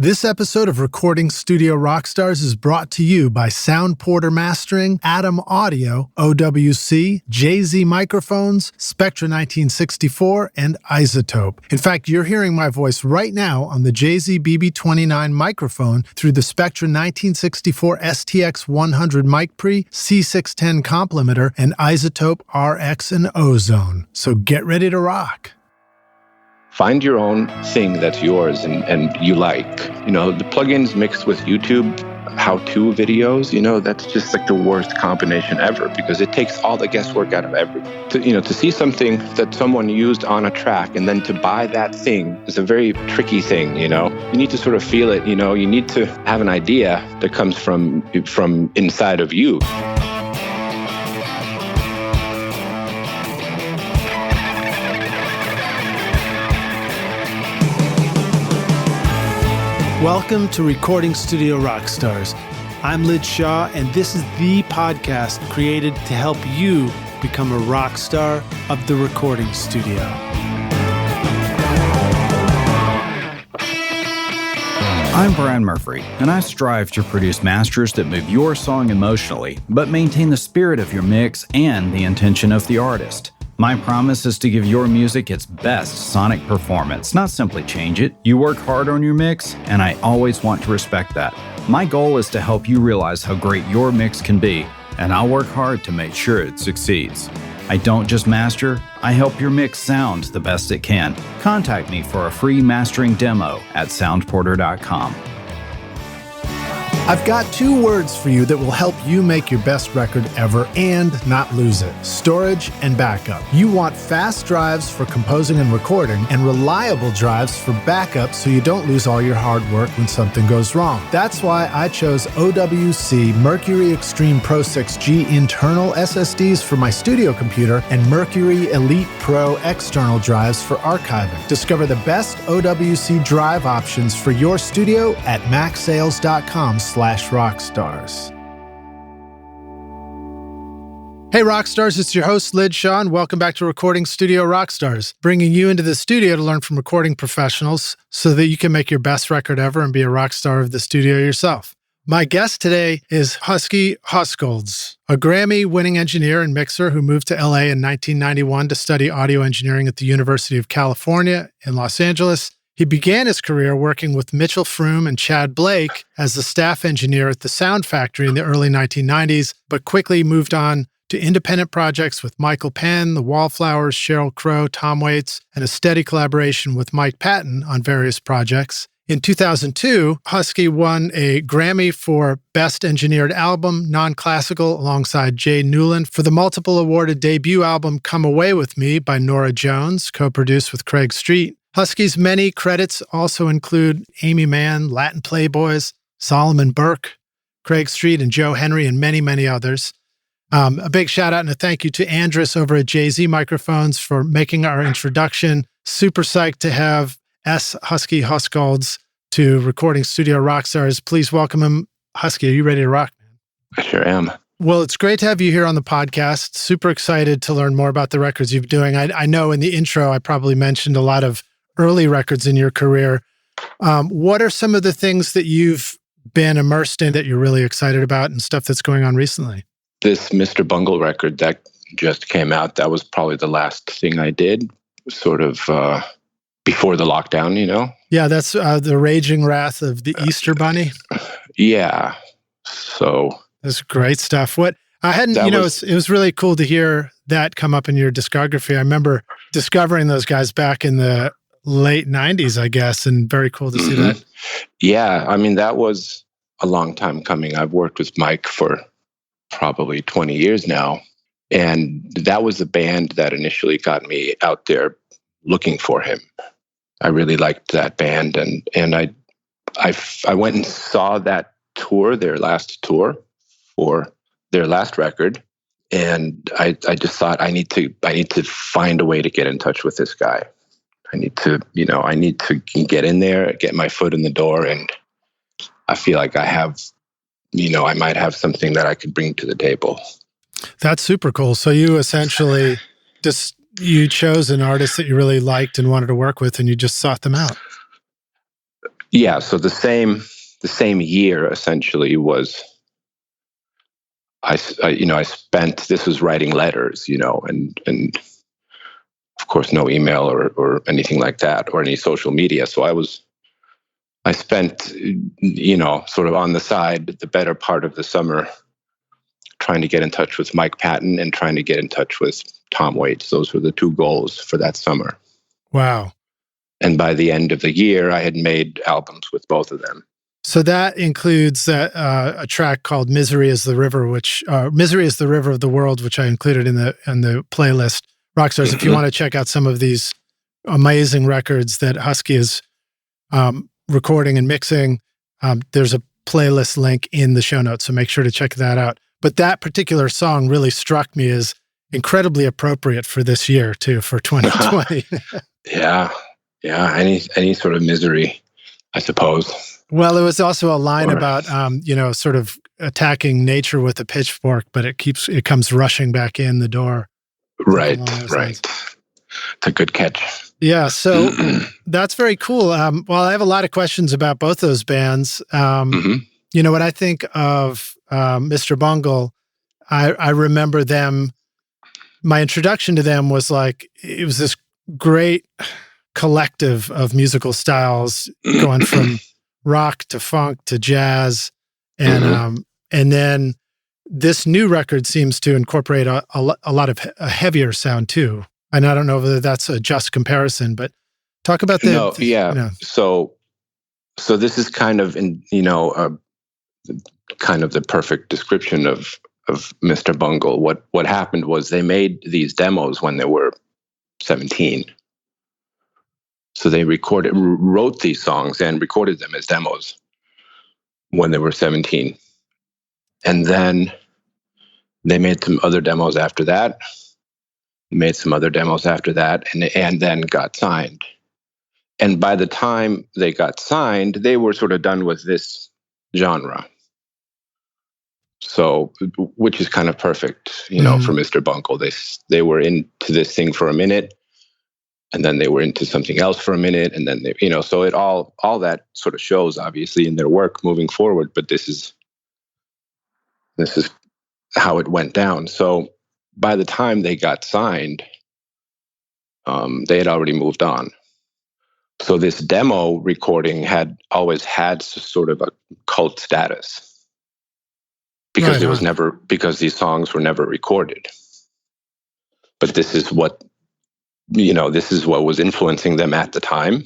This episode of Recording Studio Rockstars is brought to you by Sound Porter Mastering, Atom Audio, OWC, Jay-Z Microphones, Spectra 1964, and Isotope. In fact, you're hearing my voice right now on the Jay-Z BB29 microphone through the Spectra 1964 STX 100 mic pre, C610 complementer, and Isotope RX and Ozone. So get ready to rock. Find your own thing that's yours and you like. You know, the plugins mixed with YouTube how-to videos, you know, that's just like the worst combination ever because it takes all the guesswork out of everything. To see something that someone used on a track and then to buy that thing is a very tricky thing, you know. You need to sort of feel it, you know. You need to have an idea that comes from inside of you. Welcome to Recording Studio Rockstars. I'm Lid Shaw, and this is the podcast created to help you become a rock star of the recording studio. I'm Brian Murphy, and I strive to produce masters that move your song emotionally, but maintain the spirit of your mix and the intention of the artist. My promise is to give your music its best sonic performance, not simply change it. You work hard on your mix, and I always want to respect that. My goal is to help you realize how great your mix can be, and I'll work hard to make sure it succeeds. I don't just master, I help your mix sound the best it can. Contact me for a free mastering demo at soundporter.com. I've got two words for you that will help you make your best record ever and not lose it: storage and backup. You want fast drives for composing and recording and reliable drives for backup so you don't lose all your hard work when something goes wrong. That's why I chose OWC Mercury Extreme Pro 6G internal SSDs for my studio computer and Mercury Elite Pro external drives for archiving. Discover the best OWC drive options for your studio at macsales.com/rockstars. Hey Rockstars, it's your host Lid Shaw, and welcome back to Recording Studio Rockstars, bringing you into the studio to learn from recording professionals so that you can make your best record ever and be a rock star of the studio yourself. My guest today is Husky Hoskulds, a Grammy-winning engineer and mixer who moved to LA in 1991 to study audio engineering at the University of California in Los Angeles. He began his career working with Mitchell Froom and Tchad Blake as the staff engineer at the Sound Factory in the early 1990s, but quickly moved on to independent projects with Michael Penn, the Wallflowers, Sheryl Crow, Tom Waits, and a steady collaboration with Mike Patton on various projects. In 2002, Husky won a Grammy for Best Engineered Album, Non-Classical, alongside Jay Newland for the multiple awarded debut album Come Away With Me by Norah Jones, co-produced with Craig Street. Husky's many credits also include Amy Mann, Latin Playboys, Solomon Burke, Craig Street, and Joe Henry, and many, many others. A big shout out and a thank you to Andrus over at Jay-Z Microphones for making our introduction. Super psyched to have Husky Hoskulds to Recording Studio Rockstars. Please welcome him. Husky, are you ready to rock, man? I sure am. Well, it's great to have you here on the podcast. Super excited to learn more about the records you're doing. I know in the intro, I probably mentioned a lot of early records in your career. What are some of the things that you've been immersed in that you're really excited about and stuff that's going on recently? This Mr. Bungle record that just came out, that was probably the last thing I did, sort of before the lockdown, you know? Yeah, that's the Raging Wrath of the Easter Bunny. Yeah. So that's great stuff. What I hadn't, it was really cool to hear that come up in your discography. I remember discovering those guys back in the late 90s, I guess, and very cool to see that. Yeah, I mean, that was a long time coming. I've worked with Mike for probably 20 years now, and that was the band that initially got me out there looking for him. I really liked that band, and I went and saw that tour, their last tour for their last record, and I just thought I need to find a way to get in touch with this guy. I need to get in there, get my foot in the door, and I feel like I might have something that I could bring to the table. That's super cool. So you essentially you chose an artist that you really liked and wanted to work with, and you just sought them out. Yeah, so the same year essentially was I spent, this was writing letters, and of course no email or anything like that or any social media. So I spent, sort of on the side the better part of the summer trying to get in touch with Mike Patton and trying to get in touch with Tom Waits. Those were the two goals for that summer. Wow. And by the end of the year, I had made albums with both of them. So that includes a track called "Misery Is the River," which "Misery Is the River of the World," which I included in the playlist. Rockstars, if you want to check out some of these amazing records that Husky is recording and mixing, there's a playlist link in the show notes, so make sure to check that out. But that particular song really struck me as incredibly appropriate for this year too, for 2020. Yeah. Any sort of misery, I suppose. Well, it was also a line about, sort of attacking nature with a pitchfork, but it comes rushing back in the door. Right. It's a good catch. Yeah. So that's very cool. Well, I have a lot of questions about both those bands. When I think of Mr. Bungle, I remember them. My introduction to them was it was this great collective of musical styles going from rock to funk to jazz. And then this new record seems to incorporate a lot of a heavier sound too. And I don't know whether that's a just comparison, but talk about So this is kind of kind of the perfect description of Mr. Bungle. What happened was they made these demos when they were 17. So they wrote these songs and recorded them as demos when they were 17. And then they made some other demos after that, and then got signed. And by the time they got signed, they were sort of done with this genre. So, which is kind of perfect, for Mr. Bungle. They were into this thing for a minute, and then they were into something else for a minute, and then so it all that sort of shows obviously in their work moving forward. But this is how it went down. So by the time they got signed, they had already moved on. So this demo recording had always had sort of a cult status because because these songs were never recorded. But this is what was influencing them at the time.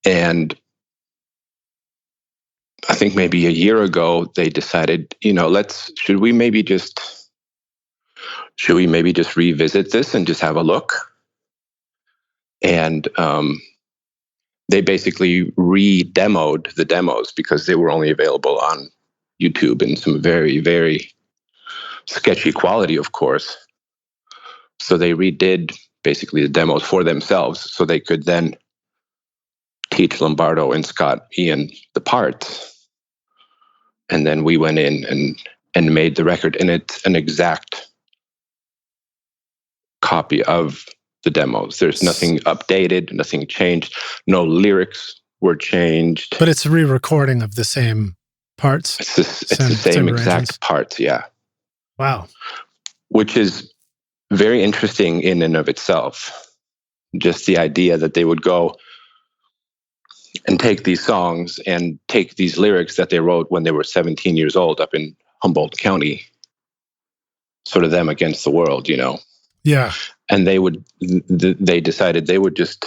And I think maybe a year ago they decided, should we maybe just revisit this and just have a look? And they basically re-demoed the demos because they were only available on YouTube in some very, very sketchy quality, of course. So they redid basically the demos for themselves so they could then teach Lombardo and Scott Ian the parts. And then we went in and made the record, and it's an exact copy of the demos. There's nothing updated, nothing changed, no lyrics were changed. But it's a re-recording of the same parts. It's the same exact parts, yeah. Wow. Which is very interesting in and of itself. Just the idea that they would go and take these songs and take these lyrics that they wrote when they were 17 years old up in Humboldt County, sort of them against the world, Yeah. And they decided they would just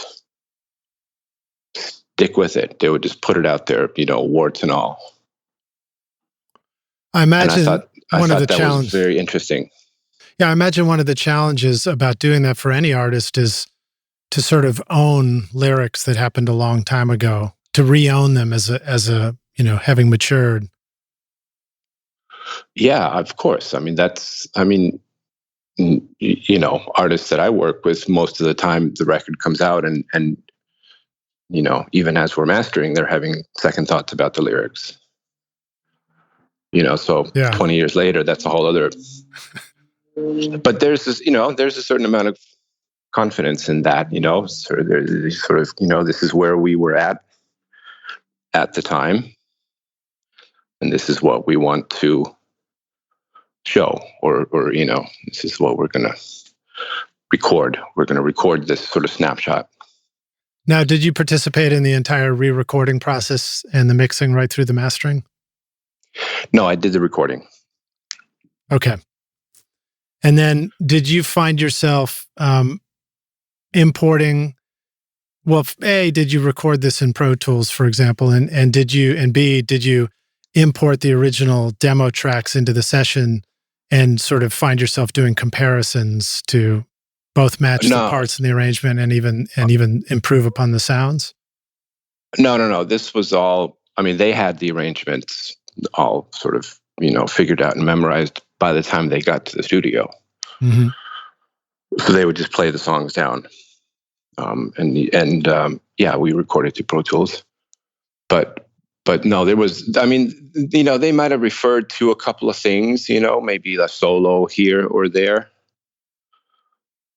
stick with it. They would just put it out there, warts and all. I imagine one of the challenges was very interesting. Yeah, I imagine one of the challenges about doing that for any artist is to sort of own lyrics that happened a long time ago, to re-own them as a having matured. Yeah, of course. Artists that I work with, most of the time the record comes out and even as we're mastering, they're having second thoughts about the lyrics. 20 years later, that's a whole other. But there's this, there's a certain amount of confidence in that, sort of, this is where we were at the time, and this is what we want to show, or this is what we're going to record. We're going to record this sort of snapshot. Now, did you participate in the entire re-recording process and the mixing right through the mastering? No, I did the recording. Okay. And then did you find yourself importing, well, A, did you record this in Pro Tools, for example, and B, did you import the original demo tracks into the session and sort of find yourself doing comparisons to both match the parts in the arrangement and even improve upon the sounds? No. This was all, they had the arrangements all sort of, figured out and memorized by the time they got to the studio. Mm-hmm. So they would just play the songs down. We recorded through Pro Tools. But no, there was, they might have referred to a couple of things, maybe a solo here or there.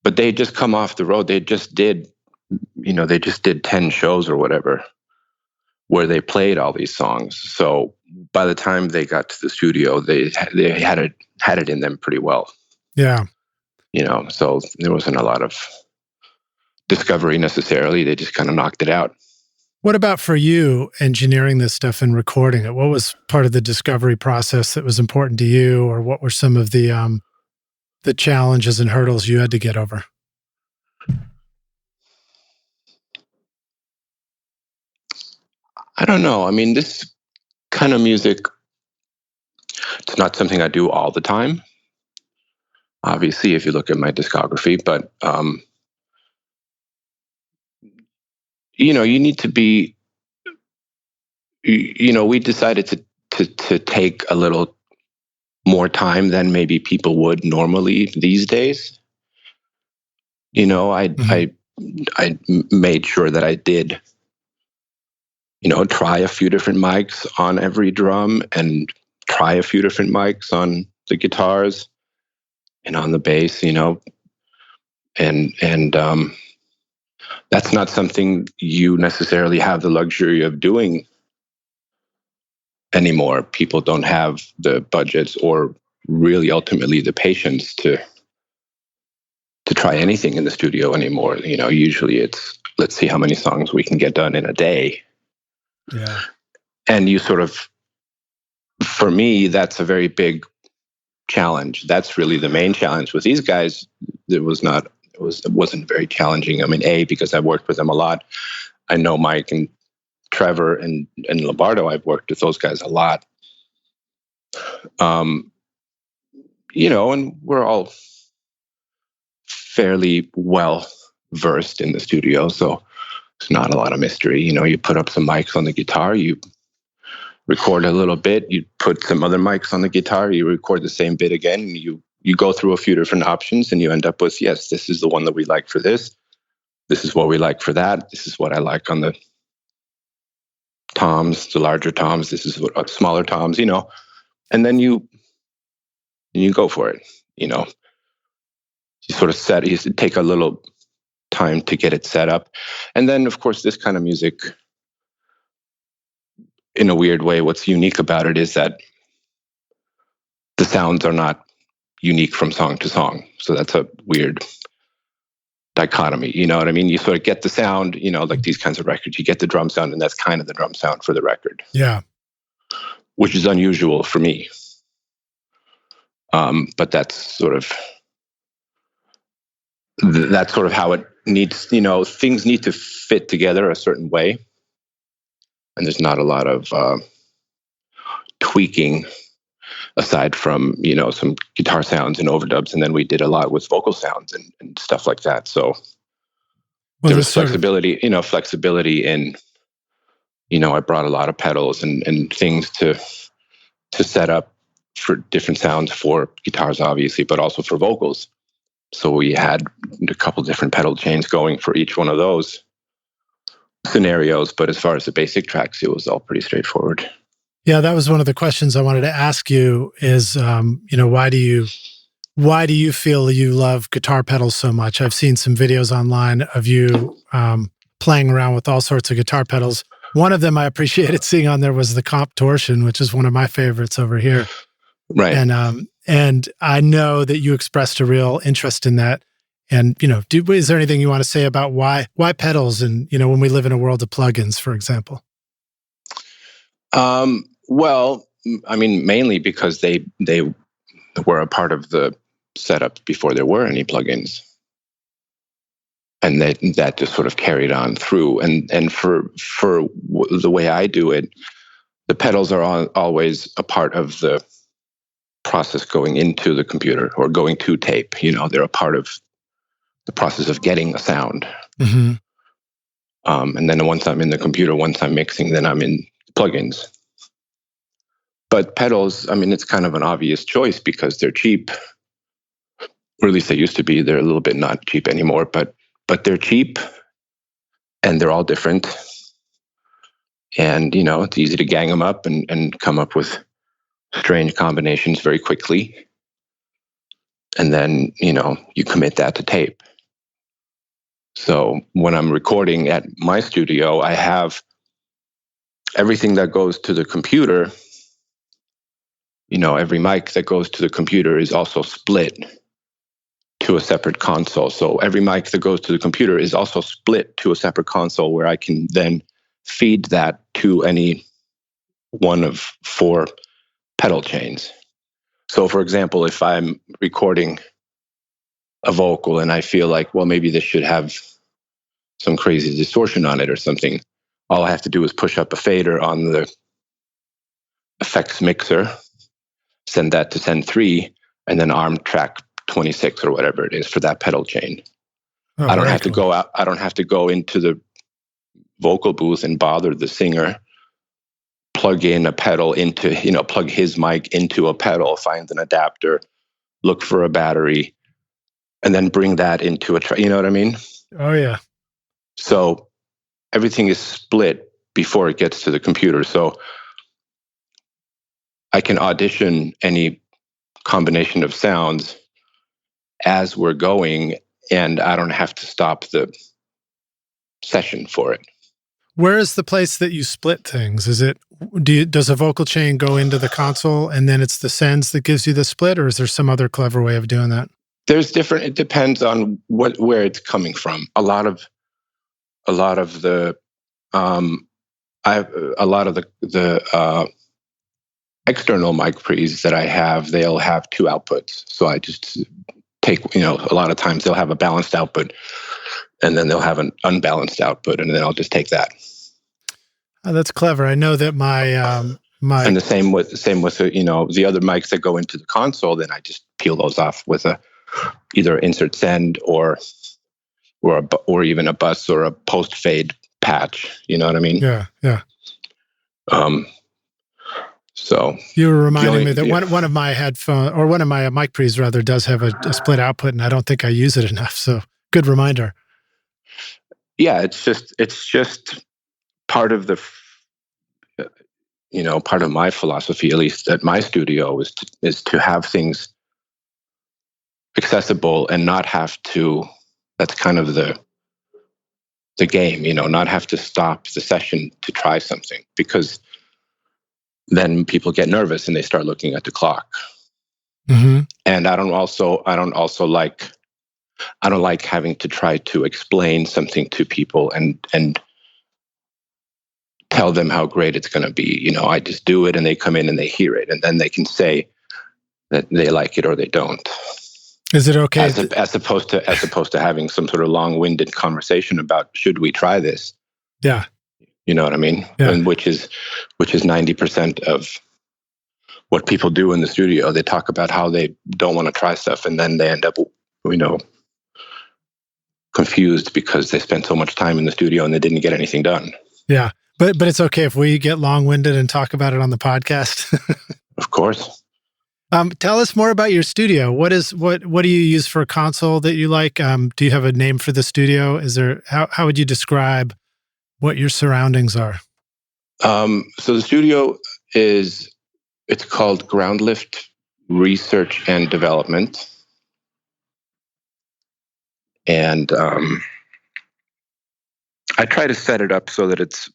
But they just come off the road. They just did 10 shows or whatever where they played all these songs. So by the time they got to the studio, they had it in them pretty well. Yeah. So there wasn't a lot of discovery necessarily. They just kind of knocked it out. What about for you engineering this stuff and recording it? What was part of the discovery process that was important to you, or what were some of the challenges and hurdles you had to get over? I don't know. This kind of music, it's not something I do all the time. Obviously, if you look at my discography, but you need to be. We decided to take a little more time than maybe people would normally these days. I made sure that I did, try a few different mics on every drum and try a few different mics on the guitars and on the bass, and that's not something you necessarily have the luxury of doing anymore. People don't have the budgets or really ultimately the patience to try anything in the studio anymore. Usually it's, let's see how many songs we can get done in a day. Yeah. And you sort of, for me, that's a very big challenge. That's really the main challenge. With these guys, it wasn't very challenging. Because I've worked with them a lot. I know Mike and Trevor and Lombardo. I've worked with those guys a lot. And we're all fairly well versed in the studio, so it's not a lot of mystery. You put up some mics on the guitar, you record a little bit, you put some other mics on the guitar, you record the same bit again, and you go through a few different options, and you end up with, yes, this is the one that we like for this. This is what we like for that. This is what I like on the toms, the larger toms. This is what smaller toms, and then you go for it. You sort of you take a little time to get it set up. And then, of course, this kind of music, in a weird way, what's unique about it is that the sounds are not unique from song to song. So that's a weird dichotomy. You know what I mean? You sort of get the sound, like these kinds of records, you get the drum sound, and that's kind of the drum sound for the record. Yeah. Which is unusual for me. But that's sort of how it needs, things need to fit together a certain way. And there's not a lot of tweaking aside from, some guitar sounds and overdubs. And then we did a lot with vocal sounds and stuff like that. So there was flexibility, flexibility in, I brought a lot of pedals and things to set up for different sounds for guitars, obviously, but also for vocals. So we had a couple different pedal chains going for each one of those scenarios. But as far as the basic tracks, it was all pretty straightforward. Yeah, that was one of the questions I wanted to ask you is, why do you why do you feel you love guitar pedals so much? I've seen some videos online of you playing around with all sorts of guitar pedals. One of them I appreciated seeing on there was the Comp Torsion, which is one of my favorites over here. Right. And I know that you expressed a real interest in that. And, is there anything you want to say about why pedals and, when we live in a world of plugins, for example? Well, I mean, mainly because they were a part of the setup before there were any plugins. And that just sort of carried on through. And for the way I do it, the pedals are always a part of the process going into the computer or going to tape. They're a part of the process of getting a sound. Mm-hmm. And then once I'm in the computer, once I'm mixing, then I'm in plugins. But pedals, I mean, it's kind of an obvious choice because they're cheap. Or at least they used to be. They're a little bit not cheap anymore, but they're cheap and they're all different. And, it's easy to gang them up and come up with strange combinations very quickly. And then, you commit that to tape. So when I'm recording at my studio, I have everything that goes to the computer. Every mic that goes to the computer is also split to a separate console. So every mic that goes to the computer is also split to a separate console where I can then feed that to any one of 4 pedal chains. So for example, if I'm recording a vocal and I feel like, well, maybe this should have some crazy distortion on it or something, all I have to do is push up a fader on the effects mixer, send that to send 3, and then arm track 26 or whatever it is for that pedal chain. Oh, I don't have to go out. I don't have to go into the vocal booth and bother the singer, plug in a pedal into, plug his mic into a pedal, find an adapter, look for a battery, and then bring that into a track. You know what I mean? Oh, yeah. So everything is split before it gets to the computer. So I can audition any combination of sounds as we're going, and I don't have to stop the session for it. Where is the place that you split things? Does a vocal chain go into the console and then it's the sends that gives you the split, or is there some other clever way of doing that? There's different. It depends on where it's coming from. A lot of the external mic pre's that I have, they'll have 2 outputs. So I just take, a lot of times they'll have a balanced output and then they'll have an unbalanced output, and then I'll just take that. Oh, that's clever. I know that my and the same with the other mics that go into the console, then I just peel those off with either insert send or even a bus or a post fade patch. You know what I mean? Yeah. So you were reminding me that one of my headphone, or one of my mic pre's rather, does have a split output, and I don't think I use it enough. So good reminder. Yeah, it's just part of the, part of my philosophy, at least at my studio, is to have things accessible and not have to. That's kind of the game, not have to stop the session to try something, because then people get nervous and they start looking at the clock. Mm-hmm. And I don't like having to try to explain something to people and tell them how great it's going to be. I just do it and they come in and they hear it, and then they can say that they like it or they don't. Is it okay? As opposed to having some sort of long-winded conversation about, should we try this? Yeah. You know what I mean? Yeah. And which is 90% of what people do in the studio. They talk about how they don't want to try stuff, and then they end up, confused because they spent so much time in the studio and they didn't get anything done. Yeah. But it's okay if we get long-winded and talk about it on the podcast. Of course. Tell us more about your studio. What do you use for a console that you like? Do you have a name for the studio? How would you describe what your surroundings are? So the studio it's called Groundlift Research and Development. And I try to set it up so that it's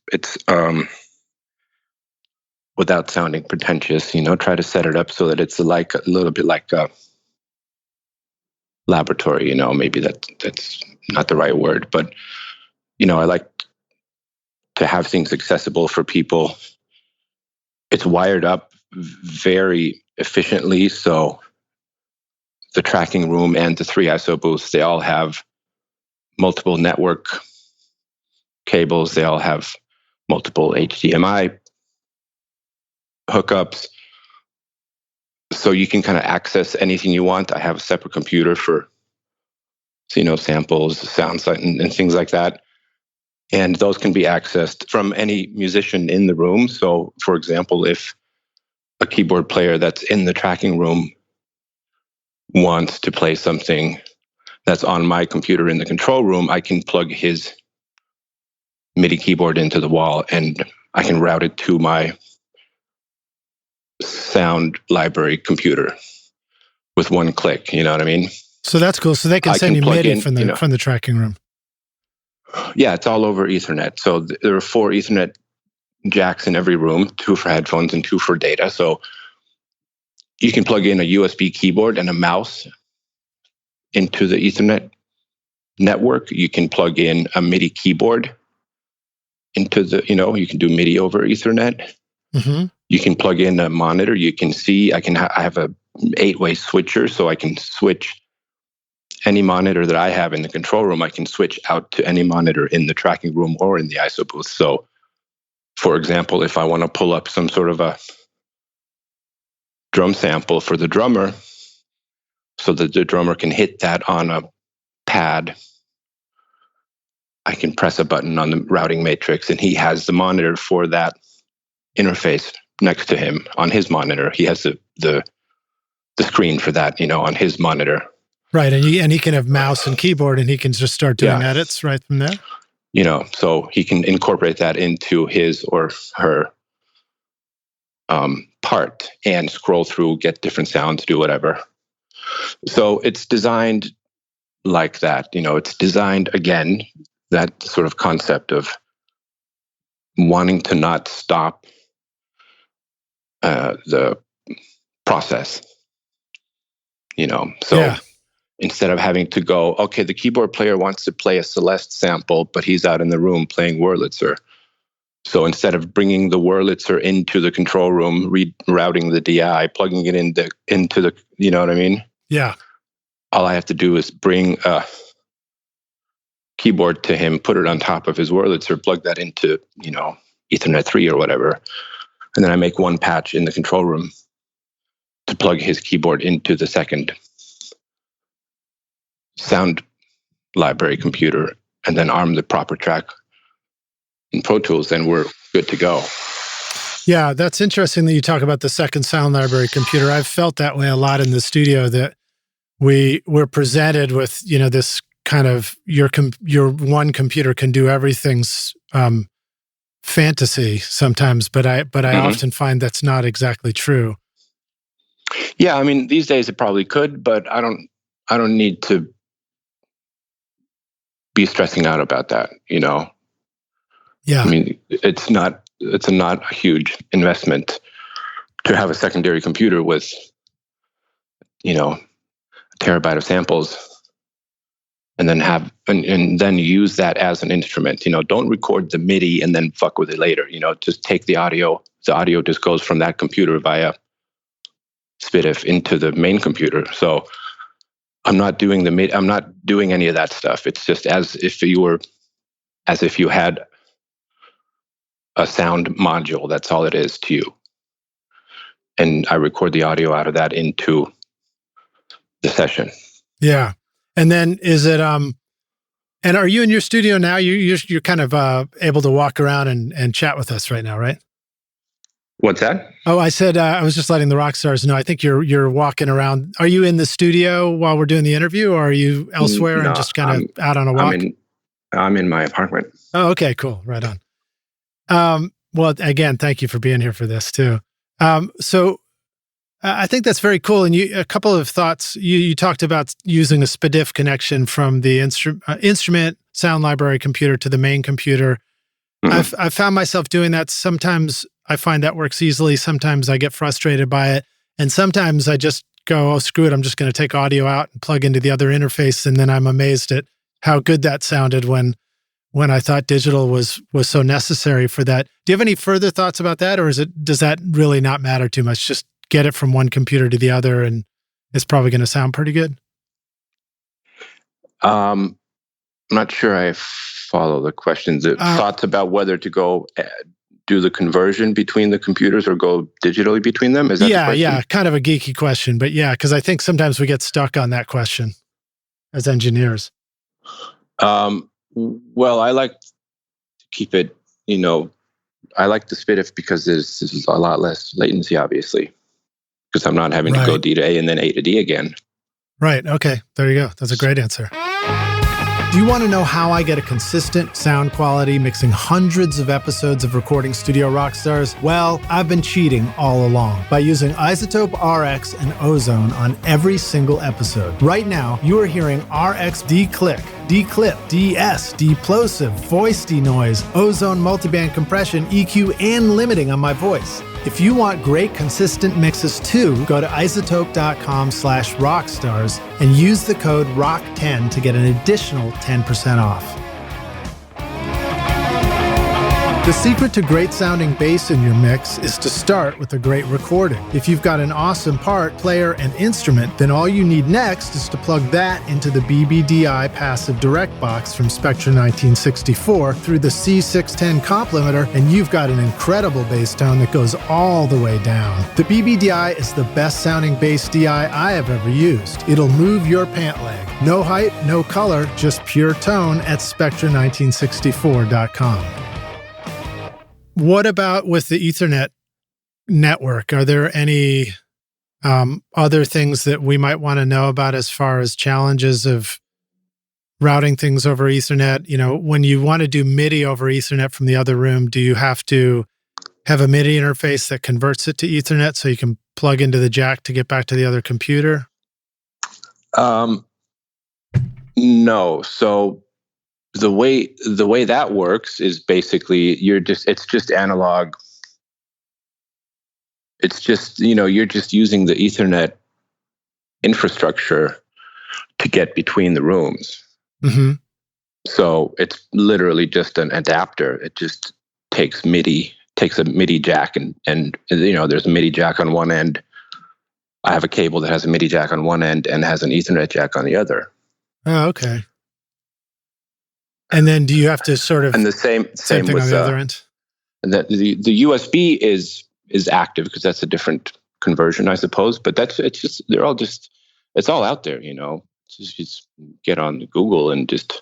without sounding pretentious, try to set it up so that it's like a little bit like a laboratory, maybe that's not the right word, but I like to have things accessible for people. It's wired up very efficiently, so the tracking room and the 3 ISO booths, they all have multiple network cables, they all have multiple HDMI hookups, so you can kind of access anything you want. I have a separate computer for samples, sounds, and things like that. And those can be accessed from any musician in the room. So, for example, if a keyboard player that's in the tracking room wants to play something that's on my computer in the control room, I can plug his MIDI keyboard into the wall and I can route it to my sound library computer with one click. You know what I mean? So that's cool. So they can send you MIDI from the tracking room. Yeah, it's all over Ethernet. So there are 4 Ethernet jacks in every room, 2 for headphones and 2 for data. So you can plug in a USB keyboard and a mouse into the Ethernet network. You can plug in a MIDI keyboard into the, you can do MIDI over Ethernet. Mm-hmm. You can plug in a monitor. You can see, I have a 8-way switcher, so I can switch any monitor that I have in the control room. I can switch out to any monitor in the tracking room or in the ISO booth. So, for example, if I want to pull up some sort of a drum sample for the drummer, so that the drummer can hit that on a pad, I can press a button on the routing matrix, and he has the monitor for that interface next to him on his monitor. He has the screen for that, on his monitor. Right, and he can have mouse and keyboard, and he can just start doing edits right from there. So he can incorporate that into his or her part and scroll through, get different sounds, do whatever. So it's designed like that. It's designed, again, that sort of concept of wanting to not stop the process. So. Yeah. Instead of having to go, okay, the keyboard player wants to play a Celeste sample, but he's out in the room playing Wurlitzer. So instead of bringing the Wurlitzer into the control room, rerouting the DI, plugging it into the, you know what I mean? Yeah. All I have to do is bring a keyboard to him, put it on top of his Wurlitzer, plug that into, Ethernet 3 or whatever. And then I make one patch in the control room to plug his keyboard into the second sound library computer, and then arm the proper track in Pro Tools, then we're good to go. Yeah, that's interesting that you talk about the second sound library computer. I've felt that way a lot in the studio, that we're presented with, this kind of your one computer can do everything's fantasy sometimes, but I often find that's not exactly true. Yeah, I mean, these days it probably could, but I don't need to be stressing out about that, Yeah. I mean, it's not a huge investment to have a secondary computer with, a terabyte of samples, and then and then use that as an instrument. Don't record the MIDI and then fuck with it later. Just take the audio. The audio just goes from that computer via SPDIF into the main computer. So I'm not doing the MIDI. I'm not doing any of that stuff. It's just as if you had a sound module. That's all it is to you. And I record the audio out of that into the session. Yeah. And then is it, and are you in your studio now? You're kind of able to walk around and chat with us right now, right? What's that? Oh, I said, I was just letting the rock stars know. I think you're walking around. Are you in the studio while we're doing the interview, or are you elsewhere and just kind of out on a walk? I'm in my apartment. Oh, okay, cool. Right on. Well, again, thank you for being here for this too. So I think that's very cool. And a couple of thoughts. You talked about using a SPDIF connection from the instrument sound library computer to the main computer. Mm-hmm. I've found myself doing that. Sometimes I find that works easily. Sometimes I get frustrated by it. And sometimes I just go, oh, screw it. I'm just going to take audio out and plug into the other interface. And then I'm amazed at how good that sounded when I thought digital was so necessary for that. Do you have any further thoughts about that? Or does that really not matter too much? Just get it from one computer to the other and it's probably going to sound pretty good? I'm not sure I follow the questions. Thoughts about whether to go do the conversion between the computers or go digitally between them? Is that the question? Yeah, kind of a geeky question, but yeah, because I think sometimes we get stuck on that question as engineers. Well, I like to keep it, I like the SPDIF because there's a lot less latency, obviously, because I'm not having to go D to A and then A to D again. Right. Okay. There you go. That's a great answer. Do you want to know how I get a consistent sound quality mixing hundreds of episodes of Recording Studio Rockstars? Well, I've been cheating all along by using iZotope RX and Ozone on every single episode. Right now, you are hearing RX declick, declip, DS, deplosive, voice denoise, Ozone multiband compression, EQ, and limiting on my voice. If you want great consistent mixes too, go to iZotope.com/rockstars and use the code ROCK10 to get an additional 10% off. The secret to great sounding bass in your mix is to start with a great recording. If you've got an awesome part, player, and instrument, then all you need next is to plug that into the BBDI passive direct box from Spectra 1964 through the C610 comp limiter, and you've got an incredible bass tone that goes all the way down. The BBDI is the best sounding bass DI I have ever used. It'll move your pant leg. No hype, no color, just pure tone at Spectra1964.com. What about with the Ethernet network? Are there any other things that we might want to know about as far as challenges of routing things over Ethernet? When you want to do MIDI over Ethernet from the other room, do you have to have a MIDI interface that converts it to Ethernet so you can plug into the jack to get back to the other computer? No. So the way that works is basically it's just analog. It's just, you're just using the Ethernet infrastructure to get between the rooms. Mm-hmm. So it's literally just an adapter. It just takes a MIDI jack and there's a MIDI jack on one end. I have a cable that has a MIDI jack on one end and has an Ethernet jack on the other. Oh, okay. And then do you have to sort of... And the same thing with on the other end? The USB is active because that's a different conversion, I suppose. But it's all out there, Just get on Google and just...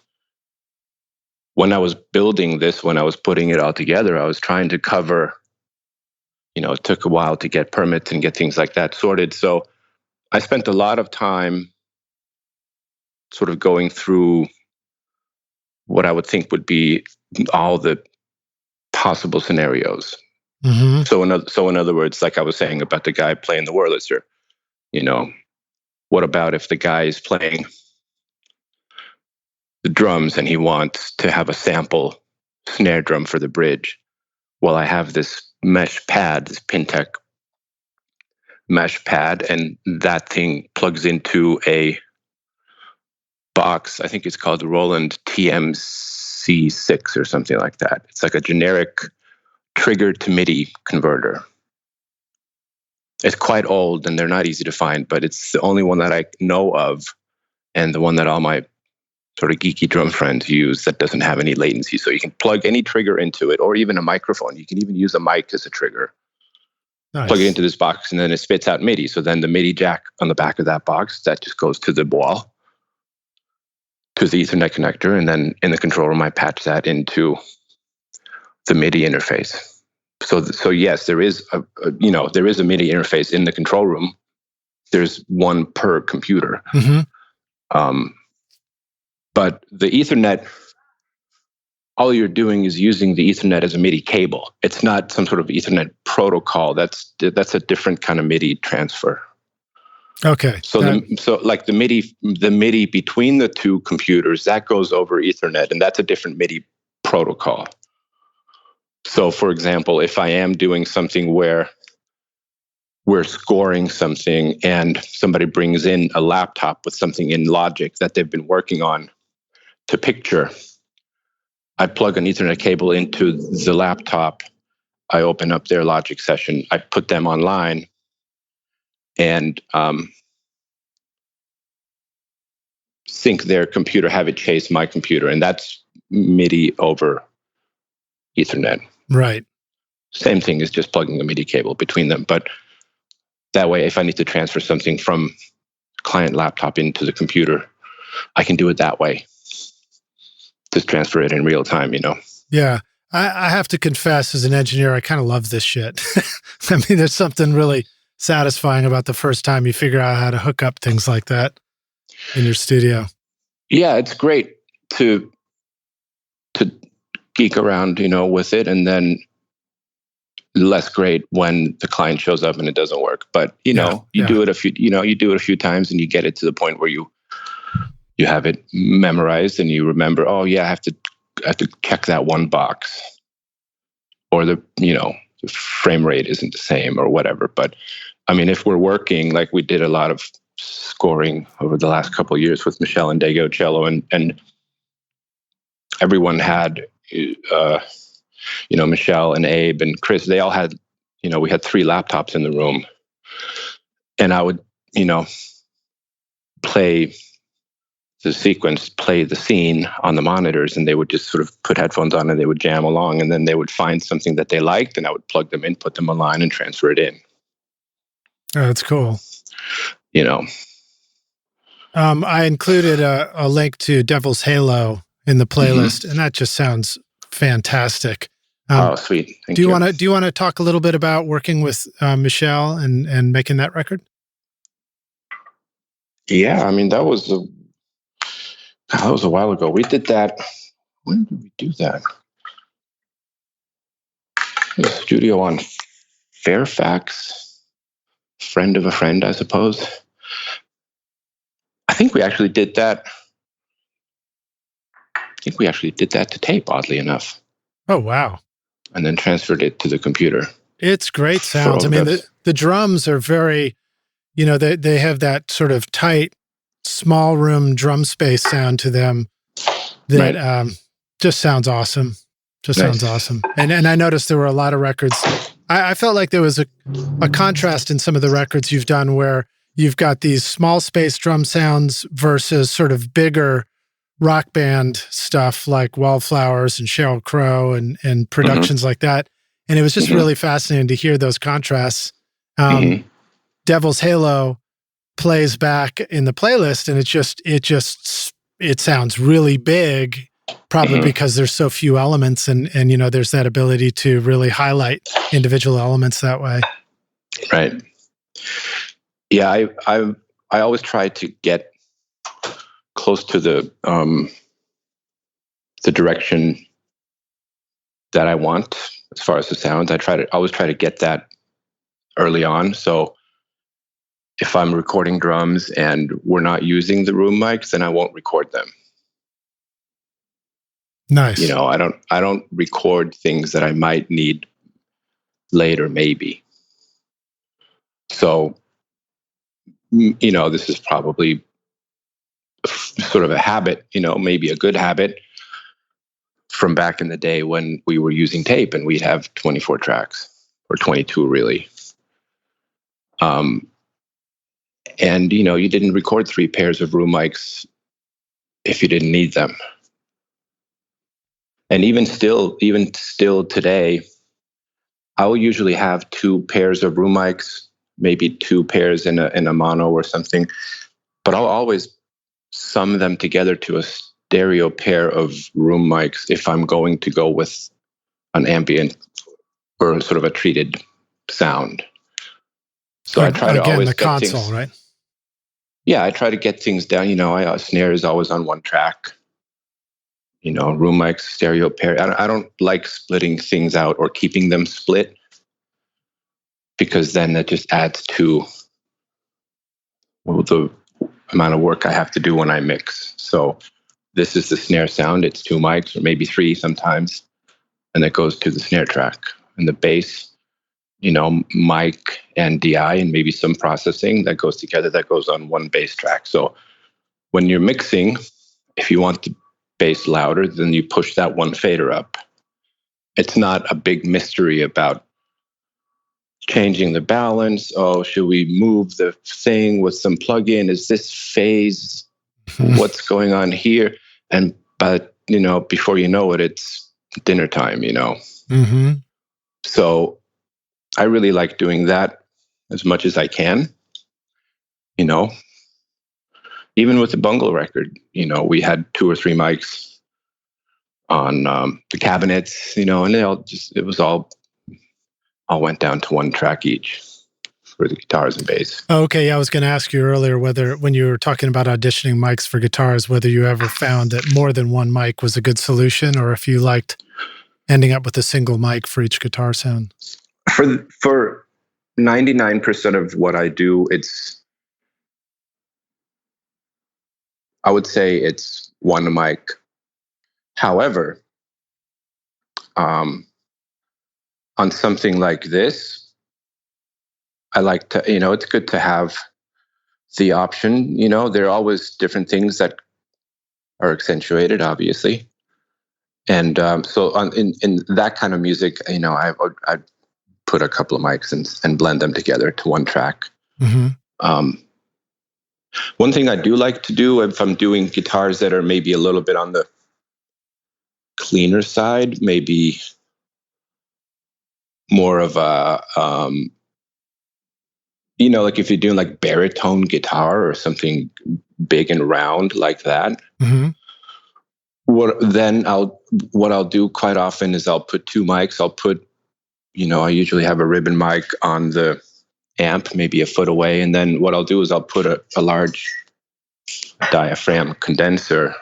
When I was building this, when I was putting it all together, I was trying to cover... it took a while to get permits and get things like that sorted. So I spent a lot of time sort of going through what I would think would be all the possible scenarios. Mm-hmm. So in other words, like I was saying about the guy playing the Wurlitzer, what about if the guy is playing the drums and he wants to have a sample snare drum for the bridge? Well, I have this mesh pad, this Pintec mesh pad, and that thing plugs into a box. I think it's called Roland TMC6 or something like that. It's like a generic trigger to MIDI converter. It's quite old and they're not easy to find, but it's the only one that I know of and the one that all my sort of geeky drum friends use that doesn't have any latency. So you can plug any trigger into it or even a microphone. You can even use a mic as a trigger. Nice. Plug it into this box and then it spits out MIDI. So then the MIDI jack on the back of that box, that just goes to the wall, to the Ethernet connector, and then in the control room, I patch that into the MIDI interface. So yes, there is a MIDI interface in the control room. There's one per computer. Mm-hmm. But the Ethernet all you're doing is using the Ethernet as a MIDI cable. It's not some sort of Ethernet protocol. That's a different kind of MIDI transfer. Okay. So like the MIDI between the two computers, that goes over Ethernet, and that's a different MIDI protocol. So for example, if I am doing something where we're scoring something and somebody brings in a laptop with something in Logic that they've been working on to picture, I plug an Ethernet cable into the laptop. I open up their Logic session. I put them online, and sync their computer, have it chase my computer, and that's MIDI over Ethernet. Right. Same thing as just plugging a MIDI cable between them, but that way, if I need to transfer something from client laptop into the computer, I can do it that way. Just transfer it in real time, Yeah. I have to confess, as an engineer, I kind of love this shit. I mean, there's something really satisfying about the first time you figure out how to hook up things like that in your studio. Yeah, it's great to geek around, with it, and then less great when the client shows up and it doesn't work. But you do it a few times, and you get it to the point where you have it memorized, and you remember, oh yeah, I have to check that one box, or the frame rate isn't the same or whatever. But I mean, if we're working, like we did a lot of scoring over the last couple of years with Michelle and Dago cello, and everyone had Michelle and Abe and Chris, they all had, we had 3 laptops in the room, and I would play the sequence, play the scene on the monitors, and they would just sort of put headphones on and they would jam along, and then they would find something that they liked, and I would plug them in, put them online, and transfer it in. Oh, that's cool. I included a link to Devil's Halo in the playlist, and that just sounds fantastic. Oh, sweet! Thank you. Do you want to talk a little bit about working with Michelle and making that record? Yeah, I mean, that was a while ago. We did that. When did we do that? The studio on Fairfax, friend of a friend, I suppose. I think we actually did that. To tape, oddly enough. Oh, wow. And then transferred it to the computer. It's great sounds. I mean, the drums are very, they have that sort of tight, small room drum space sound to them that just sounds awesome. Sounds awesome. And I noticed there were a lot of records. I felt like there was a contrast in some of the records you've done where you've got these small space drum sounds versus sort of bigger rock band stuff like Wallflowers and Sheryl Crow and productions like that. And it was just really fascinating to hear those contrasts. Devil's Halo plays back in the playlist, and it sounds really big, probably because there's so few elements, and there's that ability to really highlight individual elements that way. Right. Yeah, I always try to get close to the direction that I want as far as the sounds. I always try to get that early on. So if I'm recording drums and we're not using the room mics, then I won't record them. Nice. I don't record things that I might need later, maybe. So, this is probably sort of a habit, maybe a good habit from back in the day when we were using tape and we'd have 24 tracks or 22 really. And, you didn't record 3 pairs of room mics if you didn't need them. And even still today, I will usually have 2 pairs of room mics, maybe 2 pairs in a mono or something, but I'll always sum them together to a stereo pair of room mics if I'm going to go with an ambient or sort of a treated sound. So I try to always the get console, things, right? Yeah, I try to get things down. Snare is always on 1 track. room mics, stereo pair. I don't like splitting things out or keeping them split, because then that just adds to the amount of work I have to do when I mix. So this is the snare sound. It's 2 mics or maybe 3 sometimes, and that goes to the snare track. And the bass, mic and DI and maybe some processing that goes together, that goes on one bass track. So when you're mixing, if you want the bass louder, then you push that one fader up. It's not a big mystery about changing the balance. Oh, should we move the thing with some plug-in? Is this phase? What's going on here? But before you know it, it's dinner time, Mm-hmm. So I really like doing that as much as I can. Even with the Bungle record, we had 2 or 3 mics on the cabinets, and it all went down to 1 track each for the guitars and bass. Okay, yeah, I was going to ask you earlier whether, when you were talking about auditioning mics for guitars, whether you ever found that more than 1 mic was a good solution, or if you liked ending up with a single mic for each guitar sound. For 99% of what I do, I would say it's 1 mic. However, on something like this, I like to, it's good to have the option. There are always different things that are accentuated, obviously. And so in that kind of music, I'd put a couple of mics and blend them together to 1 track. Mm-hmm. One thing I do like to do, if I'm doing guitars that are maybe a little bit on the cleaner side, maybe more of a, like if you're doing like baritone guitar or something big and round like that, Mm-hmm. What I'll do quite often is I'll put 2 mics. I'll put, I usually have a ribbon mic on the amp, maybe a foot away. And then what I'll do is I'll put a large diaphragm condenser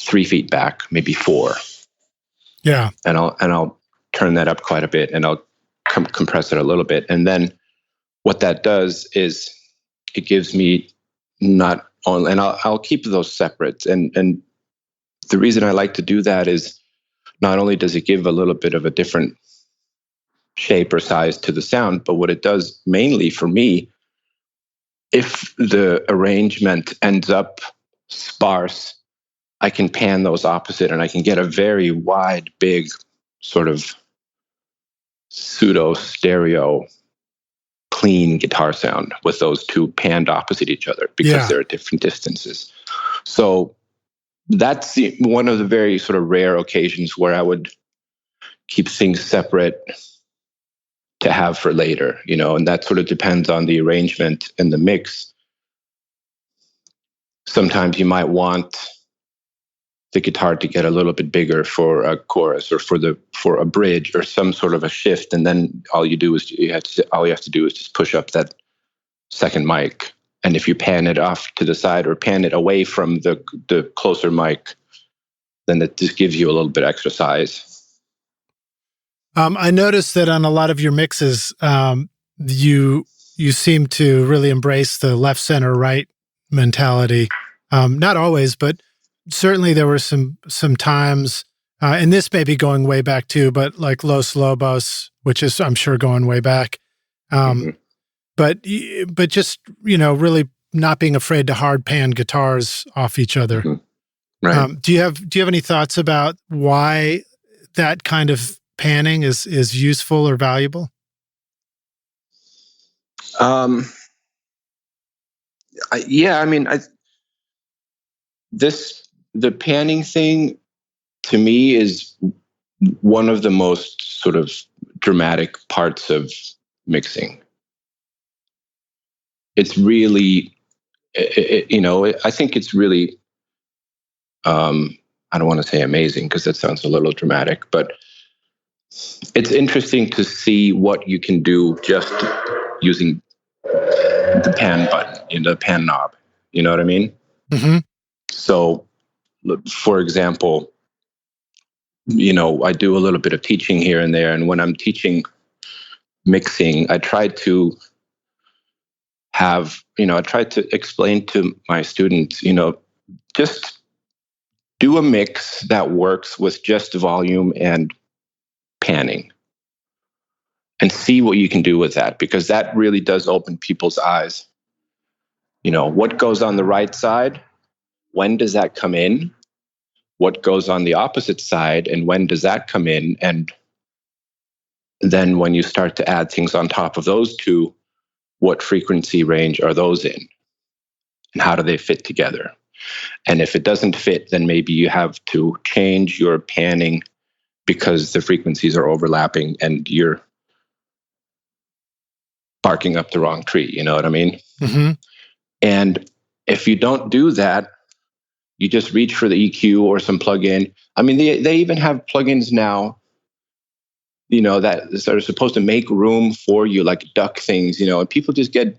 3 feet back, maybe 4. Yeah. And I'll turn that up quite a bit, and I'll compress it a little bit. And then what that does is it gives me not only, and I'll keep those separate. And the reason I like to do that is not only does it give a little bit of a different shape or size to the sound, but what it does mainly for me, if the arrangement ends up sparse, I can pan those opposite and I can get a very wide, big sort of pseudo stereo clean guitar sound with those 2 panned opposite each other, because they're at different distances. So that's one of the very sort of rare occasions where I would keep things separate to have for later, and that sort of depends on the arrangement and the mix. Sometimes you might want the guitar to get a little bit bigger for a chorus or for a bridge or some sort of a shift, and then all you have to do is just push up that 2nd mic. And if you pan it off to the side or pan it away from the closer mic, then it just gives you a little bit extra size. I noticed that on a lot of your mixes, you seem to really embrace the left, center, right mentality. Not always, but certainly there were some times, and this may be going way back too, but like Los Lobos, which is, I'm sure, going way back. But just, really not being afraid to hard pan guitars off each other. Mm-hmm. Right. Do you have any thoughts about why that kind of panning is useful or valuable? The panning thing to me is one of the most sort of dramatic parts of mixing. It's really, I think it's really, I don't want to say amazing because that sounds a little dramatic, but it's interesting to see what you can do just using the pan button, the pan knob. You know what I mean? Mm-hmm. So For example, I do a little bit of teaching here and there. And when I'm teaching mixing, I try to explain to my students, just do a mix that works with just volume and panning and see what you can do with that, because that really does open people's eyes. What goes on the right side? When does that come in? What goes on the opposite side? And when does that come in? And then when you start to add things on top of those two, what frequency range are those in? And how do they fit together? And if it doesn't fit, then maybe you have to change your panning because the frequencies are overlapping and you're barking up the wrong tree. You know what I mean? Mm-hmm. And if you don't do that, you just reach for the EQ or some plugin. I mean, they even have plugins now, that are supposed to make room for you, like duck things, and people just get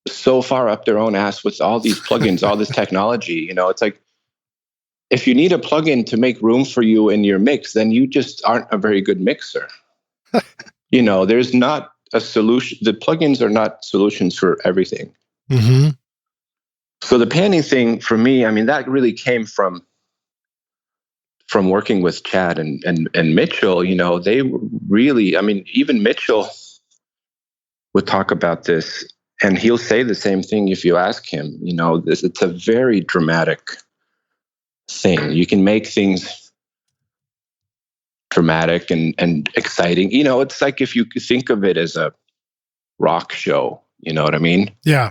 so far up their own ass with all these plugins, all this technology. It's like, if you need a plugin to make room for you in your mix, then you just aren't a very good mixer. There's not a solution. The plugins are not solutions for everything. Mm-hmm. So the panning thing for me, I mean, that really came from working with Tchad and Mitchell. They really, I mean, even Mitchell would talk about this, and he'll say the same thing if you ask him. It's a very dramatic thing. You can make things dramatic and exciting. It's like if you think of it as a rock show, you know what I mean? Yeah.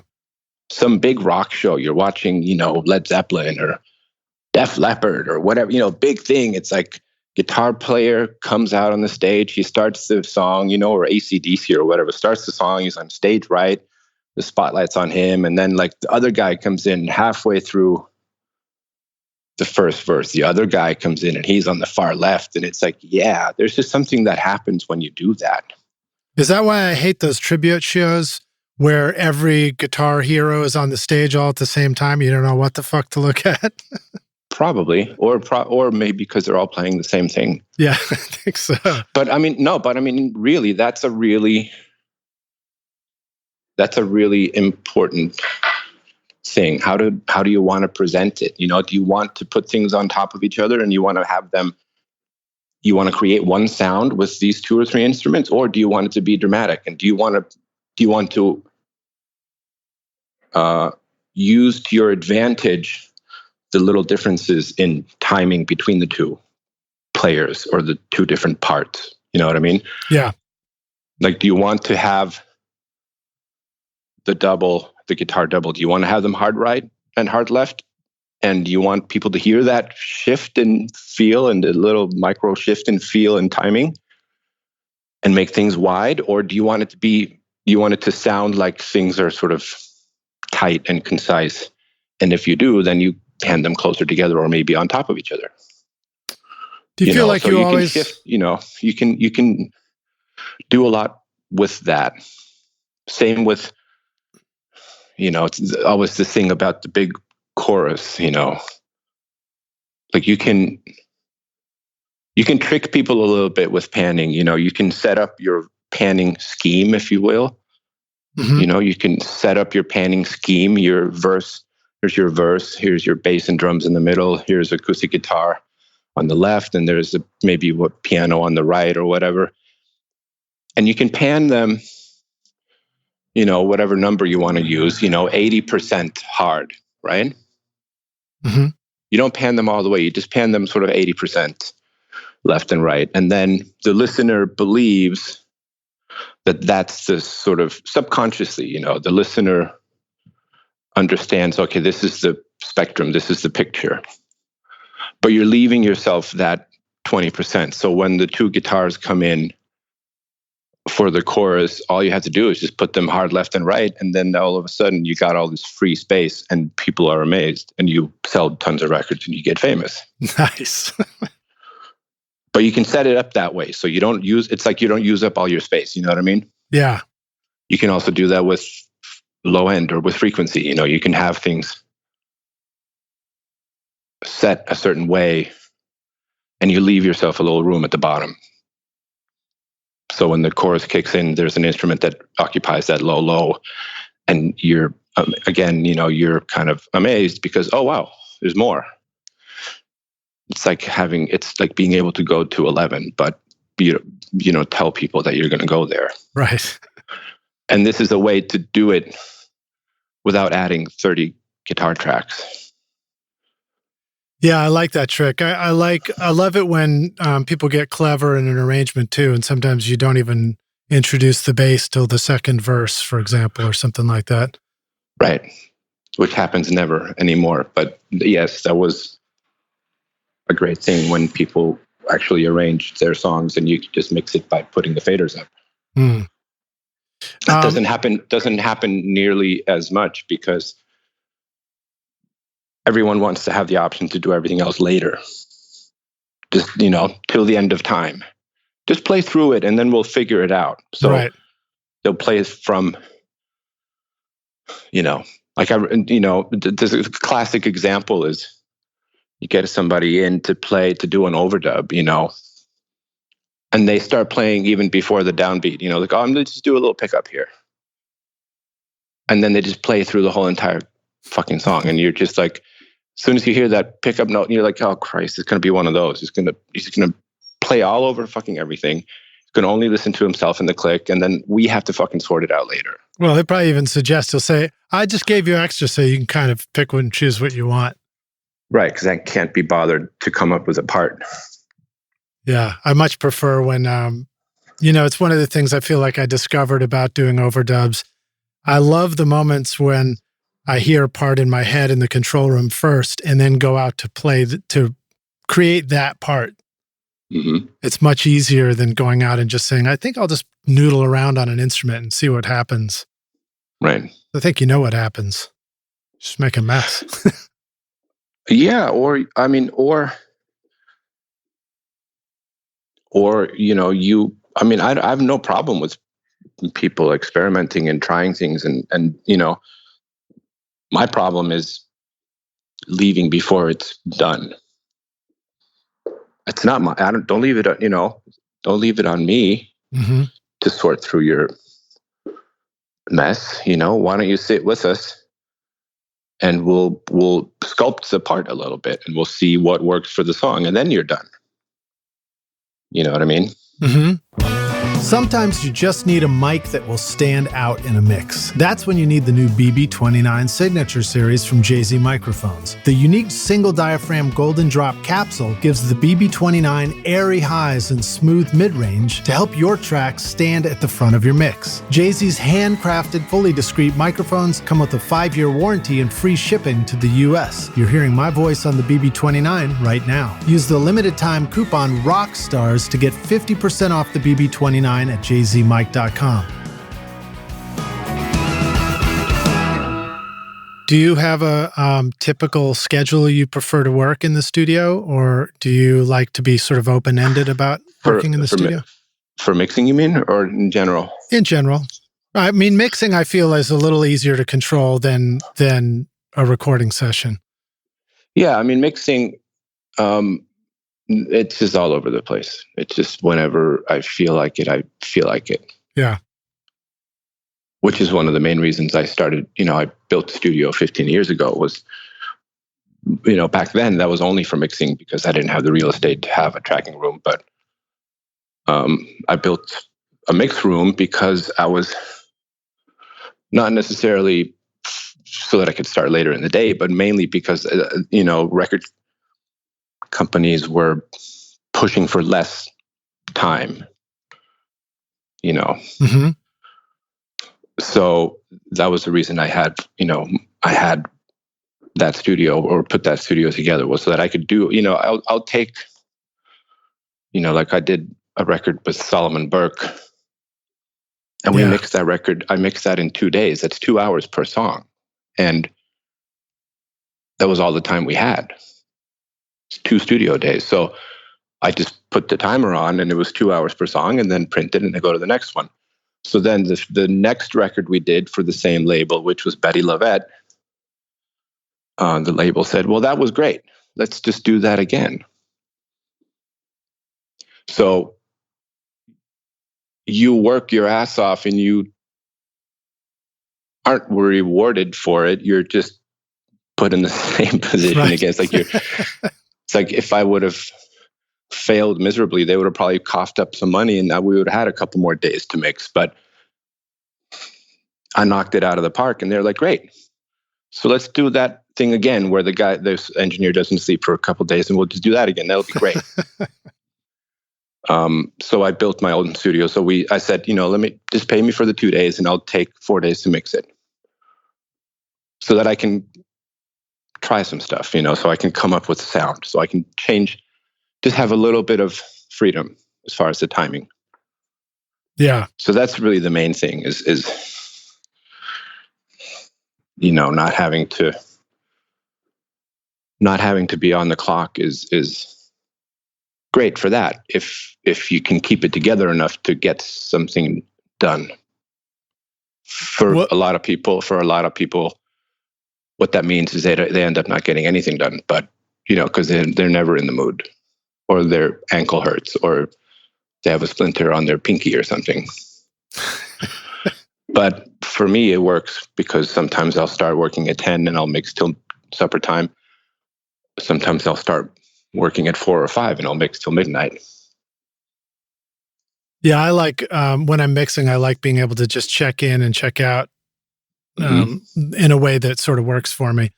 Some big rock show. You're watching, Led Zeppelin or Def Leppard or whatever, big thing. It's like guitar player comes out on the stage. He starts the song, or AC/DC or whatever, starts the song. He's on stage right. The spotlight's on him. And then like the other guy comes in halfway through the first verse. The other guy comes in and he's on the far left. And it's like, yeah, there's just something that happens when you do that. Is that why I hate those tribute shows where every guitar hero is on the stage all at the same time? You don't know what the fuck to look at? Probably, or maybe because they're all playing the same thing. Yeah, I think so. But I mean, really, that's a really important thing. How do you want to present it? Do you want to put things on top of each other and you want to have them? You want to create one sound with these two or three instruments, or do you want it to be dramatic? And do you want to use to your advantage the little differences in timing between the two players or the two different parts? You know what I mean? Yeah. Like, do you want to have the guitar double? Do you want to have them hard right and hard left? And do you want people to hear that shift and feel and a little micro shift and feel and timing and make things wide? Or do you want it to sound like things are sort of tight and concise? And if you do, then you hand them closer together or maybe on top of each other. Do you feel like you always can shift, you can do a lot with that. Same with, it's always the thing about the big chorus, like you can trick people a little bit with panning. You can set up your panning scheme, if you will. Mm-hmm. You can set up your panning scheme, your verse. Here's your verse. Here's your bass and drums in the middle. Here's acoustic guitar on the left, and there's maybe piano on the right or whatever. And you can pan them, whatever number you want to use, 80% hard, right? Mm-hmm. You don't pan them all the way. You just pan them sort of 80% left and right. And then the listener believes that that's the sort of subconsciously, the listener understands, okay, this is the spectrum, this is the picture. But you're leaving yourself that 20%. So when the two guitars come in for the chorus, all you have to do is just put them hard left and right. And then all of a sudden you got all this free space and people are amazed and you sell tons of records and you get famous. Nice. But you can set it up that way. So it's like you don't use up all your space. You know what I mean? Yeah. You can also do that with low end or with frequency. You can have things set a certain way, and you leave yourself a little room at the bottom. So when the chorus kicks in, there's an instrument that occupies that low, and you're again, you're kind of amazed because, oh wow, there's more. It's like being able to go to 11, but tell people that you're going to go there. Right. And this is a way to do it without adding 30 guitar tracks. Yeah, I like that trick. I love it when people get clever in an arrangement too, and sometimes you don't even introduce the bass till the second verse, for example, or something like that. Right, which happens never anymore. But yes, that was a great thing when people actually arranged their songs, and you could just mix it by putting the faders up. Mm. That doesn't happen nearly as much because everyone wants to have the option to do everything else later. Just, till the end of time. Just play through it and then we'll figure it out. So right. They'll play it from, there's a classic example is you get somebody in to do an overdub, and they start playing even before the downbeat, like, oh, I'm going to just do a little pickup here. And then they just play through the whole entire fucking song. And you're just like, as soon as you hear that pickup note, you're like, oh Christ, it's going to be one of those. He's going to play all over fucking everything. He's going to only listen to himself in the click. And then we have to fucking sort it out later. Well, they probably even suggest, he'll say, I just gave you extra so you can kind of pick and choose what you want. Right. Because I can't be bothered to come up with a part. Yeah. I much prefer when, it's one of the things I feel like I discovered about doing overdubs. I love the moments when I hear a part in my head in the control room first and then go out to play to create that part. Mm-hmm. It's much easier than going out and just saying, I think I'll just noodle around on an instrument and see what happens. Right. I think you know what happens. Just make a mess. Yeah. I have no problem with people experimenting and trying things. And my problem is leaving before it's done. It's not don't leave it, don't leave it on me mm-hmm. to sort through your mess. Why don't you sit with us and we'll sculpt the part a little bit and we'll see what works for the song and then you're done. You know what I mean? Mm-hmm. Sometimes you just need a mic that will stand out in a mix. That's when you need the new BB29 Signature Series from Jay-Z Microphones. The unique single diaphragm Golden Drop capsule gives the BB29 airy highs and smooth mid-range to help your tracks stand at the front of your mix. Jay-Z's handcrafted, fully discreet microphones come with a 5-year warranty and free shipping to the US. You're hearing my voice on the BB29 right now. Use the limited time coupon ROCKSTARS to get 50% off the BB29 at jzmic.com. Do you have a typical schedule you prefer to work in the studio, or do you like to be sort of open-ended about working in the studio? For mixing, you mean, or in general? In general. I mean, mixing, I feel, is a little easier to control than a recording session. Yeah, I mean, mixing, it's just all over the place. It's just whenever I feel like it, I feel like it. Yeah. Which is one of the main reasons I started, I built a studio 15 years ago was, back then that was only for mixing because I didn't have the real estate to have a tracking room. But I built a mix room because I was not necessarily so that I could start later in the day, but mainly because, record companies were pushing for less time, Mm-hmm. So that was the reason I had that studio or put that studio together was so that I could do, I'll take, like I did a record with Solomon Burke and we mixed that record. I mixed that in 2 days. That's 2 hours per song. And that was all the time we had. 2 studio days. So I just put the timer on and it was 2 hours per song and then printed and I go to the next one. So then the next record we did for the same label, which was Bettye Lavette, the label said, well, that was great. let's just do that again. So you work your ass off and you aren't rewarded for it. You're just put in the same position Right. again. It's like if I would have failed miserably, they would have probably coughed up some money and we would have had a couple more days to mix. But I knocked it out of the park and they're like, great. So let's do that thing again where this engineer doesn't sleep for a couple of days and we'll just do that again. That'll be great. So I built my own studio. So I said, let me just pay me for the 2 days and I'll take 4 days to mix it so that I can try some stuff, so I can come up with sound, so I can change, just have a little bit of freedom as far as the timing. Yeah. So that's really the main thing is not having to be on the clock is great for that if you can keep it together enough to get something done. For a lot of people, what that means is they end up not getting anything done, but because they're never in the mood, or their ankle hurts, or they have a splinter on their pinky or something. But for me, it works because sometimes I'll start working at 10 and I'll mix till supper time. Sometimes I'll start working at 4 or 5 and I'll mix till midnight. Yeah, I like when I'm mixing, I like being able to just check in and check out in a way that sort of works for me,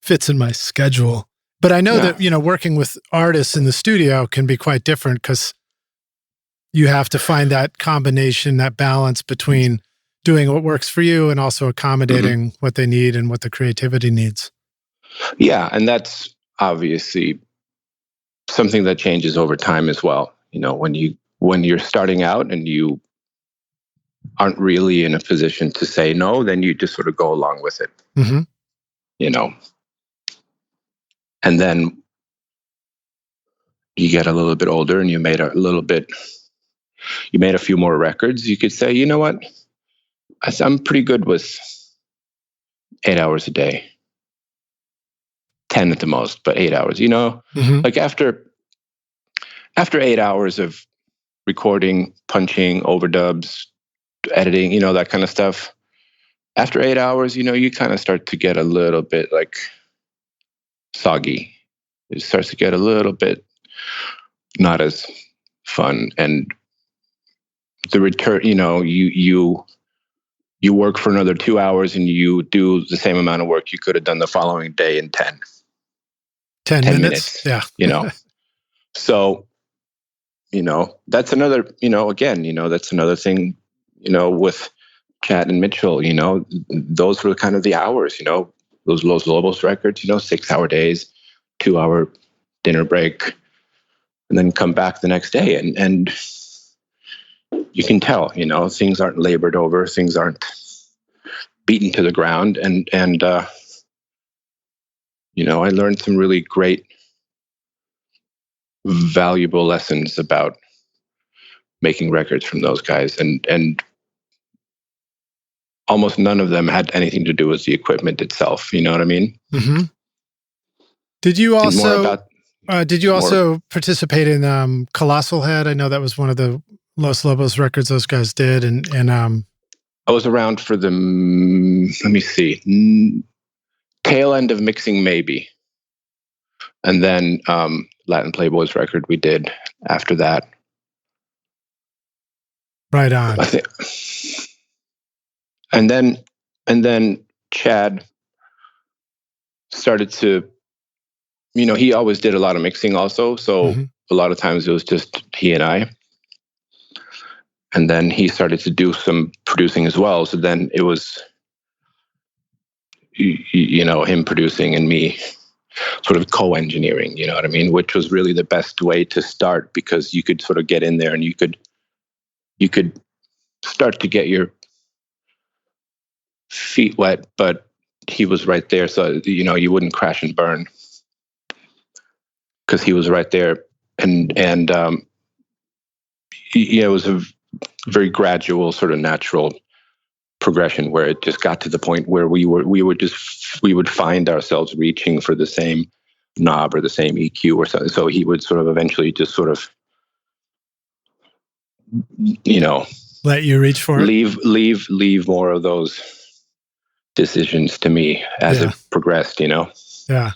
fits in my schedule. But I know that, working with artists in the studio can be quite different because you have to find that combination, that balance between doing what works for you and also accommodating what they need and what the creativity needs. Yeah, and that's obviously something that changes over time as well. When you're starting out and you aren't really in a position to say no, then you just sort of go along with it. And then you get a little bit older and you made a few more records. You could say, you know what? I'm pretty good with 8 hours a day, 10 at the most, but 8 hours, like after 8 hours of recording, punching, overdubs, editing, that kind of stuff. After 8 hours, you kind of start to get a little bit like soggy. It starts to get a little bit not as fun. And the return, you work for another 2 hours and you do the same amount of work you could have done the following day in 10 minutes. Yeah. So, that's another, that's another thing, with Tchad and Mitchell, those were kind of the hours, those Los Lobos records, 6 hour days, 2 hour dinner break, and then come back the next day. And you can tell, things aren't labored over, things aren't beaten to the ground. And I learned some really great, valuable lessons about making records from those guys. And almost none of them had anything to do with the equipment itself. You know what I mean? Mm-hmm. Did you also participate in Colossal Head? I know that was one of the Los Lobos records those guys did. And I was around for the, let me see, tail end of mixing maybe. And then Latin Playboys record we did after that. Right on. I think. And then Tchad started to, he always did a lot of mixing also. So a lot of times it was just he and I. And then he started to do some producing as well. So then it was, him producing and me sort of co-engineering, you know what I mean? Which was really the best way to start because you could sort of get in there and you could start to get your feet wet, but he was right there. So, you wouldn't crash and burn because he was right there. And it was a very gradual sort of natural progression where it just got to the point where we would find ourselves reaching for the same knob or the same EQ or something. So he would sort of eventually just sort of, let you reach for it. Leave more of those decisions to me as it progressed, Yeah.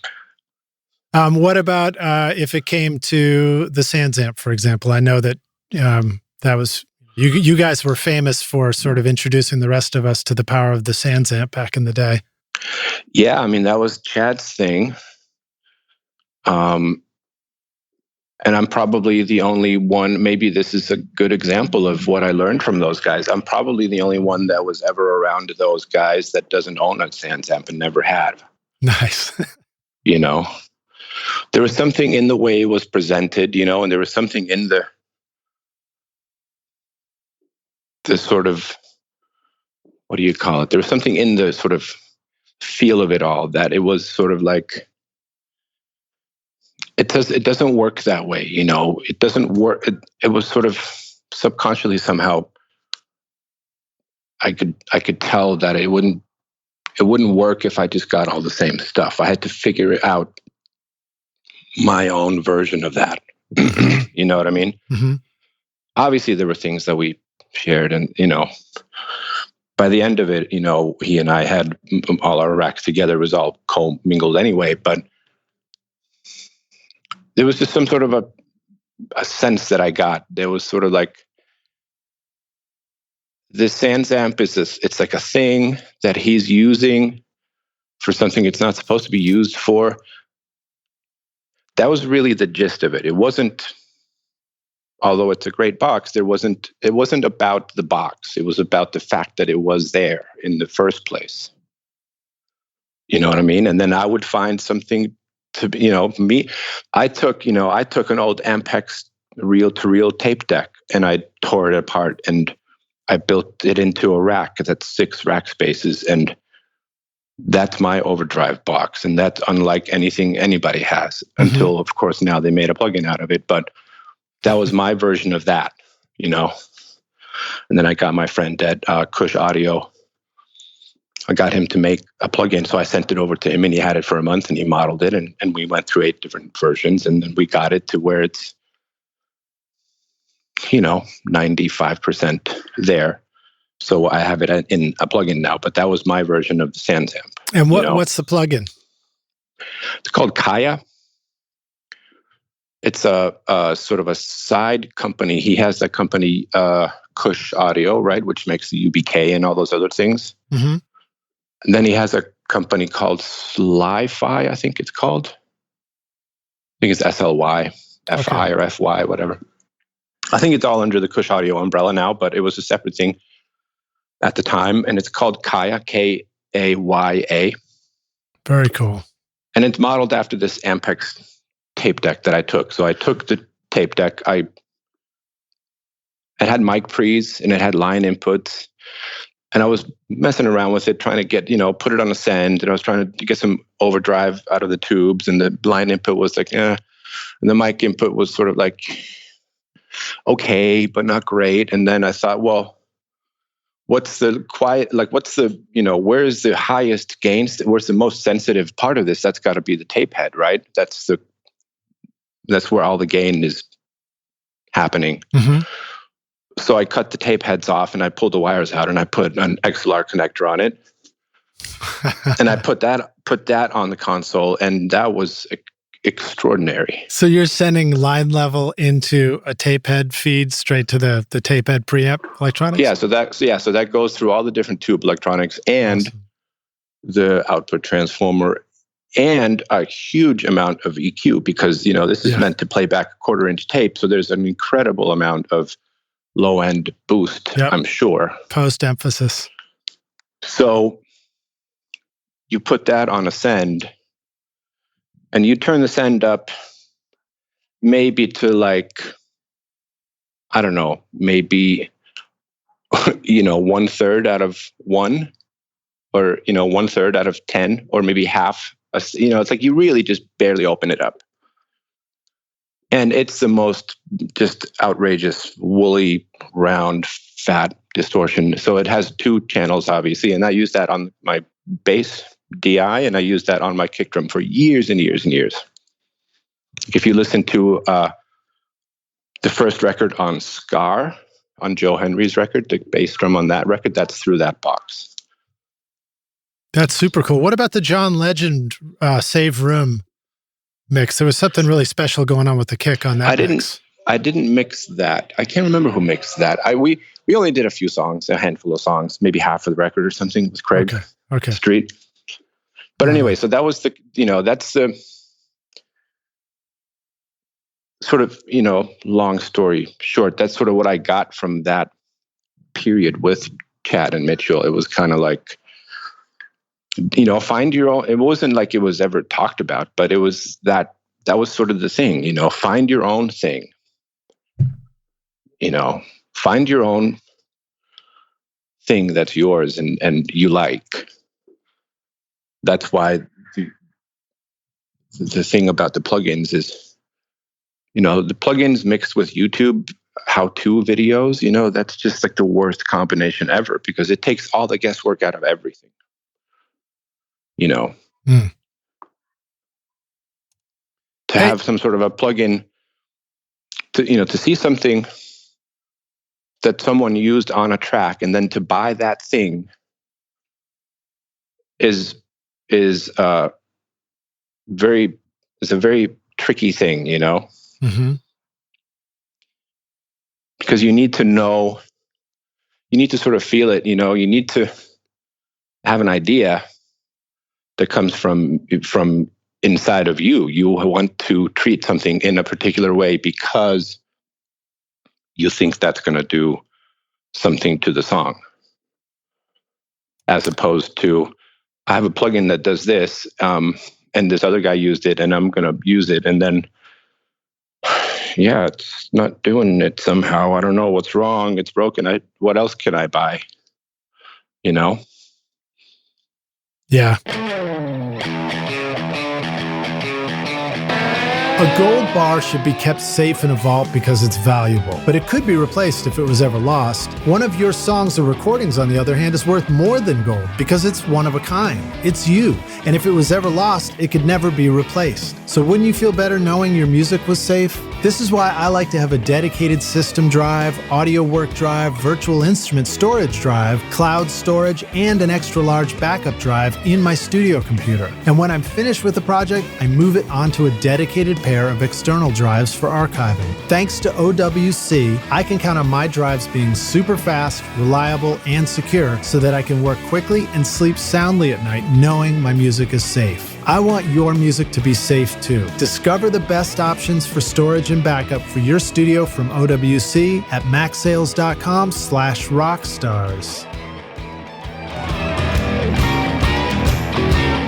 What about if it came to the Sans Amp, for example? I know that that was you guys were famous for sort of introducing the rest of us to the power of the Sans Amp back in the day. Yeah, I mean, that was Tchad's thing. And I'm probably the only one, maybe this is a good example of what I learned from those guys. I'm probably the only one that was ever around those guys that doesn't own a Sans Amp and never had. Nice. There was something in the way it was presented, and there was something in the sort of, what do you call it? There was something in the sort of feel of it all that it was sort of like, it doesn't work that way, it doesn't work. It was sort of subconsciously somehow, I could tell that it wouldn't work if I just got all the same stuff. I had to figure it out my own version of that. You know what I mean? Mm-hmm. Obviously there were things that we shared, and by the end of it, he and I had all our racks together. It was all co-mingled anyway, but there was just some sort of a sense that I got. There was sort of like, this Sans Amp it's like a thing that he's using for something it's not supposed to be used for. That was really the gist of it. It wasn't, although it's a great box, it wasn't about the box. It was about the fact that it was there in the first place. You know what I mean? And then I would find something to, I took an old Ampex reel-to-reel tape deck and I tore it apart and I built it into a rack that's 6 rack spaces, and that's my overdrive box. And that's unlike anything anybody has, until, of course, now they made a plugin out of it. But that was my version of that, And then I got my friend at Kush Audio. I got him to make a plugin, so I sent it over to him, and he had it for a month, and he modeled it, and we went through 8 different versions, and then we got it to where it's, 95% there. So I have it in a plugin now, but that was my version of the Sans Amp. And what's the plugin? It's called Kaya. It's a sort of a side company. He has that company, Kush Audio, right, which makes the UBK and all those other things. Mm-hmm. And then he has a company called Sli-Fi, I think it's called. I think it's SLY, FI or FY, whatever. I think it's all under the Kush Audio umbrella now, but it was a separate thing at the time. And it's called Kaya, Kaya. Very cool. And it's modeled after this Ampex tape deck that I took. So I took the tape deck. It had mic pre's and it had line inputs. And I was messing around with it, trying to get, put it on a send. And I was trying to get some overdrive out of the tubes. And the line input was like, And the mic input was sort of like, okay, but not great. And then I thought, well, what's the quiet, like, what's the, where's the highest gains? Where's the most sensitive part of this? That's got to be the tape head, right? That's where all the gain is happening. Mm-hmm. So I cut the tape heads off and I pulled the wires out and I put an XLR connector on it. And I put that on the console, and that was extraordinary. So you're sending line level into a tape head feed straight to the tape head preamp electronics? Yeah, so that goes through all the different tube electronics and the output transformer and a huge amount of EQ, because this is meant to play back a 1/4-inch tape. So there's an incredible amount of low end boost, I'm sure. Post emphasis. So you put that on a send, and you turn the send up maybe to like, I don't know, maybe 1/3 out of 1, or 1/3 out of 10, or maybe half. It's like you really just barely open it up. And it's the most just outrageous, woolly, round, fat distortion. So it has 2 channels, obviously, and I use that on my bass DI, and I used that on my kick drum for years and years and years. If you listen to the first record on Scar, on Joe Henry's record, the bass drum on that record, that's through that box. That's super cool. What about the John Legend Save Room mix? There was something really special going on with the kick on that mix. I didn't mix that. I can't remember who mixed that. We only did a few songs, a handful of songs, maybe half of the record or something with Craig Street. But anyway, so that was that's the sort of, long story short, that's sort of what I got from that period with Tchad and Mitchell. It was kind of like, find your own. It wasn't like it was ever talked about, but it was that was sort of the thing, find your own thing, find your own thing that's yours and you like. That's why the thing about the plugins is, the plugins mixed with YouTube how-to videos, that's just like the worst combination ever because it takes all the guesswork out of everything. To have some sort of a plugin to see something that someone used on a track and then to buy that thing is a very tricky thing, Mm-hmm. Because you need to know, you need to sort of feel it, you need to have an idea that comes from inside of you. You want to treat something in a particular way because you think that's going to do something to the song. As opposed to, I have a plugin that does this, and this other guy used it, and I'm going to use it, and then, it's not doing it somehow. I don't know what's wrong. It's broken. What else can I buy? Yeah. A gold bar should be kept safe in a vault because it's valuable, but it could be replaced if it was ever lost. One of your songs or recordings, on the other hand, is worth more than gold because it's one of a kind. It's you, and if it was ever lost, it could never be replaced. So wouldn't you feel better knowing your music was safe? This is why I like to have a dedicated system drive, audio work drive, virtual instrument storage drive, cloud storage, and an extra large backup drive in my studio computer. And when I'm finished with the project, I move it onto a dedicated pair of external drives for archiving. Thanks to OWC, I can count on my drives being super fast, reliable, and secure so that I can work quickly and sleep soundly at night knowing my music is safe. I want your music to be safe too. Discover the best options for storage and backup for your studio from OWC at macsales.com/rockstars.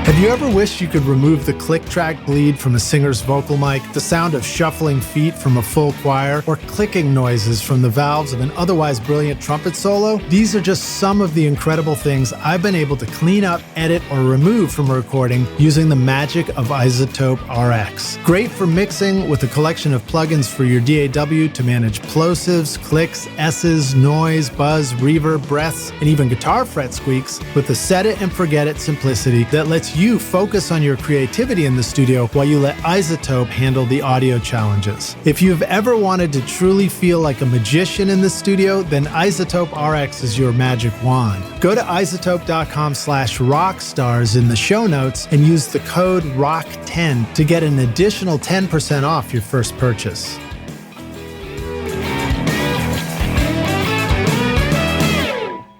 Have you ever wished you could remove the click-track bleed from a singer's vocal mic, the sound of shuffling feet from a full choir, or clicking noises from the valves of an otherwise brilliant trumpet solo? These are just some of the incredible things I've been able to clean up, edit, or remove from a recording using the magic of iZotope RX. Great for mixing with a collection of plugins for your DAW to manage plosives, clicks, S's, noise, buzz, reverb, breaths, and even guitar fret squeaks with the set it and forget it simplicity that lets you focus on your creativity in the studio while you let iZotope handle the audio challenges. If you've ever wanted to truly feel like a magician in the studio, then iZotope RX is your magic wand. Go to iZotope.com/rockstars in the show notes and use the code ROCK10 to get an additional 10% off your first purchase.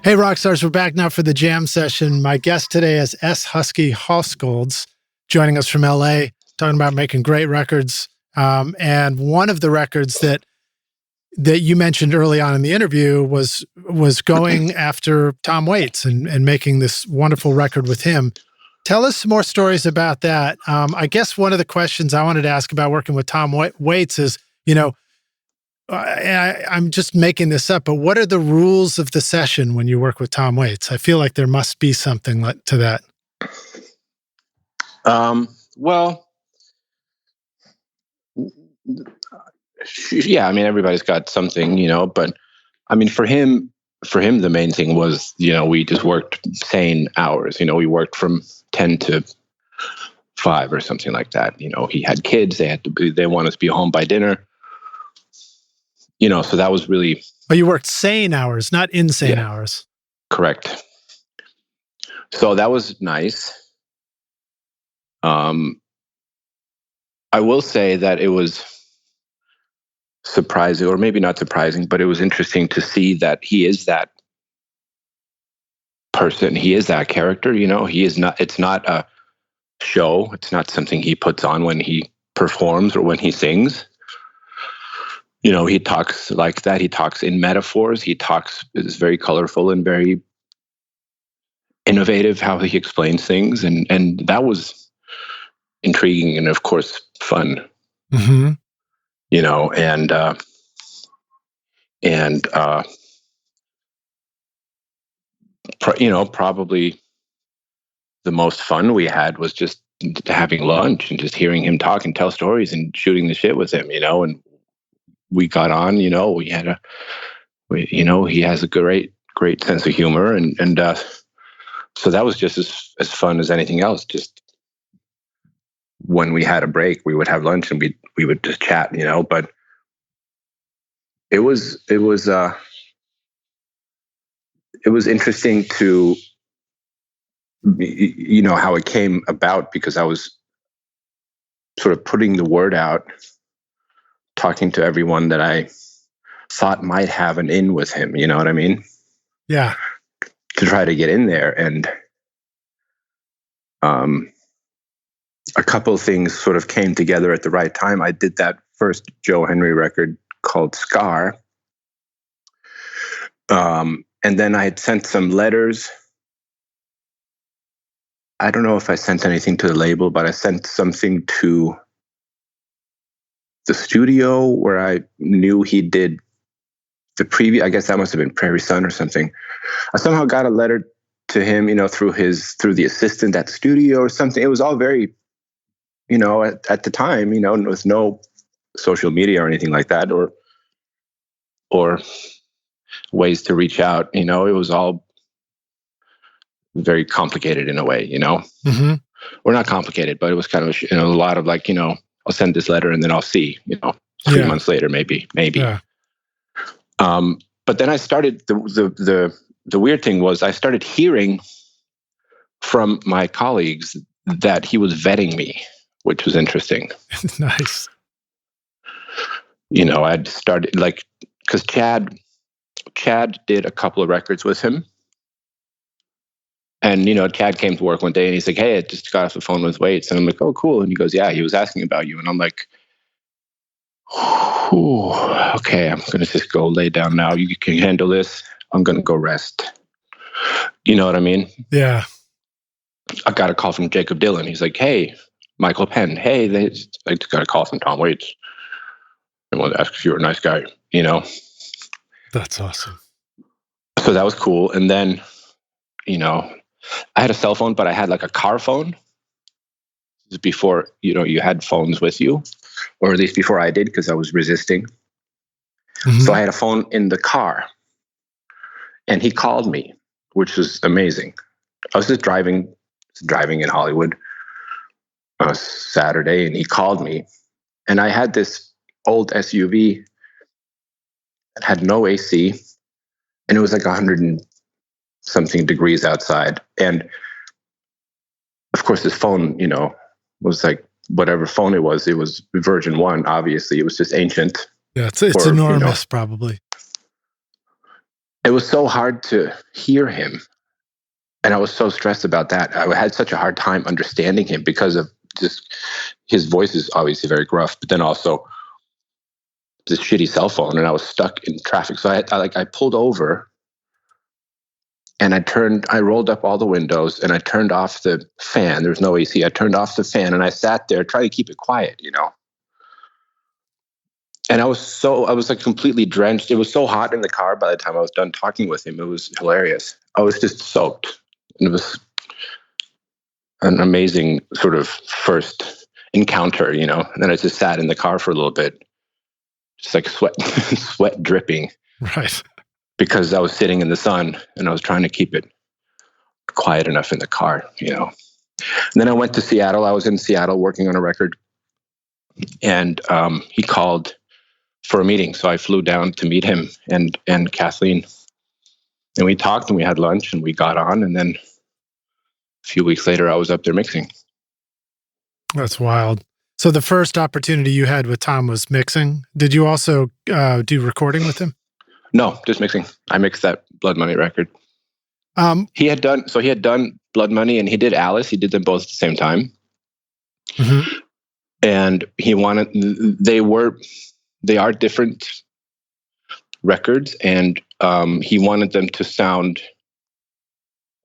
Hey, Rockstars, we're back now for the jam session. My guest today is Husky Hoskulds, joining us from LA, talking about making great records. And one of the records that you mentioned early on in the interview was going after Tom Waits and making this wonderful record with him. Tell us some more stories about that. I guess one of the questions I wanted to ask about working with Tom Waits is, I'm just making this up, but what are the rules of the session when you work with Tom Waits? I feel like there must be something to that. Well, yeah, I mean, everybody's got something, but I mean, for him, the main thing was, we just worked sane hours. We worked from 10 to 5 or something like that. You know, he had kids. They wanted to be home by dinner. You know, so that was really... But you worked sane hours, not insane hours. Correct. So that was nice. I will say that it was surprising, or maybe not surprising, but it was interesting to see that he is that person. He is that character, you know. He is not, it's not a show. It's not something he puts on when he performs or when he sings. You know, he talks like that. He talks in metaphors. Is very colorful and very innovative how he explains things. And that was intriguing and, of course, fun. Mm-hmm. You know, and you know, probably the most fun we had was just having lunch and just hearing him talk and tell stories and shooting the shit with him, you know. And we got on, you know, you know, he has a great sense of humor. And so that was just as fun as anything else. Just when we had a break, we would have lunch and we would just chat, you know. But it was interesting to, you know, how it came about, because I was sort of putting the word out, talking to everyone that I thought might have an in with him, you know what I mean? Yeah. To try to get in there. And a couple of things sort of came together at the right time. I did that first Joe Henry record called Scar. And then I had sent some letters. I don't know if I sent anything to the label, but I sent something to the studio where I knew he did the preview. I guess that must have been Prairie Sun or something. I somehow got a letter to him, you know, through the assistant at the studio or something. It was all very, you know, at the time, you know, with no social media or anything like that, or ways to reach out, you know. It was all very complicated in a way, you know. Mm-hmm. Or not complicated, but it was kind of, you know, a lot of like, you know, I'll send this letter and then I'll see, you know, 3 months later, maybe. Yeah. But then I started, the weird thing was I started hearing from my colleagues that he was vetting me, which was interesting. Nice. You know, I'd started like, because Tchad did a couple of records with him. And, you know, Tchad came to work one day and he's like, hey, I just got off the phone with Waits. And I'm like, oh, cool. And he goes, yeah, he was asking about you. And I'm like, okay, I'm going to just go lay down now. You can handle this. I'm going to go rest. You know what I mean? Yeah. I got a call from Jacob Dylan. He's like, hey, Michael Penn. Hey, I just got a call from Tom Waits. I wanted to ask if you were a nice guy, you know? That's awesome. So that was cool. And then, you know, I had a cell phone, but I had like a car phone. This is before, you know, you had phones with you, or at least before I did, because I was resisting. Mm-hmm. So I had a phone in the car, and he called me, which was amazing. I was just driving in Hollywood on a Saturday, and he called me, and I had this old SUV that had no AC, and it was like 100 and something degrees outside. And of course, this phone, you know, was like whatever phone it was version 1, obviously. It was just ancient. Yeah, it's enormous, you know, probably. It was so hard to hear him. And I was so stressed about that. I had such a hard time understanding him because of just his voice is obviously very gruff, but then also this shitty cell phone, and I was stuck in traffic. So I pulled over, and I rolled up all the windows, and I turned off the fan. There was no AC. I turned off the fan, and I sat there trying to keep it quiet, you know. And I was like completely drenched. It was so hot in the car by the time I was done talking with him. It was hilarious. I was just soaked. And it was an amazing sort of first encounter, you know. And then I just sat in the car for a little bit, just like sweat dripping. Right. Because I was sitting in the sun and I was trying to keep it quiet enough in the car, you know. then I went to Seattle. I was in Seattle working on a record, and he called for a meeting. So I flew down to meet him and Kathleen, and we talked and we had lunch and we got on. And then a few weeks later, I was up there mixing. That's wild. So the first opportunity you had with Tom was mixing. Did you also do recording with him? No, just mixing. I mixed that Blood Money record. He had done Blood Money and he did Alice. He did them both at the same time. Mm-hmm. And they are different records, and he wanted them to sound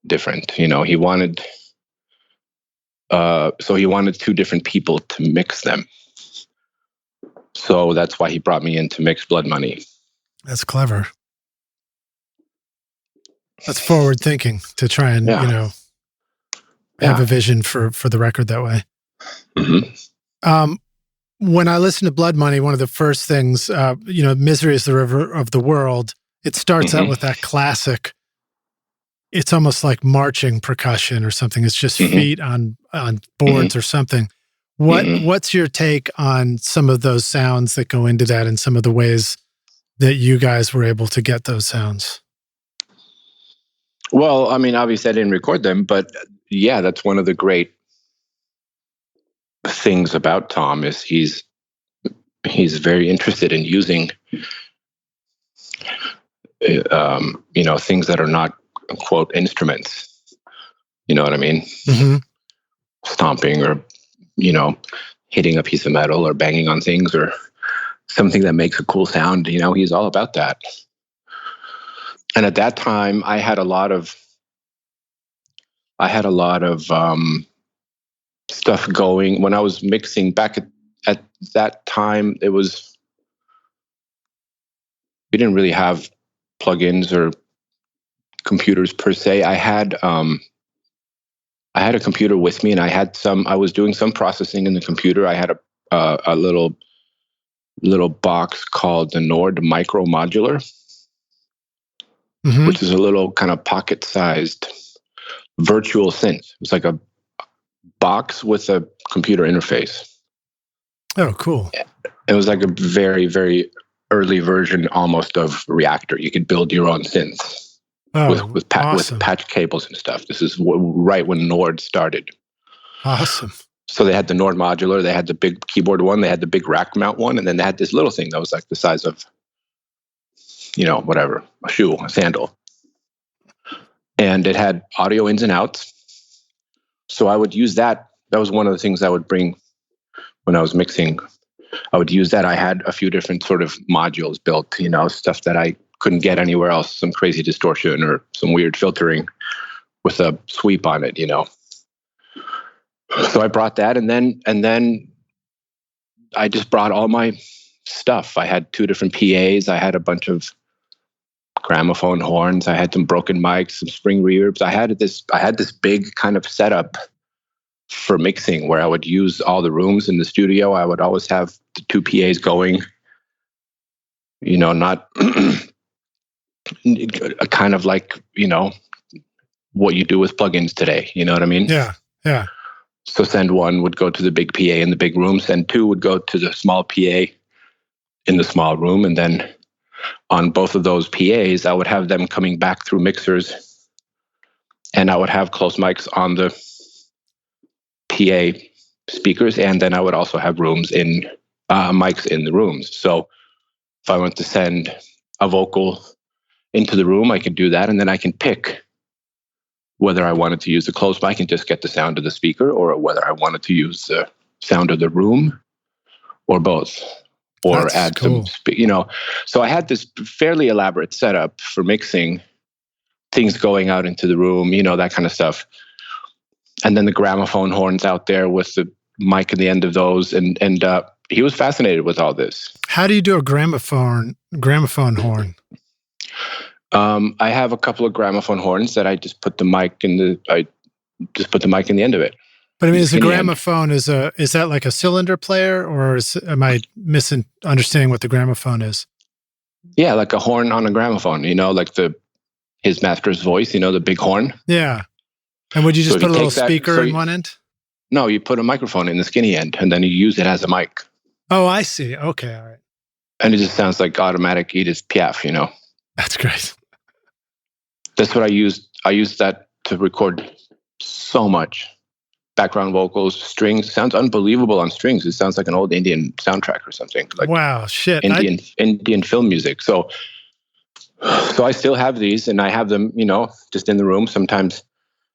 different. He wanted two different people to mix them. So that's why he brought me in to mix Blood Money. That's clever. That's forward thinking to try and have a vision for the record that way. Mm-hmm. When I listen to Blood Money, one of the first things, Misery is the River of the World, it starts out with that classic, it's almost like marching percussion or something. It's just feet on boards or something. What's your take on some of those sounds that go into that and some of the ways that you guys were able to get those sounds? Well, I mean, obviously I didn't record them, but yeah, that's one of the great things about Tom is he's very interested in using things that are not quote instruments. You know what I mean? Mm-hmm. Stomping or hitting a piece of metal or banging on things or something that makes a cool sound. He's all about that. And at that time I had a lot of stuff going when I was mixing back at that time. We didn't really have plugins or computers per se. I had a computer with me, and I was doing some processing in the computer. I had a little box called the Nord Micro Modular, which is a little kind of pocket-sized virtual synth. It's like a box with a computer interface. Oh, cool. It was like a very, very early version almost of Reactor. You could build your own synths with patch cables and stuff. This is right when Nord started. Awesome. So they had the Nord Modular, they had the big keyboard one, they had the big rack mount one, and then they had this little thing that was like the size of, whatever, a shoe, a sandal. And it had audio ins and outs. So I would use that. That was one of the things I would bring when I was mixing. I would use that. I had a few different sort of modules built, stuff that I couldn't get anywhere else, some crazy distortion or some weird filtering with a sweep on it, So I brought that, and then I just brought all my stuff. I had 2 different PAs. I had a bunch of gramophone horns. I had some broken mics, some spring reverbs. I had this big kind of setup for mixing where I would use all the rooms in the studio. I would always have the 2 PAs going, not kind of like, what you do with plugins today. You know what I mean? Yeah. Yeah. So send 1 would go to the big PA in the big room, send 2 would go to the small PA in the small room. And then on both of those PAs, I would have them coming back through mixers, and I would have close mics on the PA speakers. And then I would also have mics in the rooms. So if I want to send a vocal into the room, I can do that. And then I can pick whether I wanted to use the closed mic and just get the sound of the speaker, or whether I wanted to use the sound of the room, or both, or That's add cool. some, So I had this fairly elaborate setup for mixing, things going out into the room, that kind of stuff. And then the gramophone horns out there with the mic at the end of those. And he was fascinated with all this. How do you do a gramophone horn? I have a couple of gramophone horns that I just put the mic in the end of it. But I mean, is a gramophone, is that like a cylinder player, or am I misunderstanding what the gramophone is? Yeah, like a horn on a gramophone, like his master's voice, the big horn. Yeah. And would you just So if put a you little take that- speaker so in you- one end? No, you put a microphone in the skinny end, and then you use it as a mic. Oh, I see. Okay, all right. And it just sounds like automatic Edith Piaf, you know? That's great. That's what I used. I used that to record so much. Background vocals, strings. Sounds unbelievable on strings. It sounds like an old Indian soundtrack or something. Like wow, shit. Indian film music. So I still have these, and I have them, you know, just in the room sometimes.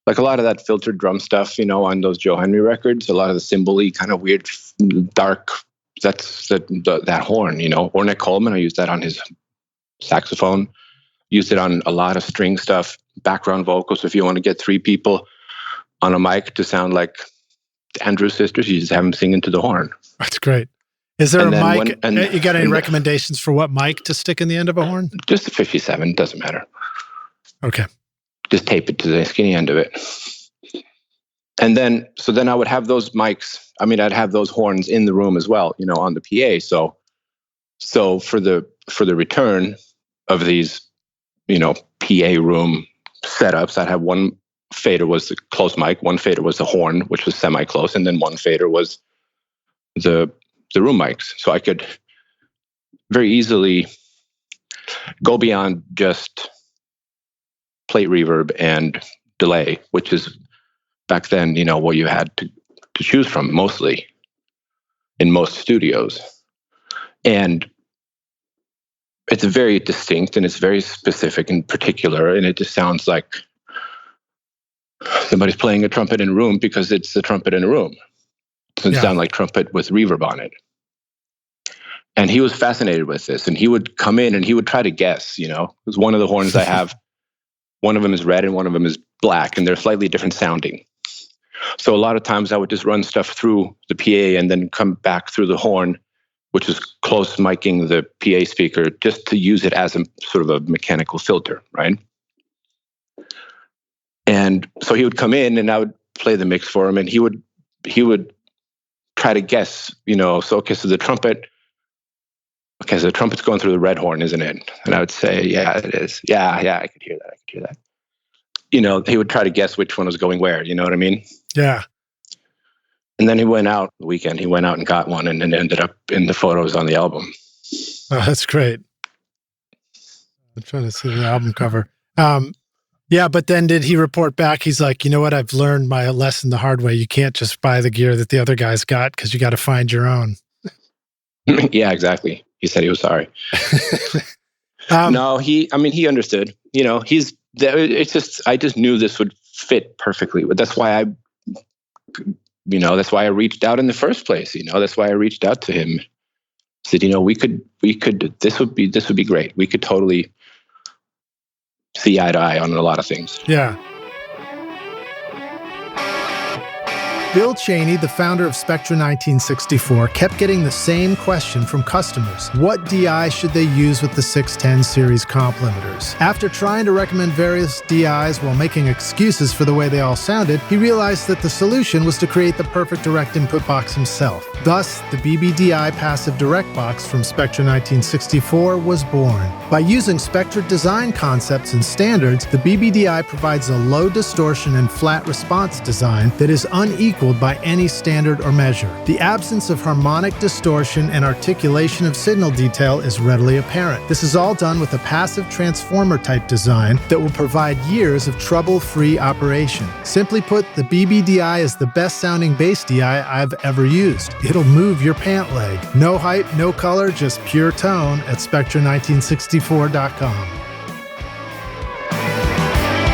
Like a lot of that filtered drum stuff, you know, on those Joe Henry records, a lot of the cymbal-y kind of weird, dark, that's that horn, you know. Ornette Coleman, I used that on his saxophone. Used it on a lot of string stuff, background vocals. If you want to get three people on a mic to sound like the Andrews sisters, you just have them sing into the horn. That's great. Is there a mic? You got any recommendations for what mic to stick in the end of a horn? Just a 57, doesn't matter. Okay. Just tape it to the skinny end of it. And then I would have those mics. I mean, I'd have those horns in the room as well, you know, on the PA. So for the return of these, you know, PA room setups, I'd have one fader was the close mic, one fader was the horn, which was semi-close, and then one fader was the room mics. So I could very easily go beyond just plate reverb and delay, which is back then, you know, what you had to choose from mostly in most studios. And it's very distinct and it's very specific and particular, and it just sounds like somebody's playing a trumpet in a room because it's a trumpet in a room. It doesn't sound like trumpet with reverb on it. And he was fascinated with this, and he would come in and he would try to guess, you know, because one of the horns I have, one of them is red and one of them is black, and they're slightly different sounding. So a lot of times I would just run stuff through the PA and then come back through the horn, which is close miking the PA speaker, just to use it as a sort of a mechanical filter, right? And so he would come in and I would play the mix for him, and he would try to guess, you know, so the trumpet, so the trumpet's going through the red horn, isn't it? And I would say, yeah, it is. Yeah, I could hear that. You know, he would try to guess which one was going where, you know what I mean? Yeah. And then he went out the weekend, he went out and got one, and then ended up in the photos on the album. Oh, that's great. I'm trying to see the album cover. Yeah, but then did he report back? He's like, you know what? I've learned my lesson the hard way. You can't just buy the gear that the other guys got because you got to find your own. Yeah, exactly. He said he was sorry. No, he understood. You know, I just knew this would fit perfectly. But that's why I reached out in the first place. You know, that's why I reached out to him. Said, you know, this would be great. We could totally see eye to eye on a lot of things. Yeah. Bill Cheney, the founder of Spectra 1964, kept getting the same question from customers. What DI should they use with the 610 series comp limiters? After trying to recommend various DIs while making excuses for the way they all sounded, he realized that the solution was to create the perfect direct input box himself. Thus, the BBDI passive direct box from Spectra 1964 was born. By using Spectra design concepts and standards, the BBDI provides a low distortion and flat response design that is unequaled by any standard or measure. The absence of harmonic distortion and articulation of signal detail is readily apparent. This is all done with a passive transformer type design that will provide years of trouble-free operation. Simply put, the BBDI is the best sounding bass DI I've ever used. It'll move your pant leg. No hype, no color, just pure tone at Spectra1964.com.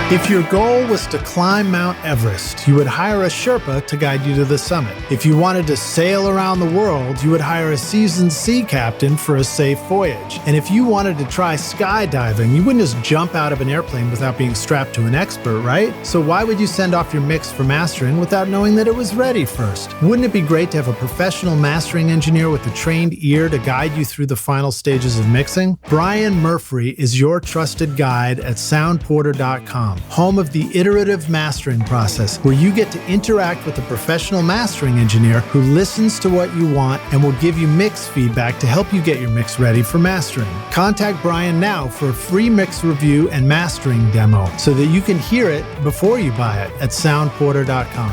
If your goal was to climb Mount Everest, you would hire a Sherpa to guide you to the summit. If you wanted to sail around the world, you would hire a seasoned sea captain for a safe voyage. And if you wanted to try skydiving, you wouldn't just jump out of an airplane without being strapped to an expert, right? So why would you send off your mix for mastering without knowing that it was ready first? Wouldn't it be great to have a professional mastering engineer with a trained ear to guide you through the final stages of mixing? Brian Murphy is your trusted guide at soundporter.com. Sound, home of the iterative mastering process, where you get to interact with a professional mastering engineer who listens to what you want and will give you mix feedback to help you get your mix ready for mastering. Contact Brian now for a free mix review and mastering demo so that you can hear it before you buy it at soundporter.com.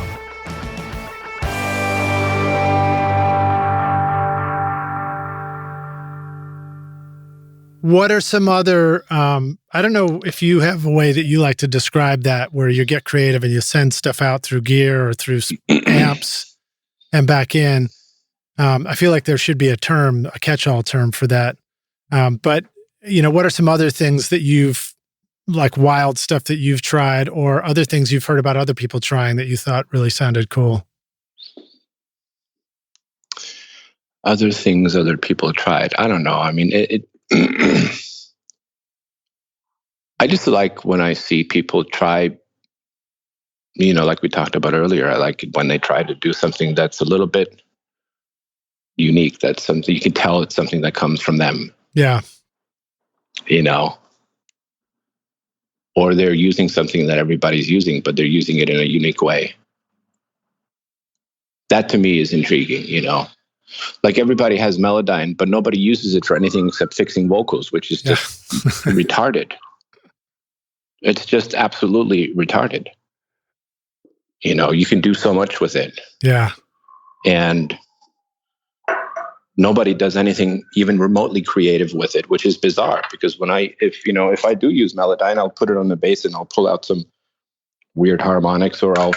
What are some other, I don't know if you have a way that you like to describe that, where you get creative and you send stuff out through gear or through amps and back in. I feel like there should be a term, a catch-all term for that. But, what are some other things that you've, like wild stuff that you've tried, or other things you've heard about other people trying that you thought really sounded cool? Other things other people tried. I don't know. I mean, I just like when I see people try, like we talked about earlier, I like it when they try to do something that's a little bit unique. That's something you can tell it's something that comes from them. Yeah. Or they're using something that everybody's using, but they're using it in a unique way. That to me is intriguing, Like everybody has Melodyne, but nobody uses it for anything except fixing vocals, which is just retarded. It's just absolutely retarded. You can do so much with it. Yeah. And nobody does anything even remotely creative with it, which is bizarre because if I do use Melodyne, I'll put it on the bass and I'll pull out some weird harmonics, or I'll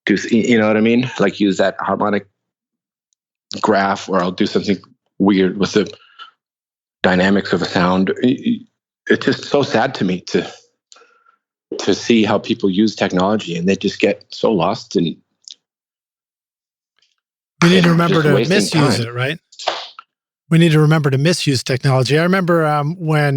do, you know what I mean? Like use that harmonic graph, or I'll do something weird with the dynamics of a sound. It's just so sad to me to see how people use technology and they just get so lost in. We need to remember to misuse it, right? We need to remember to misuse technology. I remember when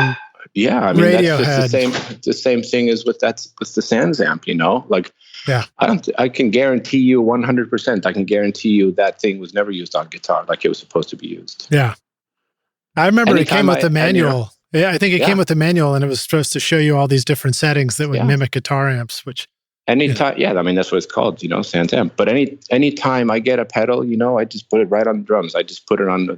radio that's just the same thing as with the Sans amp, like. Yeah, I can guarantee you 100%. I can guarantee you that thing was never used on guitar like it was supposed to be used. Yeah, I remember it came with the manual. I think it came with the manual, and it was supposed to show you all these different settings that would mimic guitar amps. Which anytime, I mean that's what it's called, Sans amp. But any time I get a pedal, I just put it right on the drums. I just put it on the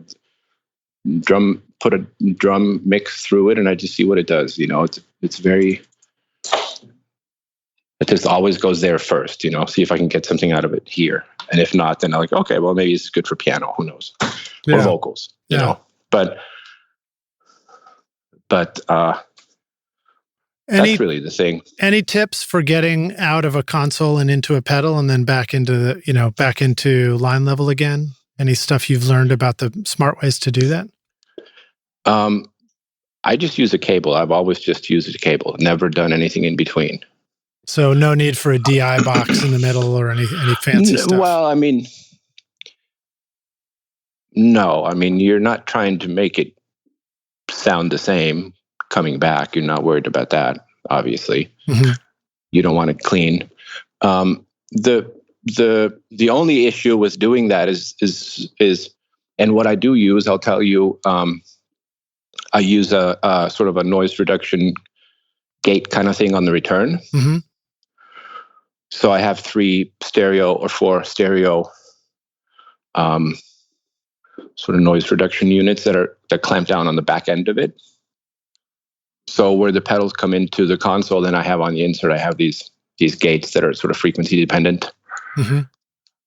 drum, put a drum mix through it, and I just see what it does. It's very. It just always goes there first, see if I can get something out of it here. And if not, then I'm like, okay, well, maybe it's good for piano. Who knows? Or vocals, you know. But that's really the thing. Any tips for getting out of a console and into a pedal and then back into back into line level again? Any stuff you've learned about the smart ways to do that? I just use a cable. I've always just used a cable. Never done anything in between. So no need for a DI box in the middle or any fancy stuff. Well, I mean, no. I mean, you're not trying to make it sound the same coming back. You're not worried about that, obviously. Mm-hmm. You don't want it clean. The only issue with doing that is and what I do use, I'll tell you, I use a sort of a noise reduction gate kind of thing on the return. Mm-hmm. So I have 4 stereo sort of noise reduction units that clamp down on the back end of it. So where the pedals come into the console, then I have on the insert, I have these gates that are sort of frequency dependent. Mm-hmm.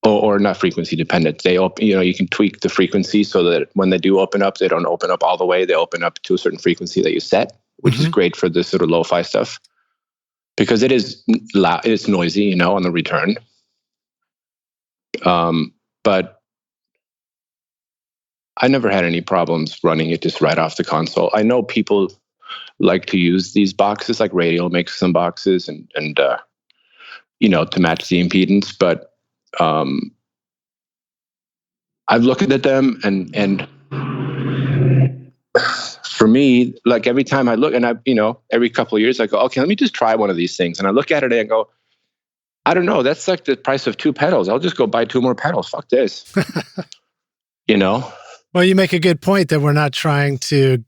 Or not frequency dependent. They open, you can tweak the frequency so that when they do open up, they don't open up all the way. They open up to a certain frequency that you set, which is great for this sort of lo-fi stuff. Because it is loud, it's noisy, on the return. But I never had any problems running it just right off the console. I know people like to use these boxes, like Radial makes some boxes and to match the impedance. But I've looked at them and for me, like every time I look, and every couple of years I go, okay, let me just try one of these things. And I look at it and I go, I don't know, that's like the price of 2 pedals. I'll just go buy 2 more pedals. Fuck this. Well, you make a good point that we're not trying to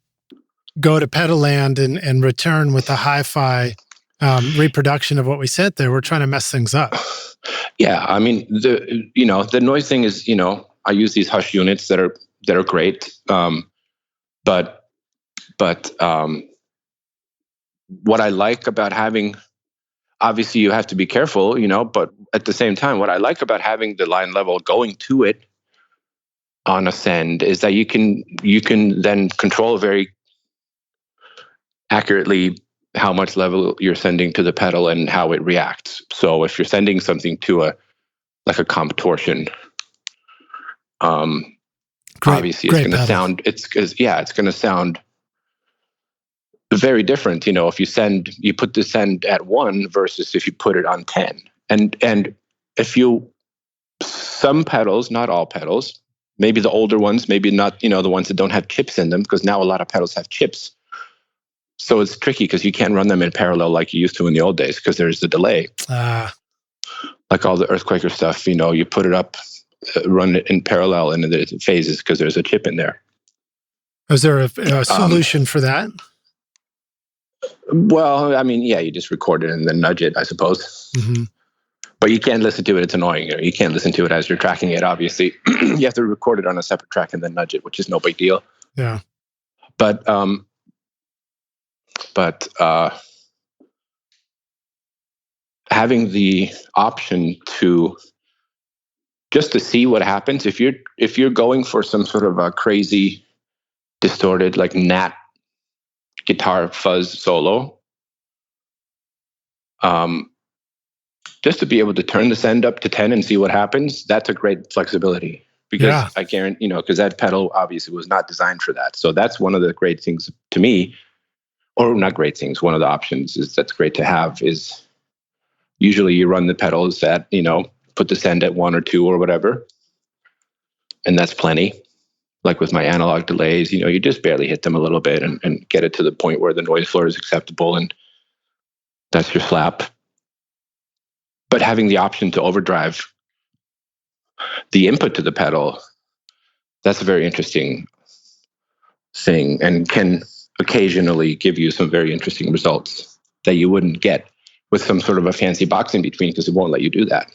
go to pedal land and return with a hi-fi reproduction of what we sent there. We're trying to mess things up. Yeah, I mean, the noise thing is, I use these hush units that are great, but what I like about having, obviously you have to be careful, but at the same time, what I like about having the line level going to it on a send is that you can then control very accurately how much level you're sending to the pedal and how it reacts. So if you're sending something to like a comp torsion, obviously it's going to sound, it's going to sound very different. If you put the send at 1 versus if you put it on 10. And some pedals, not all pedals, maybe the older ones, maybe not, the ones that don't have chips in them, because now a lot of pedals have chips. So it's tricky because you can't run them in parallel like you used to in the old days because there's the delay. Like all the Earthquaker stuff, you put it up, run it in parallel and it phases because there's a chip in there. Is there a solution for that? Well, I mean, yeah, you just record it and then nudge it, I suppose. Mm-hmm. But you can't listen to it. It's annoying. You can't listen to it as you're tracking it, obviously. You have to record it on a separate track and then nudge it, which is no big deal. Yeah. But having the option to see what happens if you're going for some sort of a crazy distorted like Nat guitar fuzz solo, just to be able to turn the send up to 10 and see what happens, that's a great flexibility. Because I guarantee, because that pedal obviously was not designed for that. So that's one of the great things to me, or not great things. One of the options that's great to have is usually you run the pedals at, put the send at 1 or 2 or whatever. And that's plenty. Like with my analog delays, you just barely hit them a little bit and get it to the point where the noise floor is acceptable. And that's your slap. But having the option to overdrive the input to the pedal, that's a very interesting thing and can occasionally give you some very interesting results that you wouldn't get with some sort of a fancy box in between because it won't let you do that.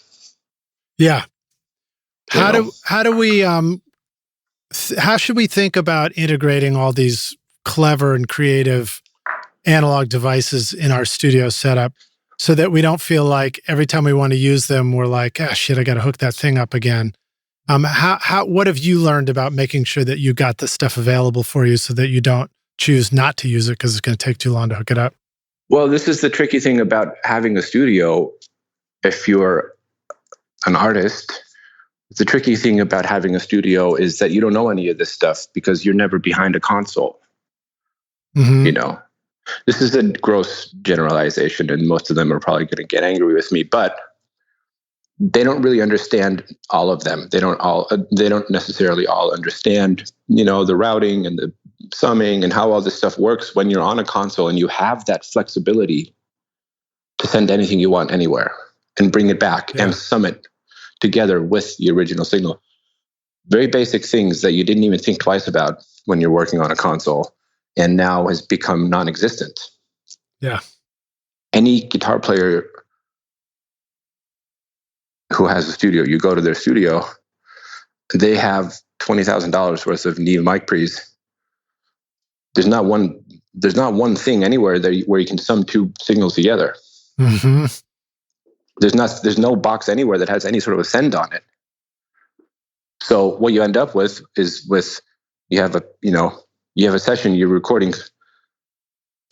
Yeah. How should we think about integrating all these clever and creative analog devices in our studio setup so that we don't feel like every time we want to use them, we're like, shit, I got to hook that thing up again. What have you learned about making sure that you got this stuff available for you so that you don't choose not to use it because it's going to take too long to hook it up? Well, this is the tricky thing about having a studio. If you're an artist, the tricky thing about having a studio is that you don't know any of this stuff because you're never behind a console. Mm-hmm. This is a gross generalization, and most of them are probably going to get angry with me, but they don't really understand all of them. They don't necessarily all understand, the routing and the summing and how all this stuff works when you're on a console and you have that flexibility to send anything you want anywhere and bring it back and sum it together with the original signal. Very basic things that you didn't even think twice about when you're working on a console and now has become non-existent. Yeah. Any guitar player who has a studio, you go to their studio, they have $20,000 worth of Neve mic pre's. There's not one thing anywhere where you can sum two signals together. Mm-hmm. There's no box anywhere that has any sort of a send on it. So what you end up with is you have a session, you're recording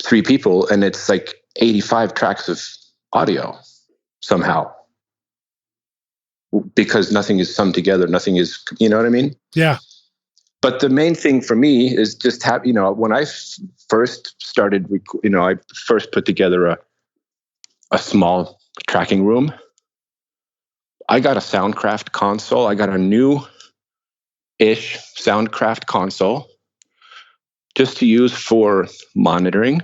3 people and it's like 85 tracks of audio somehow. Because nothing is summed together, nothing is, you know what I mean? Yeah. But the main thing for me is just have, when I first started, I first put together a small tracking room. I got a Soundcraft console. I got a new-ish Soundcraft console just to use for monitoring.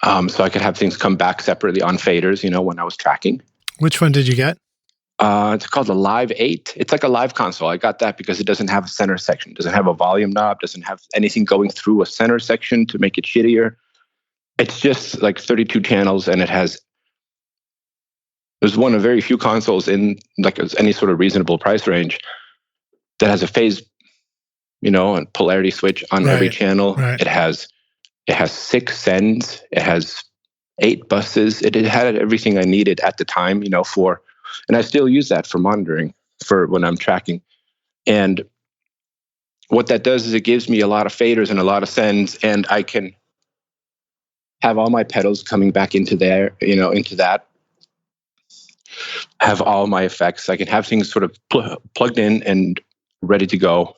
So I could have things come back separately on faders, when I was tracking. Which one did you get? It's called the Live 8. It's like a live console. I got that because it doesn't have a center section. It doesn't have a volume knob. Doesn't have anything going through a center section to make it shittier. It's just like 32 channels, and there's one of very few consoles in like any sort of reasonable price range that has a phase, and polarity switch on every channel. Right. It has 6 sends. It has 8 buses. It had everything I needed at the time, and I still use that for monitoring for when I'm tracking. And what that does is it gives me a lot of faders and a lot of sends, and I can have all my pedals coming back into there, into that. Have all my effects. I can have things sort of plugged in and ready to go.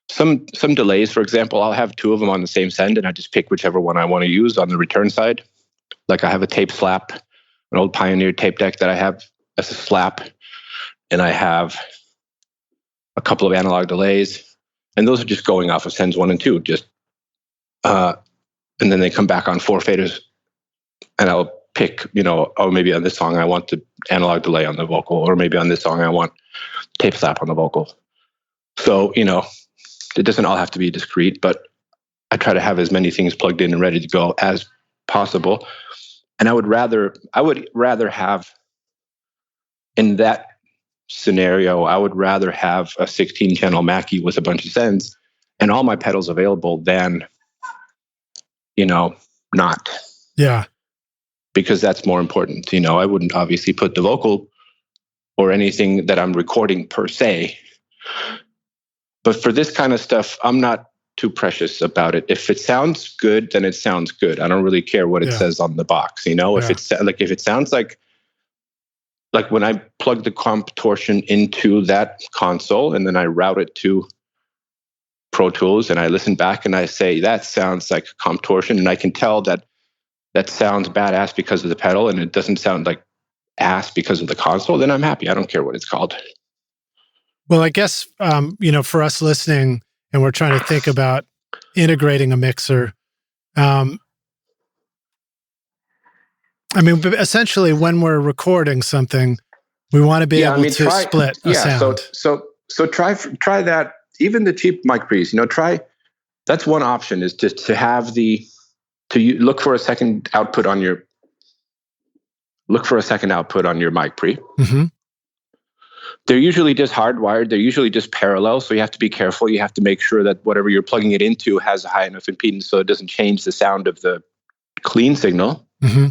Some delays, for example, I'll have 2 of them on the same send, and I just pick whichever one I want to use on the return side. Like I have a tape slap, an old Pioneer tape deck that I have as a slap, and I have a couple of analog delays, and those are just going off of sends 1 and 2, and then they come back on 4 faders, and I'll pick, maybe on this song I want the analog delay on the vocal, or maybe on this song I want tape slap on the vocal. So, it doesn't all have to be discrete, but I try to have as many things plugged in and ready to go as possible. And I would rather have, in that scenario, I would rather have a 16-channel Mackie with a bunch of sends and all my pedals available than, not. Yeah. Because that's more important. I wouldn't obviously put the vocal or anything that I'm recording per se. But for this kind of stuff, I'm not too precious about it. If it sounds good, then it sounds good. I don't really care what it says on the box. If it sounds like when I plug the comp torsion into that console and then I route it to Pro Tools and I listen back and I say, that sounds like a comp torsion, and I can tell that sounds badass because of the pedal and it doesn't sound like ass because of the console, then I'm happy. I don't care what it's called. Well, I guess, for us listening and we're trying to think about integrating a mixer, essentially when we're recording something, we want to be able to split a sound. So try that. Even the cheap mic pre's, that's one option, is just to have look for a second output on your mic pre. Mm-hmm. They're usually just hardwired. They're usually just parallel. So you have to be careful. You have to make sure that whatever you're plugging it into has a high enough impedance so it doesn't change the sound of the clean signal. Mm-hmm.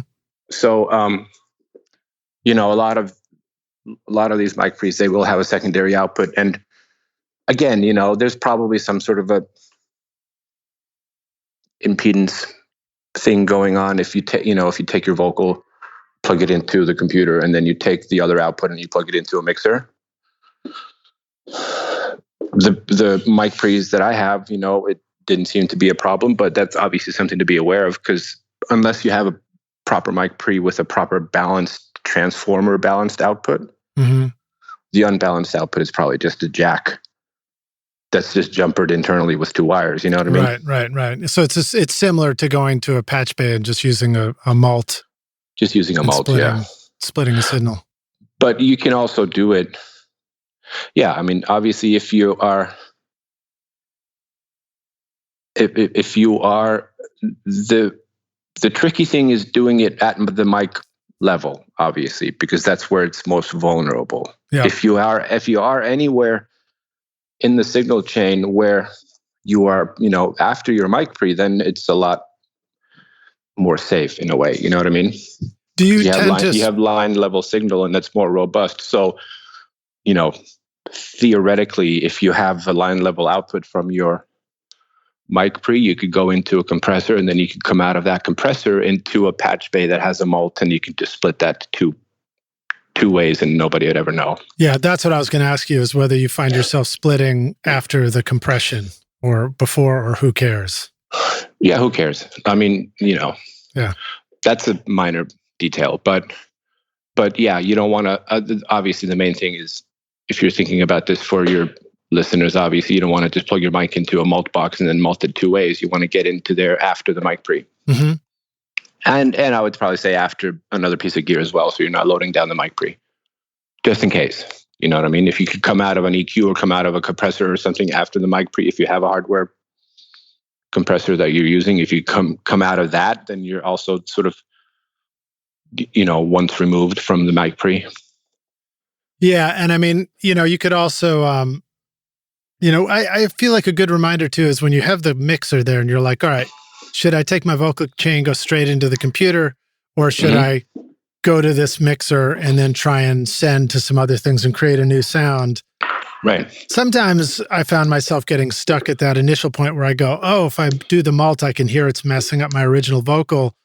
So, a lot of these mic pre's, they will have a secondary output. And again, there's probably some sort of a impedance thing going on. If you take your vocal, plug it into the computer, and then you take the other output and you plug it into a mixer. The mic pre's that I have, it didn't seem to be a problem, but that's obviously something to be aware of, because unless you have a proper mic pre with a proper balanced transformer balanced output, mm-hmm. the unbalanced output is probably just a jack that's just jumpered internally with 2 wires. You know what I mean? Right. So it's similar to going to a patch bay and just using a mult. Just using a mult, splitting a signal. But you can also do it. Yeah, obviously, if you are the tricky thing is doing it at the mic level, obviously, because that's where it's most vulnerable. Yeah. If you are anywhere in the signal chain where you are, after your mic pre, then it's a lot more safe in a way. You know what I mean? Do you have line level signal, and that's more robust. So, theoretically, if you have a line level output from your mic pre, you could go into a compressor, and then you could come out of that compressor into a patch bay that has a mult, and you could just split that two ways, and nobody would ever know. Yeah, that's what I was going to ask you, is whether you find yourself splitting after the compression or before, or who cares? Yeah, who cares? Yeah, that's a minor detail, but yeah, you don't want to. Obviously, the main thing is, if you're thinking about this for your listeners, obviously you don't want to just plug your mic into a mult box and then mult it 2 ways. You want to get into there after the mic pre. Mm-hmm. And I would probably say after another piece of gear as well, so you're not loading down the mic pre, just in case. You know what I mean? If you could come out of an EQ or come out of a compressor or something after the mic pre, if you have a hardware compressor that you're using. If you come out of that, then you're also sort of, once removed from the mic pre. Yeah. And I mean, you could also, I feel like a good reminder too is when you have the mixer there and you're like, all right, should I take my vocal chain, go straight into the computer, or should I go to this mixer and then try and send to some other things and create a new sound? Right. Sometimes I found myself getting stuck at that initial point where I go, oh, if I do the mult, I can hear it's messing up my original vocal.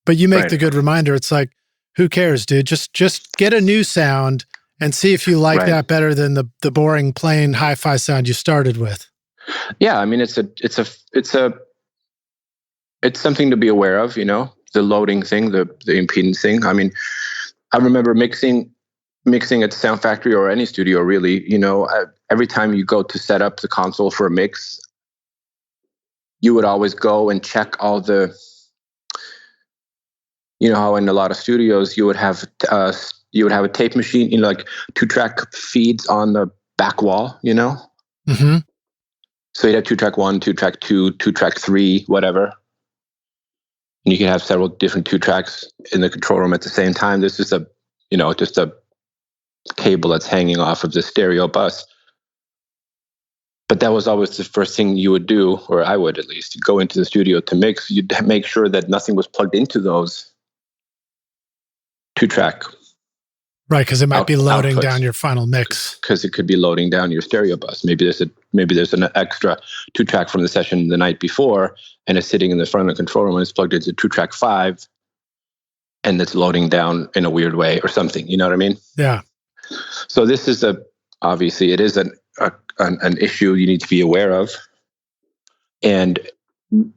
But you make the good reminder. It's like, who cares, dude? Just get a new sound and see if you like that better than the boring, plain hi-fi sound you started with. Yeah, I mean, it's something to be aware of, the loading thing, the impedance thing. I mean, I remember mixing at Sound Factory or any studio, really. Every time you go to set up the console for a mix, you would always go and check all the. How in a lot of studios you would have a tape machine, like 2-track feeds on the back wall, Mm-hmm. So you'd have 2-track 1, 2-track 2, 2-track 3, whatever. And you can have several different 2-tracks in the control room at the same time. This is just a cable that's hanging off of the stereo bus. But that was always the first thing you would do, or I would at least, go into the studio to mix. You'd make sure that nothing was plugged into those 2-track. Right, because it might be loading down your final mix. Because it could be loading down your stereo bus. Maybe there's an extra 2-track from the session the night before, and it's sitting in the front of the control room and it's plugged into 2-track 5, and it's loading down in a weird way or something. You know what I mean? Yeah. So this is obviously it is an issue you need to be aware of, and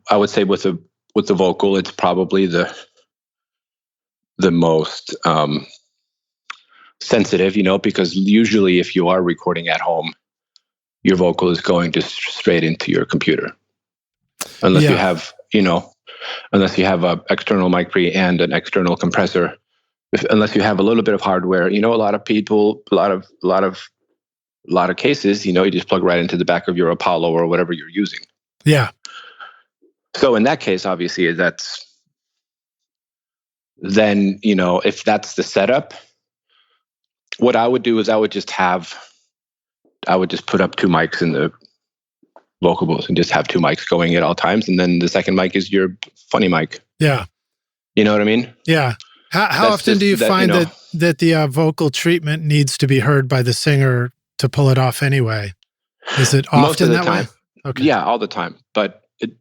I would say with the vocal, it's probably the most sensitive, because usually if you are recording at home, your vocal is going just straight into your computer, unless you have a external mic pre and an external compressor. Unless you have a little bit of hardware, a lot of people, a lot of cases, you just plug right into the back of your Apollo or whatever you're using. Yeah. So in that case, obviously, then, if that's the setup, what I would do is I would just put up 2 mics in the vocal booth and just have 2 mics going at all times. And then the second mic is your funny mic. Yeah. You know what I mean? Yeah. How often do you find that the vocal treatment needs to be heard by the singer to pull it off anyway? Is it often most of the that time? Way? Okay. Yeah, all the time. But the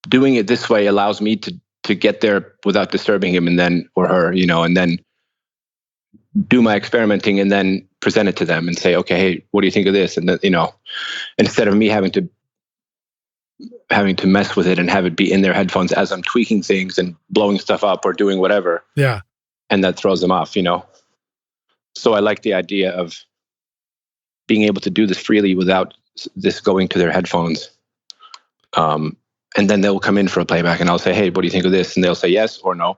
doing it this way allows me to get there without disturbing him or her, and then do my experimenting and then present it to them and say, okay, hey, what do you think of this? And then, instead of me having to mess with it and have it be in their headphones as I'm tweaking things and blowing stuff up or doing whatever. Yeah. And that throws them off, So I like the idea of being able to do this freely without this going to their headphones. And then they'll come in for a playback and I'll say, hey, what do you think of this? And they'll say yes or no.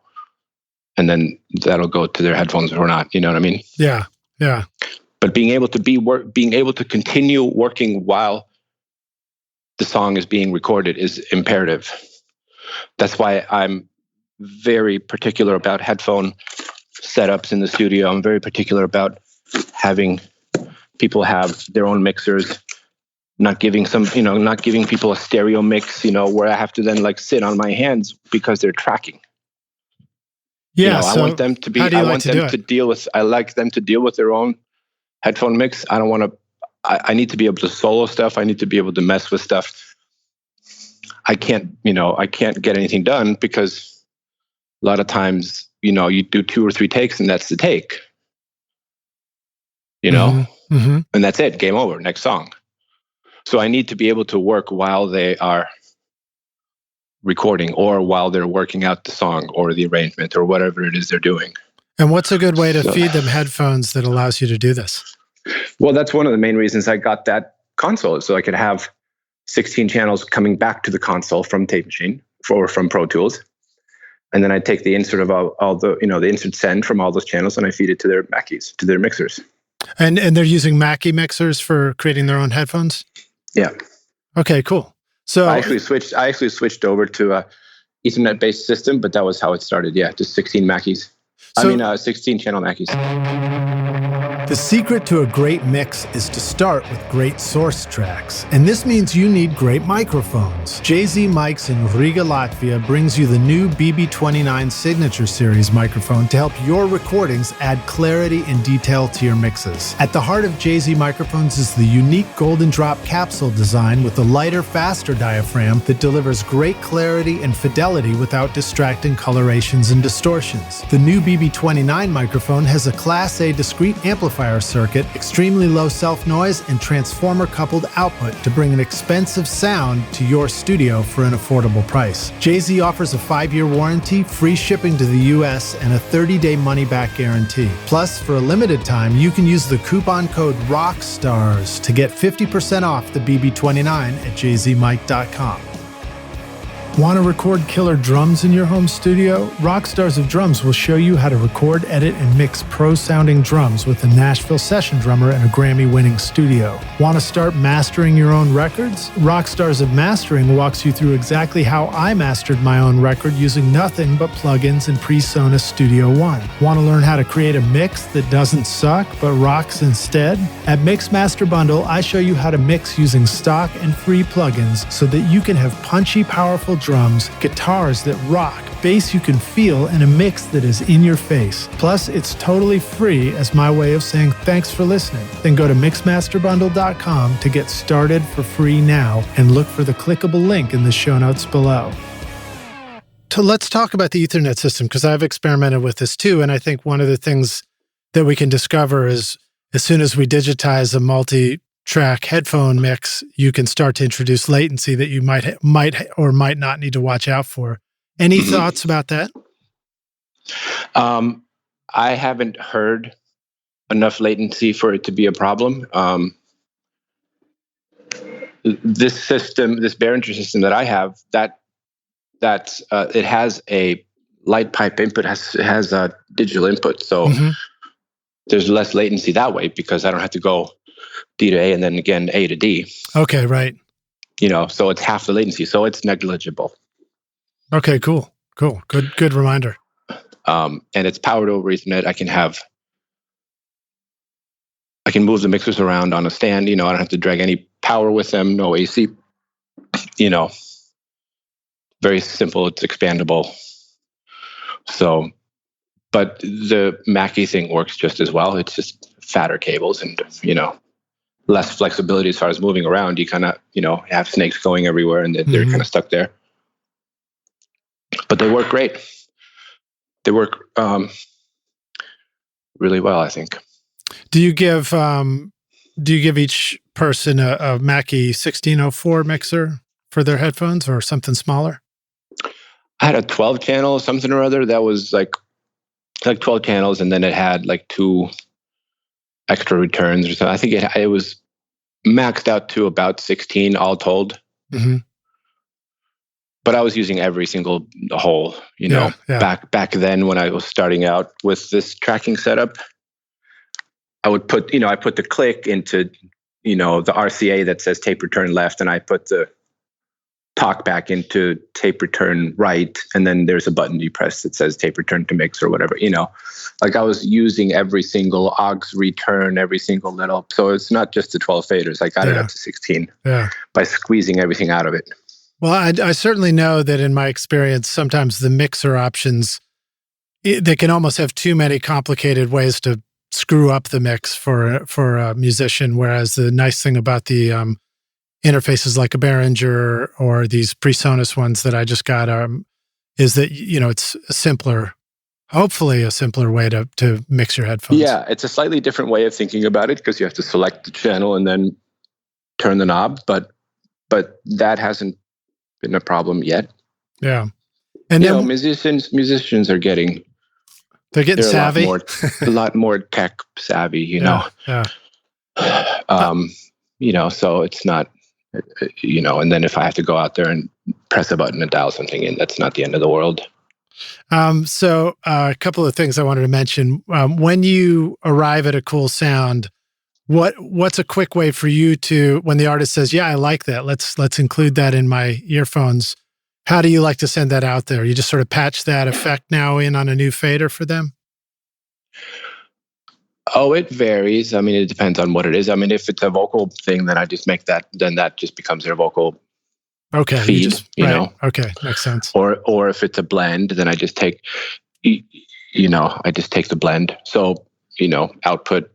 And then that'll go to their headphones or not. You know what I mean? Yeah. Yeah. But being able to continue working while the song is being recorded is imperative. That's why I'm very particular about headphone setups in the studio. I'm very particular about having people have their own mixers, not giving people a stereo mix, where I have to then sit on my hands because they're tracking. Yeah. I want them to be, I like them to deal with their own headphone mix. I need to be able to solo stuff. I need to be able to mess with stuff. I can't get anything done because a lot of times, you do 2 or 3 takes and that's the take, Mm-hmm. And that's it. Game over. Next song. So I need to be able to work while they are recording or while they're working out the song or the arrangement or whatever it is they're doing. And what's a good way to feed them headphones that allows you to do this? Well, that's one of the main reasons I got that console, so I could have 16 channels coming back to the console from Tape Machine or from Pro Tools. And then I take the insert of all the insert send from all those channels and I feed it to their Mackies, to their mixers. And they're using Mackie mixers for creating their own headphones? Yeah. Okay, cool. So I actually switched over to a Ethernet-based system, but that was how it started. Yeah, just 16 Mackies. 16 channel Mackies. The secret to a great mix is to start with great source tracks, and this means you need great microphones. JZ Mics in Riga, Latvia brings you the new BB29 Signature Series microphone to help your recordings add clarity and detail to your mixes. At the heart of JZ microphones is the unique Golden Drop capsule design with a lighter, faster diaphragm that delivers great clarity and fidelity without distracting colorations and distortions. The new BB29 microphone has a Class A discrete amplifier circuit, extremely low self-noise, and transformer-coupled output to bring an expensive sound to your studio for an affordable price. JZ offers a 5-year warranty, free shipping to the US, and a 30-day money-back guarantee. Plus, for a limited time, you can use the coupon code ROCKSTARS to get 50% off the BB29 at jzmic.com. Want to record killer drums in your home studio? Rockstars of Drums will show you how to record, edit, and mix pro-sounding drums with a Nashville session drummer in a Grammy-winning studio. Want to start mastering your own records? Rockstars of Mastering walks you through exactly how I mastered my own record using nothing but plugins in PreSonus Studio One. Want to learn how to create a mix that doesn't suck but rocks instead? At Mixmaster Bundle, I show you how to mix using stock and free plugins so that you can have punchy, powerful drums, guitars that rock, bass you can feel, and a mix that is in your face. Plus, it's totally free as my way of saying thanks for listening. Then go to mixmasterbundle.com to get started for free now and look for the clickable link in the show notes below. So let's talk about the Ethernet system, because I've experimented with this too, and I think one of the things that we can discover is as soon as we digitize a multi-track headphone mix, you can start to introduce latency that you might or might not need to watch out for. Any thoughts about that? I haven't heard enough latency for it to be a problem. This system, this Behringer system that I have, it has a light pipe input, has a digital input, so there's less latency that way because I don't have to go D to A and then again A to D. Okay, right. So it's half the latency, so it's negligible. Okay, cool. Good reminder. And it's powered over Ethernet. I can move the mixers around on a stand. I don't have to drag any power with them. No AC. Very simple. It's expandable. So, but the Mackie thing works just as well. It's just fatter cables and less flexibility as far as moving around. You kind of have snakes going everywhere, and they're kind of stuck there. But they work great. They work really well, I think. Do you give each person a Mackie 1604 mixer for their headphones or something smaller? I had a 12 channel something or other that was like 12 channels, and then it had like 2 extra returns or something. I think it was maxed out to about 16 all told. But I was using every single hole, back then when I was starting out with this tracking setup. I would put, I put the click into, the RCA that says tape return left, and I put the talk back into tape return right, and then there's a button you press that says tape return to mix or whatever, Like I was using every single aux return, every single little, so it's not just the 12 faders. I got it up to 16 by squeezing everything out of it. Well, I certainly know that in my experience, sometimes the mixer options, they can almost have too many complicated ways to screw up the mix for a musician, whereas the nice thing about the interfaces like a Behringer or these PreSonus ones that I just got is that, it's hopefully a simpler way to mix your headphones. Yeah, it's a slightly different way of thinking about it because you have to select the channel and then turn the knob, but that hasn't been a problem yet. Yeah. And then musicians are getting savvy. A lot more tech savvy, Yeah. So it's not, and then if I have to go out there and press a button and dial something in, that's not the end of the world. So a couple of things I wanted to mention. When you arrive at a cool sound, what's a quick way for you to, when the artist says, "Yeah, I like that. Let's include that in my earphones." How do you like to send that out there? You just sort of patch that effect now in on a new fader for them? Oh, it varies. I mean, it depends on what it is. I mean, if it's a vocal thing, then I just make that, then that just becomes their vocal Okay, feed, you right. know? Okay, makes sense. Or if it's a blend, then I just take, I just take the blend. So, output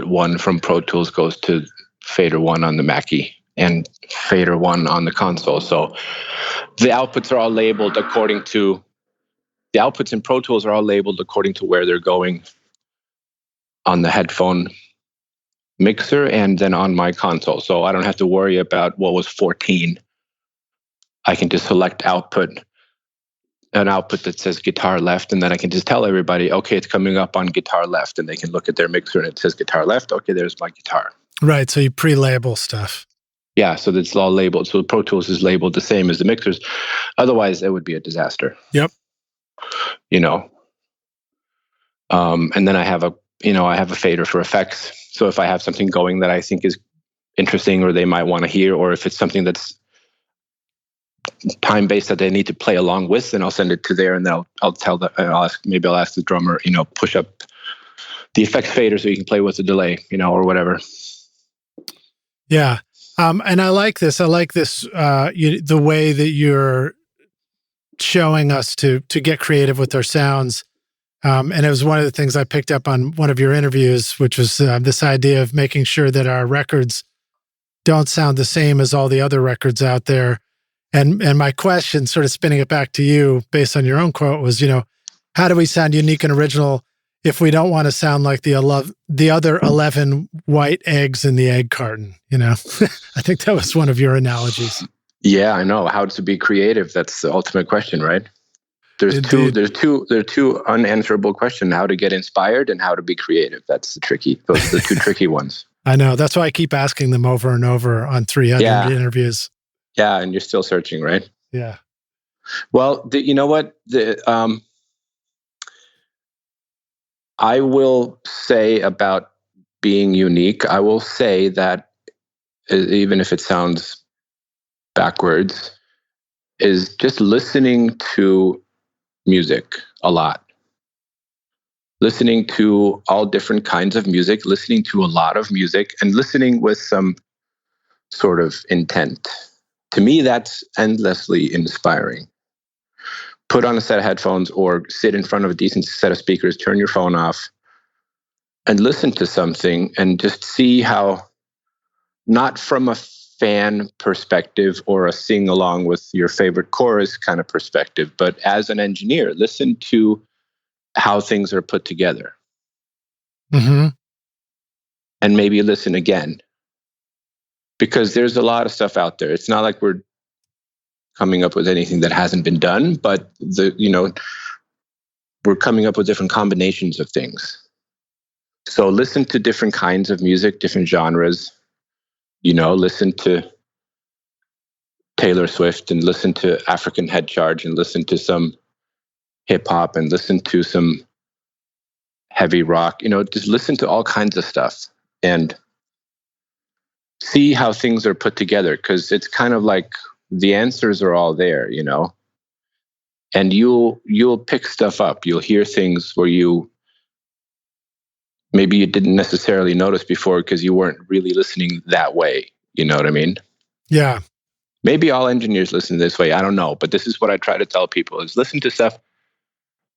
one from Pro Tools goes to fader one on the Mackie and fader one on the console. So the outputs are all labeled according to, the outputs in Pro Tools are all labeled according to where they're going on the headphone mixer and then on my console. So I don't have to worry about what was 14. I can just select an output that says guitar left, and then I can just tell everybody, okay, it's coming up on guitar left, and they can look at their mixer and it says guitar left. Okay, there's my guitar. Right, so you pre-label stuff. Yeah, so that's all labeled. So Pro Tools is labeled the same as the mixers. Otherwise, it would be a disaster. Yep. And then I have a fader for effects. So if I have something going that I think is interesting or they might want to hear, or if it's something that's time-based that they need to play along with, then I'll send it to there, and I'll ask the drummer, push up the effects fader so you can play with the delay, or whatever. Yeah. And I like this. The way that you're showing us to get creative with their sounds. And it was one of the things I picked up on one of your interviews, which was this idea of making sure that our records don't sound the same as all the other records out there. And my question, sort of spinning it back to you based on your own quote, was, how do we sound unique and original if we don't want to sound like the other 11 white eggs in the egg carton? I think that was one of your analogies. Yeah, I know. How to be creative. That's the ultimate question, right? There's two unanswerable questions: how to get inspired and how to be creative. Those are the two tricky ones. I know. That's why I keep asking them over and over on 300 interviews. Yeah, and you're still searching, right? Yeah. Well, you know what? I will say about being unique, I will say that, even if it sounds backwards, is just listening to music a lot. Listening to all different kinds of music, listening to a lot of music, and listening with some sort of intent. To me, that's endlessly inspiring. Put on a set of headphones or sit in front of a decent set of speakers, turn your phone off, and listen to something and just see how, not from a fan perspective or a sing along with your favorite chorus kind of perspective, but as an engineer, listen to how things are put together. Mm-hmm. And maybe listen again. Because there's a lot of stuff out there. It's not like we're coming up with anything that hasn't been done, but we're coming up with different combinations of things. So listen to different kinds of music, different genres. Listen to Taylor Swift and listen to African Head Charge and listen to some hip hop and listen to some heavy rock. Just listen to all kinds of stuff and see how things are put together, because it's kind of like the answers are all there, and you'll pick stuff up. You'll hear things where maybe you didn't necessarily notice before because you weren't really listening that way. You know what I mean? Yeah. Maybe all engineers listen this way. I don't know. But this is what I try to tell people is listen to stuff.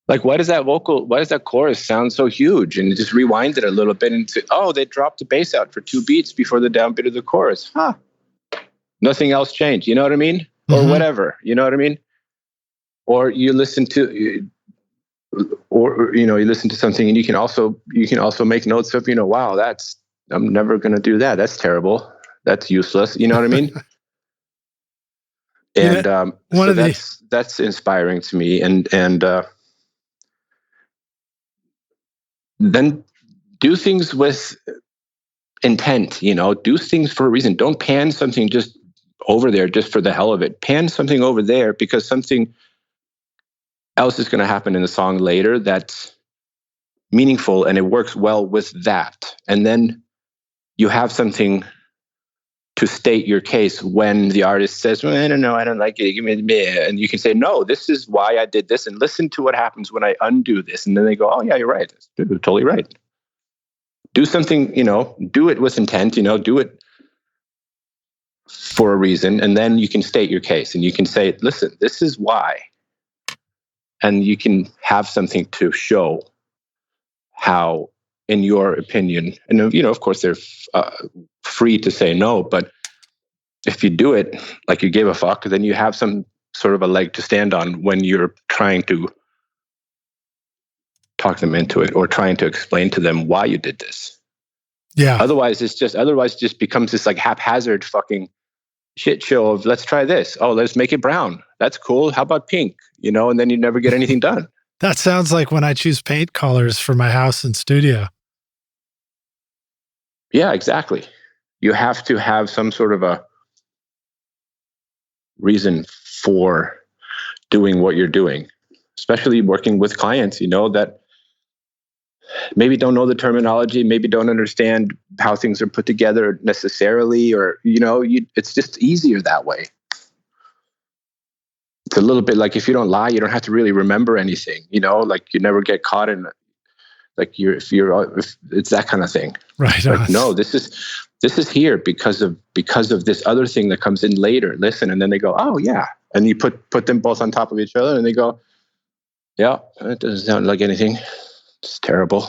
Like, why does that chorus sound so huge? And just rewind it a little bit and say, oh, they dropped the bass out for 2 beats before the downbeat of the chorus. Huh. Nothing else changed. You know what I mean? Mm-hmm. Or whatever. You know what I mean? Or you listen to... Or you listen to something and you can also make notes of, wow, I'm never going to do that. That's terrible. That's useless. You know what I mean? And that's inspiring to me. And then do things with intent. Do things for a reason. Don't pan something just over there just for the hell of it. Pan something over there because something else is going to happen in the song later that's meaningful and it works well with that. And then you have something to state your case when the artist says, well, I don't know, I don't like it, give me a bit. And you can say, no, this is why I did this, and listen to what happens when I undo this. And then they go, oh yeah, you're right. You're totally right. Do something, do it with intent, do it for a reason. And then you can state your case and you can say, listen, this is why. And you can have something to show how, in your opinion, and of course they're free to say no, but if you do it like you gave a fuck, then you have some sort of a leg to stand on when you're trying to talk them into it or trying to explain to them why you did this. Yeah. Otherwise it just becomes this like haphazard fucking shit show of let's try this. Oh, let's make it brown. That's cool. How about pink? And then you never get anything done. That sounds like when I choose paint colors for my house and studio. Yeah, exactly. You have to have some sort of a reason for doing what you're doing, especially working with clients, that maybe don't know the terminology, maybe don't understand how things are put together necessarily, or, it's just easier that way. It's a little bit like if you don't lie, you don't have to really remember anything, like you never get caught in like if it's that kind of thing. Right. Like, no, this is here because of this other thing that comes in later. Listen. And then they go, oh yeah. And you put them both on top of each other and they go, yeah, it doesn't sound like anything. It's terrible.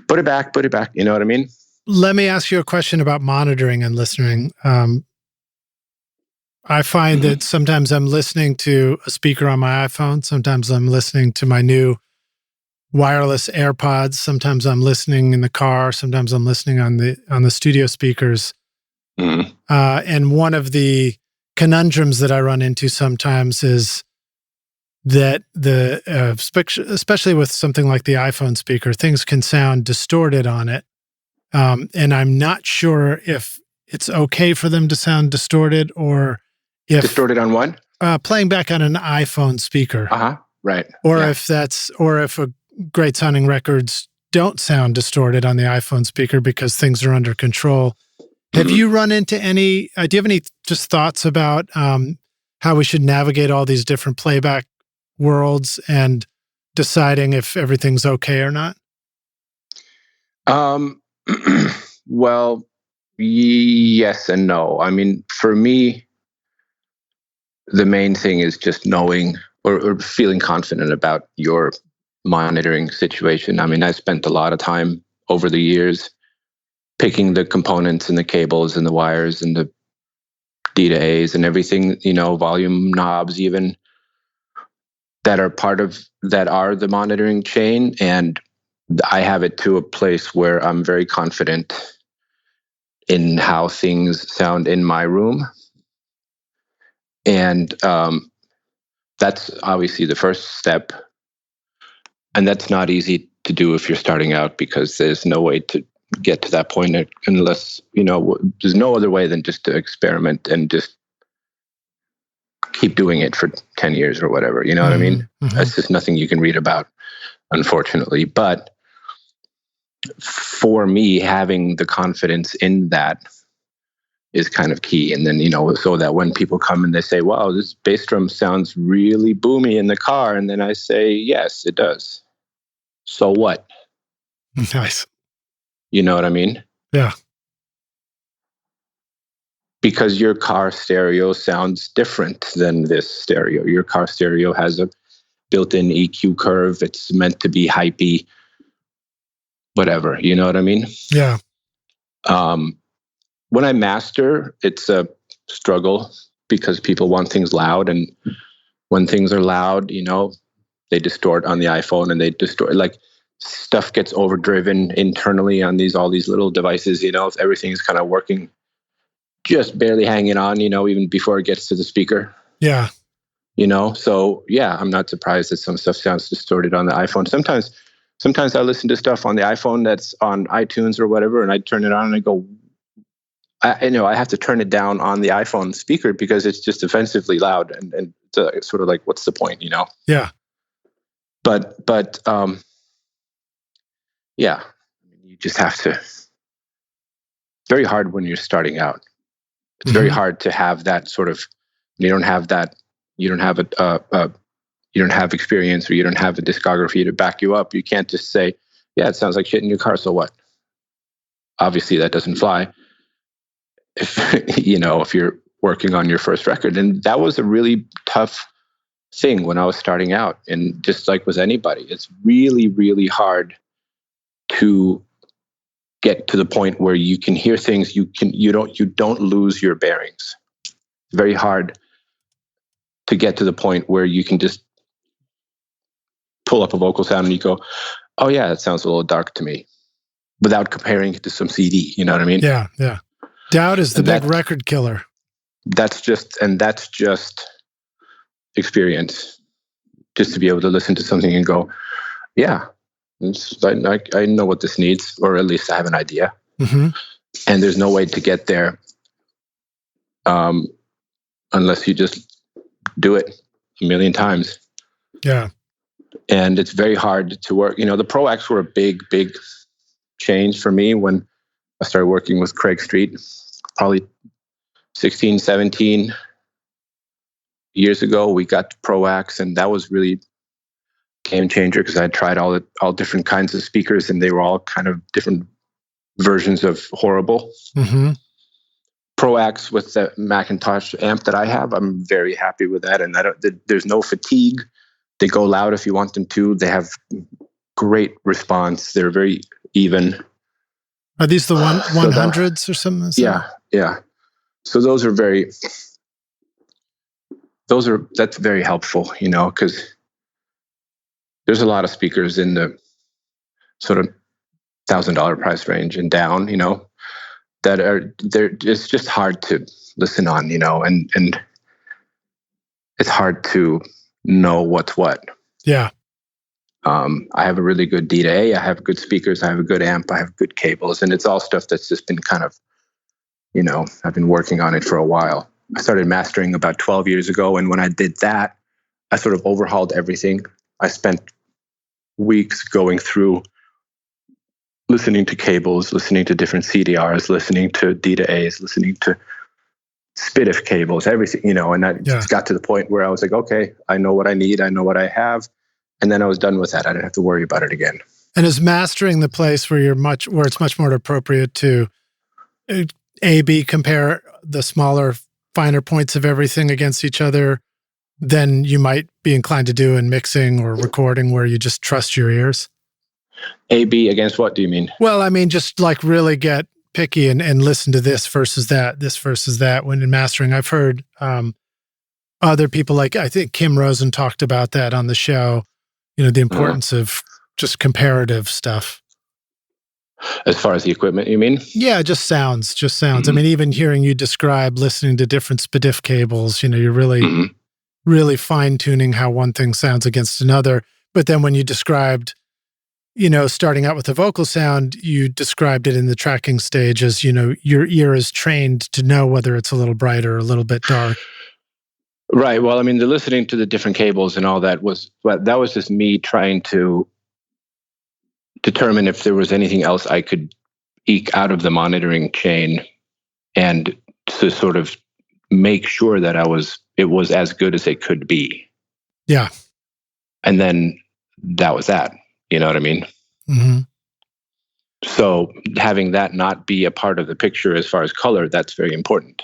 Put it back. You know what I mean? Let me ask you a question about monitoring and listening. I find that sometimes I'm listening to a speaker on my iPhone. Sometimes I'm listening to my new wireless AirPods. Sometimes I'm listening in the car. Sometimes I'm listening on the studio speakers. Mm-hmm. And one of the conundrums that I run into sometimes is that especially with something like the iPhone speaker, things can sound distorted on it. And I'm not sure if it's okay for them to sound distorted or if... Distorted on what? Playing back on an iPhone speaker. Right. Or if a great sounding records don't sound distorted on the iPhone speaker because things are under control. Have you run into any, do you have any just thoughts about how we should navigate all these different playback worlds and deciding if everything's okay or not? Well, yes and no. I mean, for me, the main thing is just knowing or feeling confident about your monitoring situation. I mean, I spent a lot of time over the years picking the components and the cables and the wires and the D to A's and everything, volume knobs even that are the monitoring chain. And I have it to a place where I'm very confident in how things sound in my room. And that's obviously the first step. And that's not easy to do if you're starting out because there's no way to get to that point unless, there's no other way than just to experiment and just keep doing it for 10 years or whatever. You know what I mean? Mm-hmm. That's just nothing you can read about, unfortunately. But for me, having the confidence in that is kind of key. And then, so that when people come and they say, wow, this bass drum sounds really boomy in the car. And then I say, yes, it does. So what? Nice. You know what I mean? Yeah. Because your car stereo sounds different than this stereo. Your car stereo has a built-in EQ curve. It's meant to be hypey, whatever. You know what I mean? Yeah. When I master, it's a struggle because people want things loud. And when things are loud, they distort on the iPhone and they distort, like stuff gets overdriven internally on all these little devices, if everything's kind of working, just barely hanging on, even before it gets to the speaker. Yeah. So yeah, I'm not surprised that some stuff sounds distorted on the iPhone. Sometimes I listen to stuff on the iPhone that's on iTunes or whatever, and I turn it on and I go, I have to turn it down on the iPhone speaker because it's just offensively loud, and it's sort of like, what's the point, Yeah. But yeah, you just have to. It's very hard when you're starting out. It's very hard to have that sort of. You don't have that. You don't have you don't have experience, or you don't have a discography to back you up. You can't just say, "Yeah, it sounds like shit in your car." So what? Obviously, that doesn't fly. If you're working on your first record, and that was a really tough thing when I was starting out, and just like with anybody, it's really, really hard to get to the point where you can hear things. You don't lose your bearings. It's very hard to get to the point where you can just pull up a vocal sound and you go, "Oh yeah, that sounds a little dark to me," without comparing it to some CD. You know what I mean? Yeah. Doubt is the big record killer. That's just experience. Just to be able to listen to something and go, "Yeah, I know what this needs," or at least I have an idea. Mm-hmm. And there's no way to get there unless you just do it a million times. Yeah. And it's very hard to work. The Pro Acts were a big, big change for me when I started working with Craig Street, probably 16, 17 years ago. We got to Pro Acts, and that was really a game changer because I tried all different kinds of speakers, and they were all kind of different versions of horrible. Mm-hmm. Pro Acts with the Macintosh amp that I have, I'm very happy with that, and there's no fatigue. They go loud if you want them to. They have great response. They're very even. Are these the 100s or something? Yeah. So that's very helpful, because there's a lot of speakers in the sort of $1,000 price range and down, that it's just hard to listen on, and it's hard to know what's what. Yeah. I have a really good D to A. I have good speakers. I have a good amp. I have good cables, and it's all stuff that's just been kind of, I've been working on it for a while. I started mastering about 12 years ago, and when I did that, I sort of overhauled everything. I spent weeks going through, listening to cables, listening to different CDRs, listening to D to A's, listening to SPDIF cables, everything, and I just got to the point where I was like, okay, I know what I need. I know what I have. And then I was done with that. I didn't have to worry about it again. And is mastering the place where it's much more appropriate to A/B compare the smaller, finer points of everything against each other than you might be inclined to do in mixing or recording, where you just trust your ears? A/B against what do you mean? Well, I mean, just like really get picky and listen to this versus that. When in mastering, I've heard other people, like I think Kim Rosen talked about that on the show, the importance of just comparative stuff. As far as the equipment, you mean? Yeah, just sounds. Mm-hmm. I mean, even hearing you describe listening to different SPDIF cables, you're really, really fine-tuning how one thing sounds against another. But then when you described, starting out with the vocal sound, you described it in the tracking stage as, your ear is trained to know whether it's a little bright or a little bit dark. Right. Well, I mean, the listening to the different cables and all that was just me trying to determine if there was anything else I could eke out of the monitoring chain, and to sort of make sure that it was as good as it could be. Yeah. And then that was that. You know what I mean? Mm-hmm. So having that not be a part of the picture as far as color, that's very important.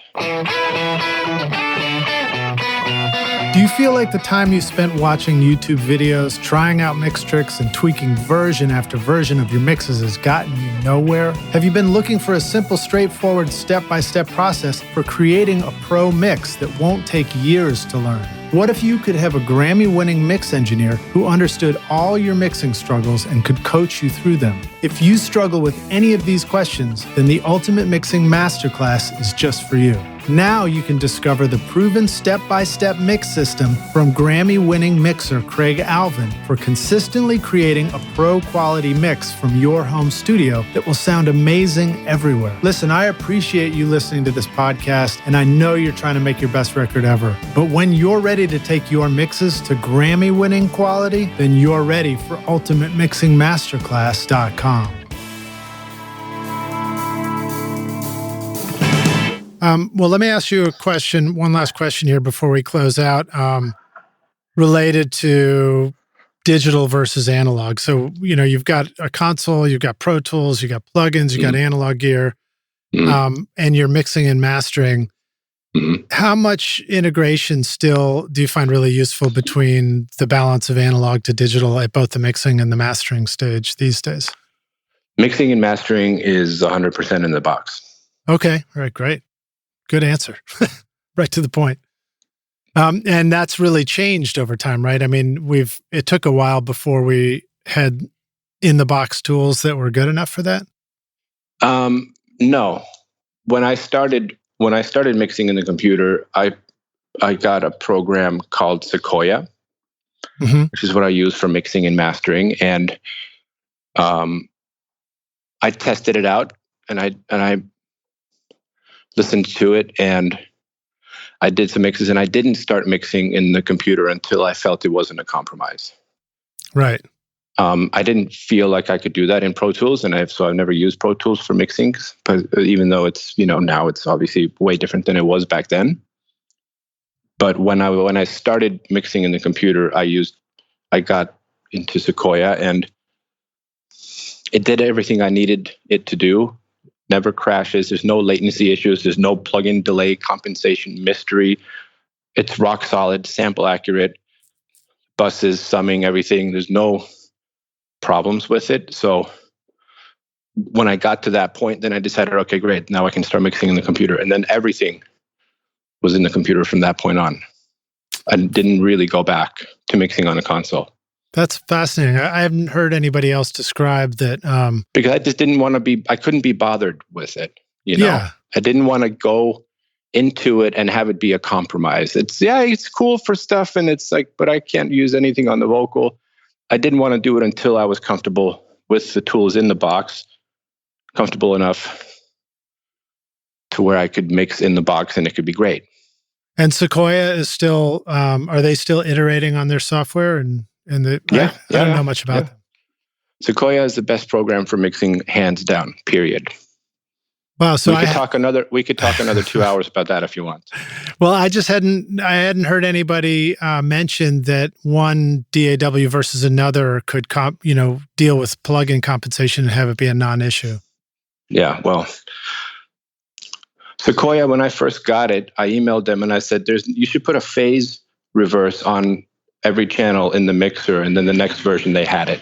Do you feel like the time you spent watching YouTube videos, trying out mix tricks, and tweaking version after version of your mixes has gotten you nowhere? Have you been looking for a simple, straightforward, step-by-step process for creating a pro mix that won't take years to learn? What if you could have a Grammy-winning mix engineer who understood all your mixing struggles and could coach you through them? If you struggle with any of these questions, then the Ultimate Mixing Masterclass is just for you. Now you can discover the proven step-by-step mix system from Grammy-winning mixer Craig Alvin for consistently creating a pro-quality mix from your home studio that will sound amazing everywhere. Listen, I appreciate you listening to this podcast, and I know you're trying to make your best record ever. But when you're ready to take your mixes to Grammy-winning quality, then you're ready for UltimateMixingMasterclass.com. Well, let me ask you a question, one last question here before we close out, related to digital versus analog. So, you've got a console, you've got Pro Tools, you've got plugins, you've got analog gear, and you're mixing and mastering. How much integration still do you find really useful between the balance of analog to digital at both the mixing and the mastering stage these days? Mixing and mastering is 100% in the box. Okay. All right. Great. Good answer. Right to the point. And that's really changed over time, right? I mean, it took a while before we had in the box tools that were good enough for that. No. When I started mixing in the computer, I got a program called Sequoia, which is what I use for mixing and mastering. And I tested it out, and I listened to it, and I did some mixes, and I didn't start mixing in the computer until I felt it wasn't a compromise. Right. I didn't feel like I could do that in Pro Tools, and so I've never used Pro Tools for mixing, but even though it's, now it's obviously way different than it was back then. But when I started mixing in the computer, I got into Sequoia, and it did everything I needed it to do. Never crashes. There's no latency issues. There's no plugin delay, compensation, mystery. It's rock solid, sample accurate, buses, summing, everything. There's no problems with it. So when I got to that point, then I decided, okay, great. Now I can start mixing in the computer. And then everything was in the computer from that point on. I didn't really go back to mixing on a console. That's fascinating. I haven't heard anybody else describe that. Because I just didn't want to I couldn't be bothered with it. Yeah. I didn't want to go into it and have it be a compromise. It's cool for stuff, and it's like, but I can't use anything on the vocal. I didn't want to do it until I was comfortable with the tools in the box, comfortable enough to where I could mix in the box and it could be great. And Sequoia is still, are they still iterating on their software? I don't know much about them. Sequoia is the best program for mixing, hands down, period. Wow. So we could talk another 2 hours about that if you want. Well, I hadn't heard anybody mention that one DAW versus another could deal with plugin compensation and have it be a non-issue. Yeah. Well, Sequoia, when I first got it, I emailed them and I said, you should put a phase reverse on every channel in the mixer, and then the next version they had it.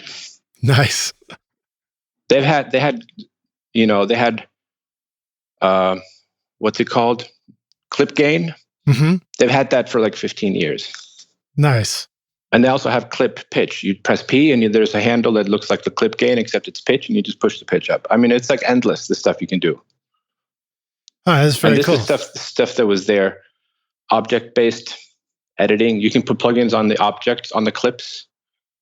Nice. They had what's it called? Clip gain. Mm-hmm. They've had that for like 15 years. Nice. And they also have clip pitch. You press P and there's a handle that looks like the clip gain, except it's pitch, and you just push the pitch up. I mean, it's like endless, the stuff you can do. Oh, that's very cool. This is stuff that was there. Object-based editing. You can put plugins on the objects, on the clips.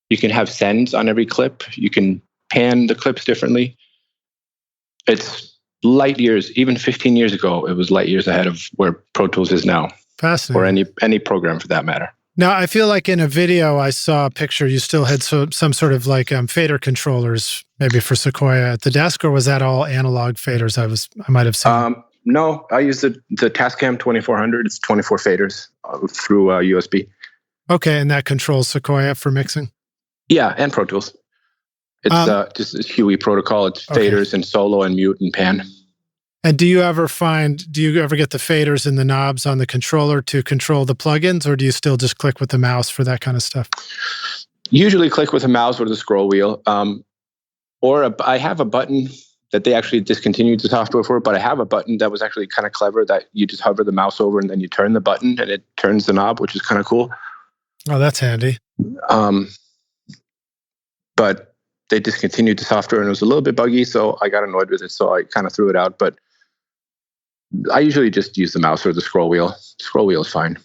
You can have sends on every clip. You can pan the clips differently. It's light years. Even 15 years ago, it was light years ahead of where Pro Tools is now. Fascinating. Or any program for that matter. Now, I feel like in a video I saw a picture, you still had some sort of like fader controllers, maybe for Sequoia at the desk, or was that all analog faders I might have seen? No, I use the Tascam 2400. It's 24 faders through USB. Okay, and that controls Sequoia for mixing? Yeah, and Pro Tools. It's just a Huey protocol. It's faders and solo and mute and pan. And do you ever get the faders and the knobs on the controller to control the plugins, or do you still just click with the mouse for that kind of stuff? Usually click with a mouse or the scroll wheel. I have a button that they actually discontinued the software for, but I have a button that was actually kind of clever that you just hover the mouse over and then you turn the button and it turns the knob, which is kind of cool. Oh, that's handy. But they discontinued the software and it was a little bit buggy, so I got annoyed with it, so I kind of threw it out. But I usually just use the mouse or the scroll wheel. Scroll wheel is fine.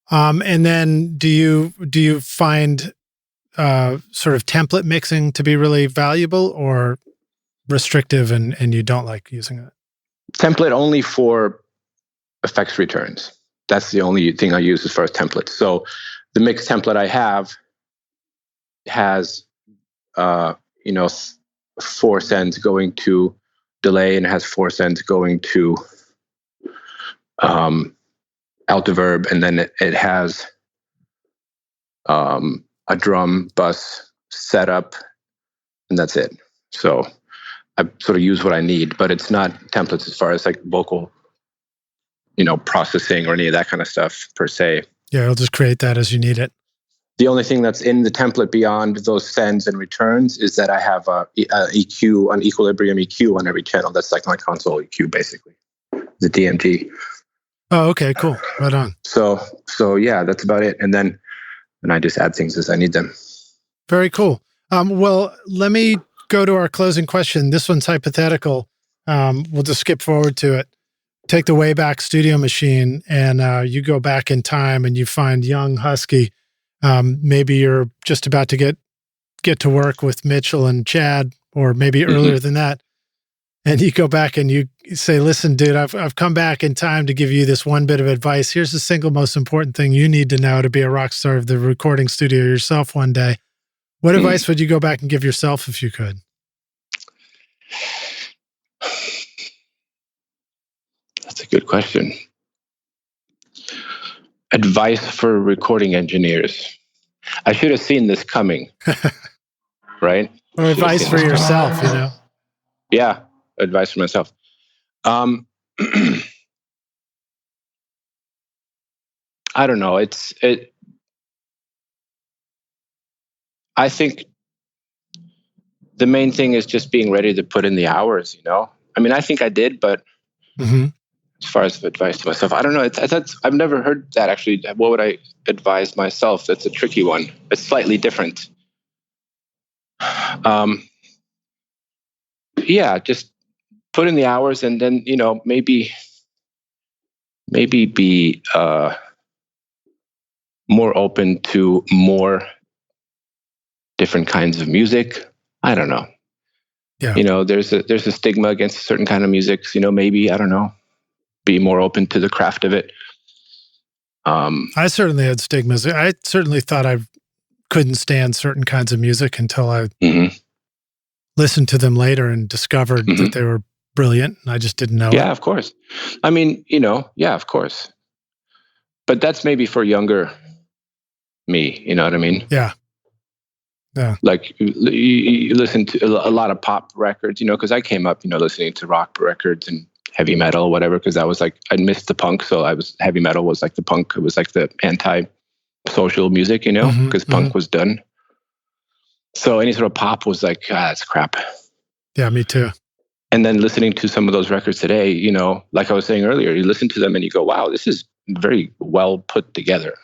And then do you find sort of template mixing to be really valuable or restrictive and you don't like using it? Template only for effects returns. That's the only thing I use as far as templates. So the mix template I have has, 4 sends going to delay and has 4 sends going to altiverb, and then it has a drum bus setup, and that's it. So I sort of use what I need, but it's not templates as far as like vocal, processing or any of that kind of stuff per se. Yeah, I'll just create that as you need it. The only thing that's in the template beyond those sends and returns is that I have a EQ, an equilibrium EQ on every channel. That's like my console EQ, basically, the DMG. Oh, okay, cool. Right on. So yeah, that's about it. And then I just add things as I need them. Very cool. Well, let me go to our closing question. This one's hypothetical. We'll just skip forward to it. Take the Wayback Studio machine and you go back in time and you find young Husky. Maybe you're just about to get to work with Mitchell and Tchad, or maybe earlier than that. And you go back and you say, listen, dude, I've come back in time to give you this one bit of advice. Here's the single most important thing you need to know to be a rock star of the recording studio yourself one day. What advice would you go back and give yourself if you could? That's a good question. Advice for recording engineers. I should have seen this coming, right? Or advice for yourself, Yeah, advice for myself. I don't know. I think the main thing is just being ready to put in the hours, I mean, I think I did, but as far as advice to myself, I don't know. I've never heard that actually. What would I advise myself? That's a tricky one. It's slightly different. Yeah, just put in the hours, and then maybe be more open to more different kinds of music. I don't know. Yeah. There's a stigma against a certain kind of music. Maybe, I don't know, be more open to the craft of it. I certainly had stigmas. I certainly thought I couldn't stand certain kinds of music until I listened to them later and discovered that they were brilliant. And I just didn't know. Yeah, of course. I mean, yeah, of course. But that's maybe for younger me. You know what I mean? Yeah. Yeah. Like you listen to a lot of pop records, because I came up, listening to rock records and heavy metal, whatever, because I was like, I missed the punk. So heavy metal was like the punk. It was like the anti-social music, because punk was done. So any sort of pop was like, that's crap. Yeah, me too. And then listening to some of those records today, like I was saying earlier, you listen to them and you go, wow, this is very well put together.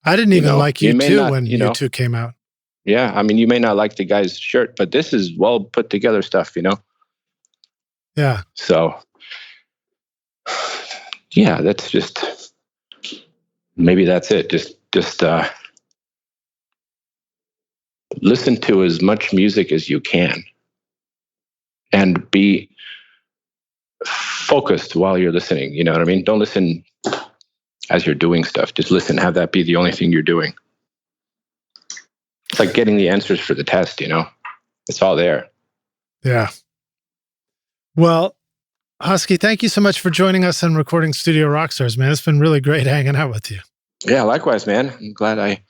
I didn't even like U2 when U2 came out. Yeah. I mean, you may not like the guy's shirt, but this is well put together stuff, Yeah. So, yeah, that's just, maybe that's it. Just listen to as much music as you can and be focused while you're listening. You know what I mean? Don't listen as you're doing stuff. Just listen, have that be the only thing you're doing. It's like getting the answers for the test, it's all there. Yeah. Well, Husky, thank you so much for joining us on Recording Studio Rockstars, man. It's been really great hanging out with you. Yeah, likewise, man. I'm glad I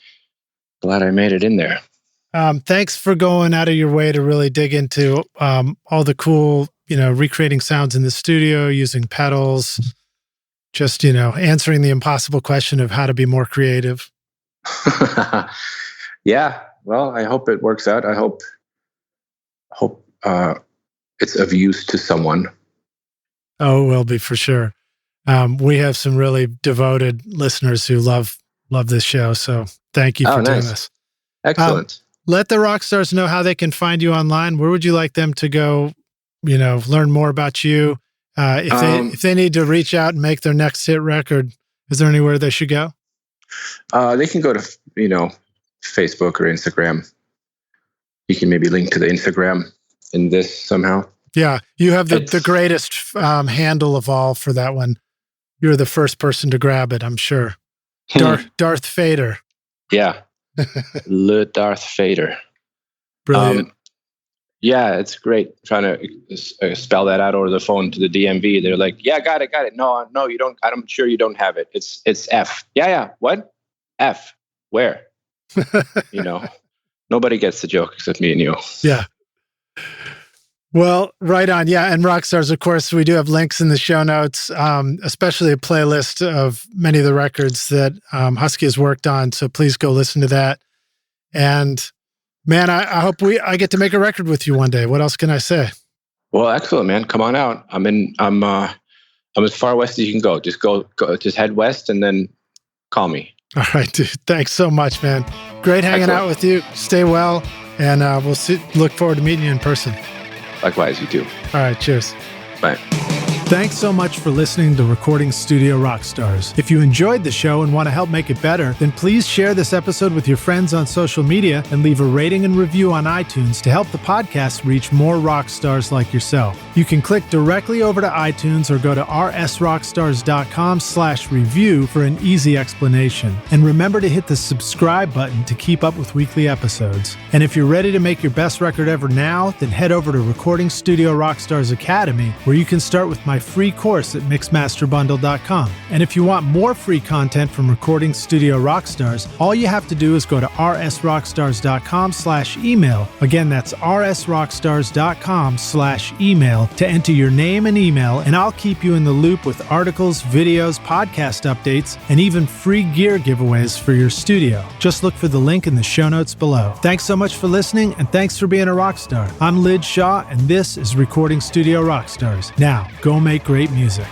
made it in there. Thanks for going out of your way to really dig into all the cool, recreating sounds in the studio, using pedals, just, answering the impossible question of how to be more creative. Yeah. Well, I hope it works out. I hope it's of use to someone. Oh, it will be for sure. We have some really devoted listeners who love this show. So thank you for doing this. Excellent. Let the rock stars know how they can find you online. Where would you like them to go, learn more about you, If they need to reach out and make their next hit record, is there anywhere they should go? They can go to, Facebook or Instagram. You can maybe link to the Instagram in this somehow. Yeah, you have the greatest handle of all for that one. You're the first person to grab it, I'm sure. Darth Vader. Yeah, Le Darth Vader. Brilliant. Yeah, it's great. Trying to spell that out over the phone to the DMV. They're like, "Yeah, got it. No, you don't. I'm sure you don't have it. It's F. Yeah. What? F? Where? Nobody gets the joke except me and you. Yeah. Well, right on. Yeah. And Rockstars, of course, we do have links in the show notes, especially a playlist of many of the records that Husky has worked on. So please go listen to that. And man, I hope I get to make a record with you one day. What else can I say? Well, excellent, man. Come on out. I'm as far west as you can go. Just just head west and then call me. All right, dude. Thanks so much, man. Great hanging out with you. Stay well. And we'll look forward to meeting you in person. Likewise, you too. All right, cheers. Bye. Thanks so much for listening to Recording Studio Rockstars. If you enjoyed the show and want to help make it better, then please share this episode with your friends on social media and leave a rating and review on iTunes to help the podcast reach more rock stars like yourself. You can click directly over to iTunes or go to rsrockstars.com/review for an easy explanation. And remember to hit the subscribe button to keep up with weekly episodes. And if you're ready to make your best record ever now, then head over to Recording Studio Rockstars Academy, where you can start with my free course at mixmasterbundle.com. And if you want more free content from Recording Studio Rockstars, all you have to do is go to rsrockstars.com/email. Again, that's rsrockstars.com/email to enter your name and email, and I'll keep you in the loop with articles, videos, podcast updates, and even free gear giveaways for your studio. Just look for the link in the show notes below. Thanks so much for listening, and thanks for being a rock star. I'm Lid Shaw, and this is Recording Studio Rockstars. Now, go make great music.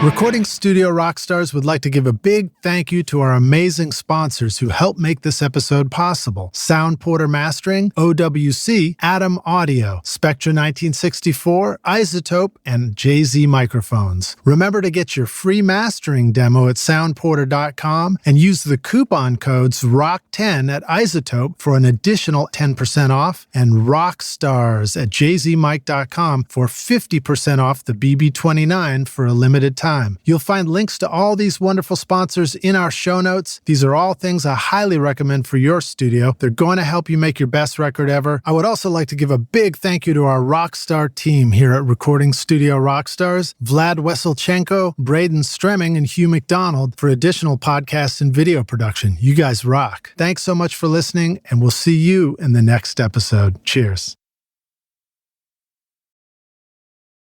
Recording Studio Rockstars would like to give a big thank you to our amazing sponsors who help make this episode possible. Sound Porter Mastering, OWC, Atom Audio, Spectra 1964, Isotope, and JZ Microphones. Remember to get your free mastering demo at soundporter.com and use the coupon codes ROCK10 at Isotope for an additional 10% off, and Rockstars at jzmic.com for 50% off the BB29 for a limited time. You'll find links to all these wonderful sponsors in our show notes. These are all things I highly recommend for your studio. They're going to help you make your best record ever. I would also like to give a big thank you to our Rockstar team here at Recording Studio Rockstars, Vlad Weselchenko, Braden Stremming, and Hugh McDonald for additional podcasts and video production. You guys rock. Thanks so much for listening, and we'll see you in the next episode. Cheers.